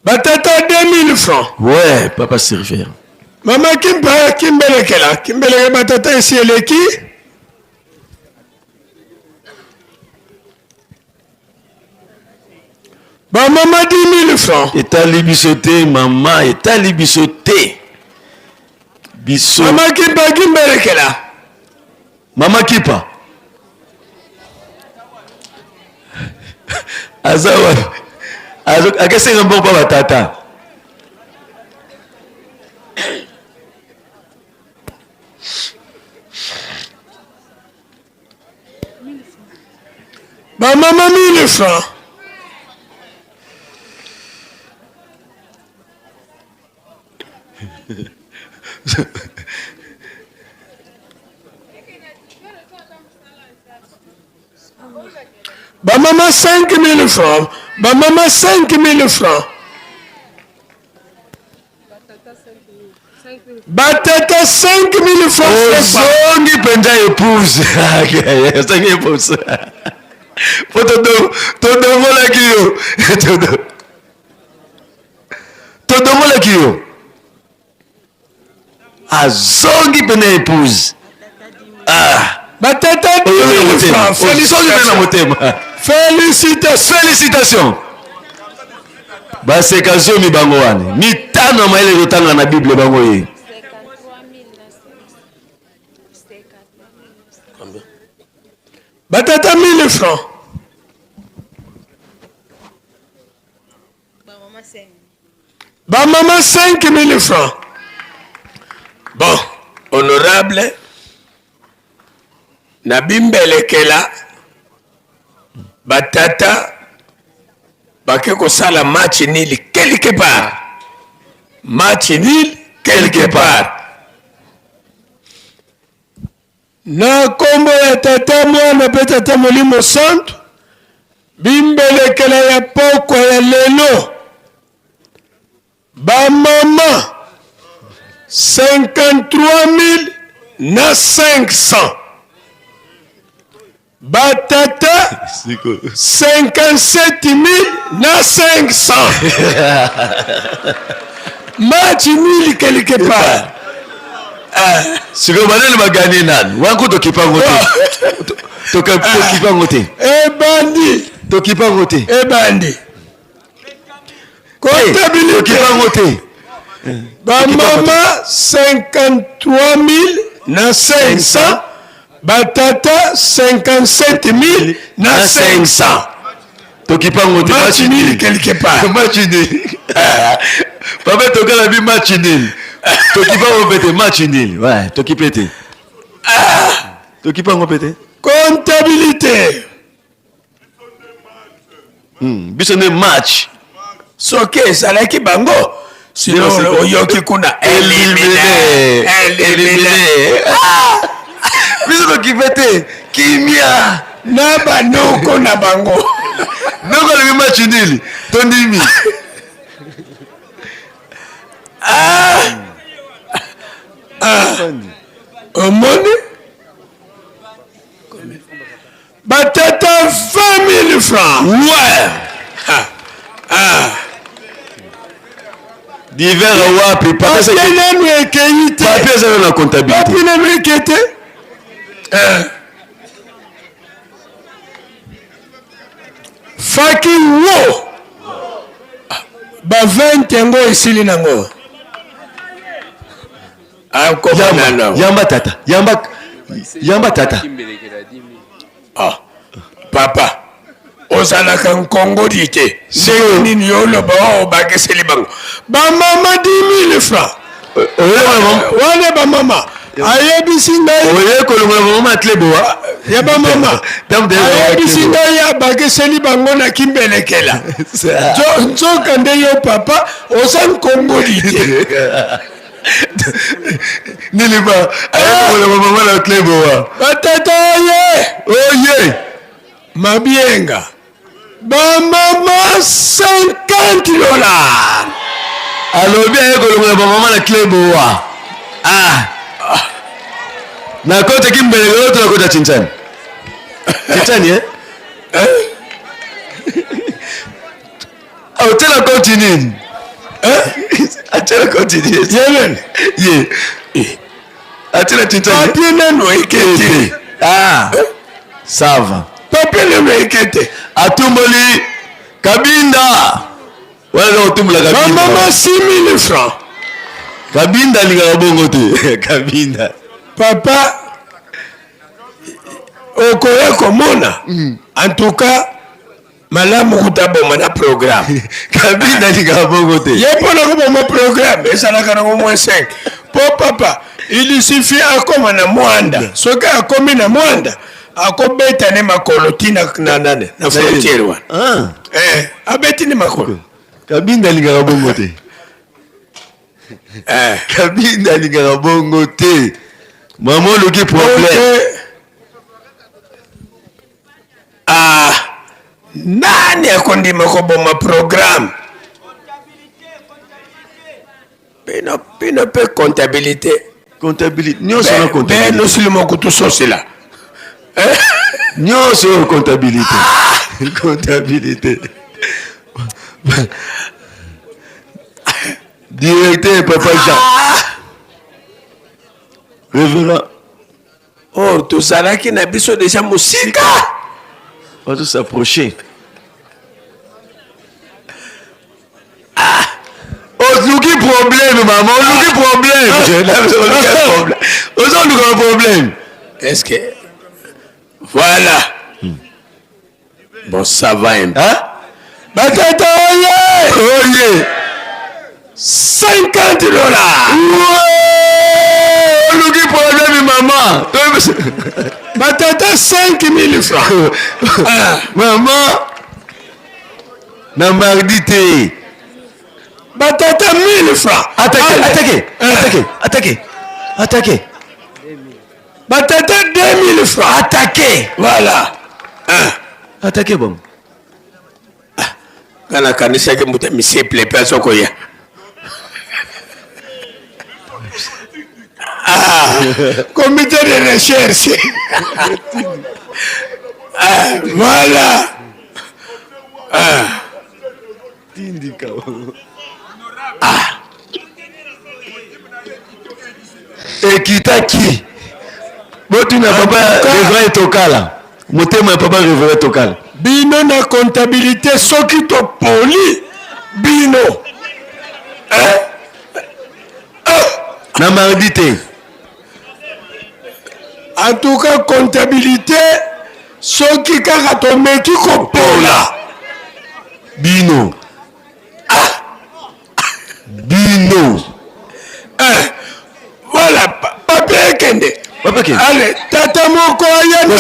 Speaker 7: Batata 2 000 francs.
Speaker 16: Ouais, papa Sylvain.
Speaker 7: Maman Kimbelekela. Kimbeleke batata ici elle est qui? Bah maman 10 000 francs.
Speaker 16: Et t'as libisoté, maman. Et t'as libisoté. Biso.
Speaker 7: Maman Kimbelekela.
Speaker 16: Maman Kipa. Azawa. Akesenga mbongo pa batata.
Speaker 7: Bah maman 1000 francs. Ba maman 5 000 francs. Ba maman 5 000 francs. Batata 5 000 francs.
Speaker 16: Ozongi penja épouse. 5 épouse. Todomola kiyo. Todomola kiyo. Azongi penja épouse.
Speaker 7: Batata 10 000 francs.
Speaker 16: Félicitations. Baseka zomi bango wane. Mitano maile rotanga na Bible bango ye.
Speaker 7: Batata 1000 francs. Ba maman 5 000 francs. Bon, honorable. Nabimbelekela. Batata. Bake kosala match nil quelque part. Match nil quelque part. Na kombo ya tata mwana pe tata molimo santo. Bimbelekela ya poko ya lelo. Ba mama 53 000 na 500. Batata 57 000 na 500. Match nul quelque part.
Speaker 16: Siko banani magani nani? Wangu tokipango te. Tokipango te.
Speaker 7: Bandi.
Speaker 16: Tokipango te.
Speaker 7: Bandi. Comptabilité.
Speaker 16: Tokipango te.
Speaker 7: Ba mama 53 000 na 500. Batata 57 000 na 500.
Speaker 16: Tokipango te.
Speaker 7: Match nul quelque part.
Speaker 16: Match nul. Papa tokala bi match nul. Tokipango pete match nul. Ouais, tokipete. Tokipango pete.
Speaker 7: Comptabilité.
Speaker 16: Bisone match.
Speaker 7: Soke salaki bango. Sinon oyoki kuna éliminé.
Speaker 16: Bisone kipete kimia.
Speaker 7: Na banoko na bango.
Speaker 16: Noko le match nul. Tondimi.
Speaker 7: Omoni Batata 20 000 francs.
Speaker 16: Ouais. Divers wapi papa ça papier ça la comptabilité.
Speaker 7: Papier na mekete. Faki wo. Ba 20 yango esili nango.
Speaker 16: Yamba tata. Yamba tata.
Speaker 7: Papa. Ozalaka nkongo dite. C'est nini yolo ba bakeseli bango. Ba mama 10 000 francs. Wane ba mama. Ayebisi ngai.
Speaker 16: Oye kolongola mama tlebo.
Speaker 7: Ya ba mama. Ayebisi ngai ya bakeseli bango na kimbelekela. Nzoka nde yo papa oza nkongo dite.
Speaker 16: Niliba ayebole mama na tlebo.
Speaker 7: Batata oye. Mabienga. Ba mama 50 $.
Speaker 16: Alobi ayebole mama na tlebo. Na kote kimbele yote na kote chinchani. Chinchani Autela continue. Atela continue.
Speaker 7: Yemen.
Speaker 16: Atela chinchani.
Speaker 7: Papier neno ekete.
Speaker 16: Ça va.
Speaker 7: Papier neno ekete.
Speaker 16: Atumboli Kabinda. Wala utumbula Kabinda.
Speaker 7: Mama 6 000 francs.
Speaker 16: Kabinda linga bongo te. Kabinda.
Speaker 7: Papa okoya komona. En tout cas malamu kutaboma na programme.
Speaker 16: Kabinda linga bongo te.
Speaker 7: Yepona kuboma programme esalaka na moins 5. Po papa, il suffit akoma na mwanda. Soka akomi na mwanda. Akobeta ne makolo tina na nane na frontière wana. Abeti ne makolo.
Speaker 16: Kabinda linga bongo te. Kabinda linga bongo te. Maman le qui problème.
Speaker 7: Nani akondima koboma programme? Pino pe comptabilité.
Speaker 16: Comptabilité. Nous sommes comptabilité.
Speaker 7: Nous sommes comptabilité. Là.
Speaker 16: Nous sommes comptabilité. Comptabilité. Directeur Papa Jean. Révérend.
Speaker 7: Oh, tout ça là qui n'a pas déjà musique.
Speaker 16: On doit s'approcher. Nous avons problème, maman. Nous avons problème. Nous avons problème.
Speaker 7: Est-ce que. Voilà. Bon, ça va un peu.
Speaker 16: Hein?
Speaker 7: Batata, oye! 50 $.
Speaker 16: Ouais! Nous avons problème, maman.
Speaker 7: Batata, 5 000 francs.
Speaker 16: Maman. N'a mardité.
Speaker 7: Batata 1000 francs.
Speaker 16: Attaquez.
Speaker 7: Batata 2000 francs.
Speaker 16: Attaquez.
Speaker 7: Voilà.
Speaker 16: Attaquez, bon.
Speaker 7: Kana kanisa ke muta misiple peso koya. Comité de recherche. Voilà.
Speaker 16: Ekitaki. Botu na papa révérend tokala. Motema papa révérend tokala.
Speaker 7: Bino na comptabilité soki to poli. Bino.
Speaker 16: Na mardité.
Speaker 7: En tout cas comptabilité soki kaka to meki ko pola.
Speaker 16: Bino. Bino.
Speaker 7: Voilà, papier kende. Allez, tata moko ya na $20.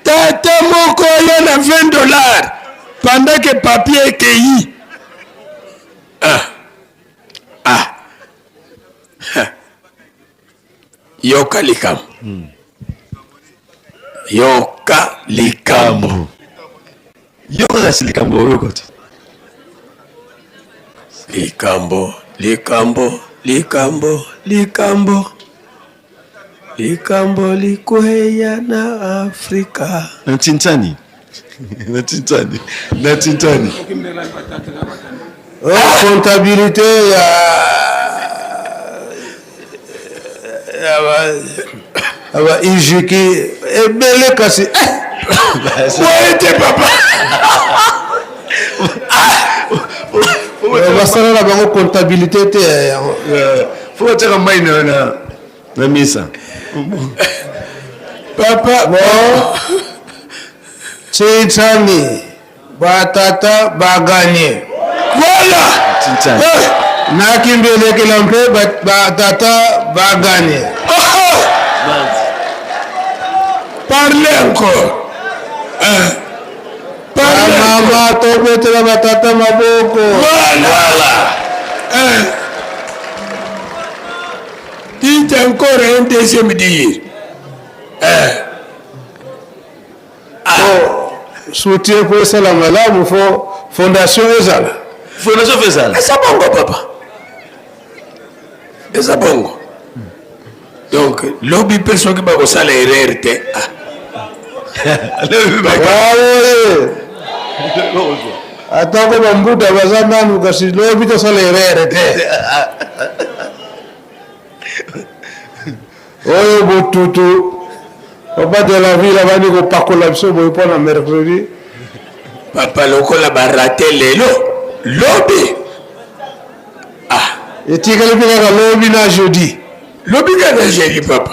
Speaker 7: Tata moko ya na $20. Pendant que papier est cueilli. Yoka likam. Yoka likambo.
Speaker 16: Yoka likambo yokoti.
Speaker 7: Likambo likweya na Afrika.
Speaker 16: Natintani.
Speaker 6: Comptabilité ya Ijiki ebele kasi.
Speaker 7: Wait papa.
Speaker 6: Basala la bango comptabilité te.
Speaker 16: Faut dire mai na misa.
Speaker 6: Papa bon. Tintani batata baganye.
Speaker 7: Voilà.
Speaker 16: Tintani.
Speaker 6: Na kimbele kilampe batata baganye.
Speaker 7: Parlez encore.
Speaker 6: Mama to betela batata maboko.
Speaker 7: Voilà. Dites encore un deuxième dire.
Speaker 6: Soutien pour ça la malamu fo fondation ezala.
Speaker 16: Fondation ezala.
Speaker 7: Esa bongo papa. Esa bongo. Donc lobby personne qui va au salaire RT.
Speaker 6: Atako bambuta bazana nukasi lobby to salaire RT. Oyo botutu. Papa de la ville avani ko pakola biso boy pona mercredi.
Speaker 7: Papa lokola barate lelo. Lobby.
Speaker 6: Etikali pika lobby na jeudi.
Speaker 7: Lobby na jeudi papa.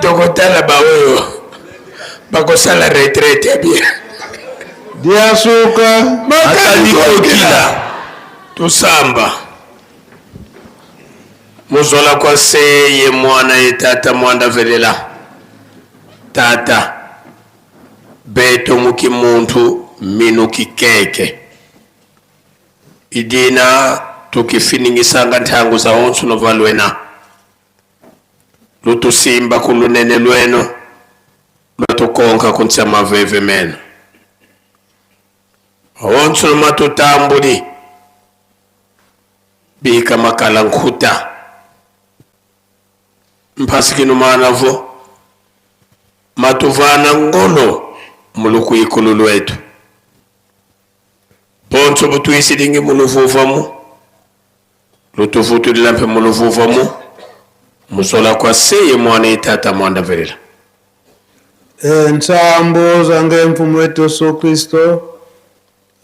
Speaker 7: Donc tala ba oyo. Bako sala retraite bien.
Speaker 6: Dia suka
Speaker 7: makali kokila. Tusamba. Muzola kwa seye mwana itata mwanda velela. Tata. Beto muki muntu minuki keke. Idina tukifiningisanga ntangu za onsu novalwena. Lutusimba kulunene lweno. matokonka kunsema veve meno onso matotambuli bika makala nkuta mpasikinu manavo matuvana ngolo muluku ikulu lwetu ponso butuisilingi muluvuvamu lutuvutulilampe muluvuvamu musola kwa seye mwana itata mwanda verila
Speaker 6: Nsambo zange mfumu wetu Yesu Kristo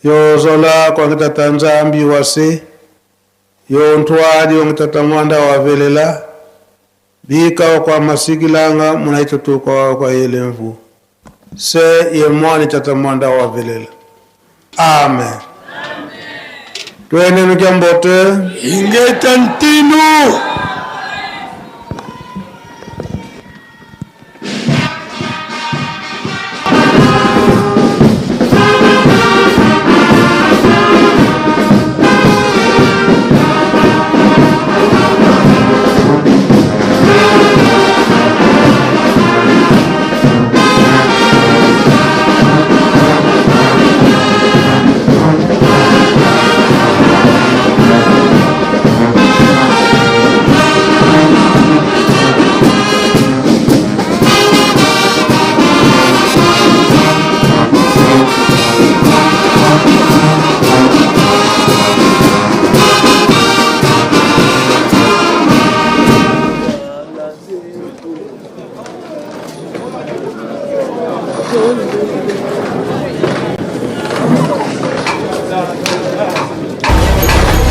Speaker 6: yozola kwa ngitata nzambi wase yontwadi ngitata mwanda wavelela bika kwa masikilanga munaitotuka kwa yele mvu se ye mwani tata mwanda wavelela. Amen. Twende nukiambote
Speaker 7: ingeta ntinu.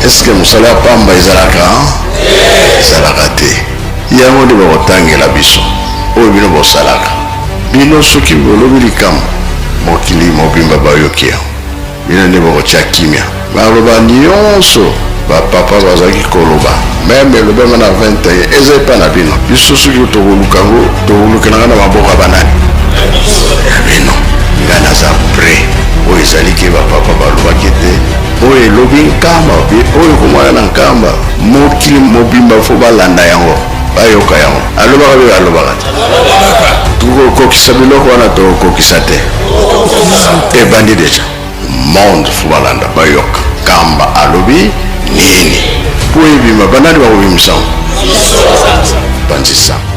Speaker 1: Est-ce que musala ya pamba ezalaka ezalaka te yango nde bakotangela biso oyo bino bosalaka bino soki bolobi likambo mokili mobimba bayoki yango bino nde bakotya kimia baloba nyonso bapapa bazalaki koloba meme elobema na 21 eza epa na bino biso soki tokoluka yango tokolukelanga na maboka banani ya bino ngai naza pre oyo ezaliki bapapa balobaki te oyo elobi nkamba oyo komwana na nkamba mokili mobimba fo balanda yango bayoka yango alobaka be alobaka te tokokokisa biloko wana tokokokisa te ebandi deja monde fo balanda bayoka nkamba alobi nini po ebima banani bakobimisango banzisa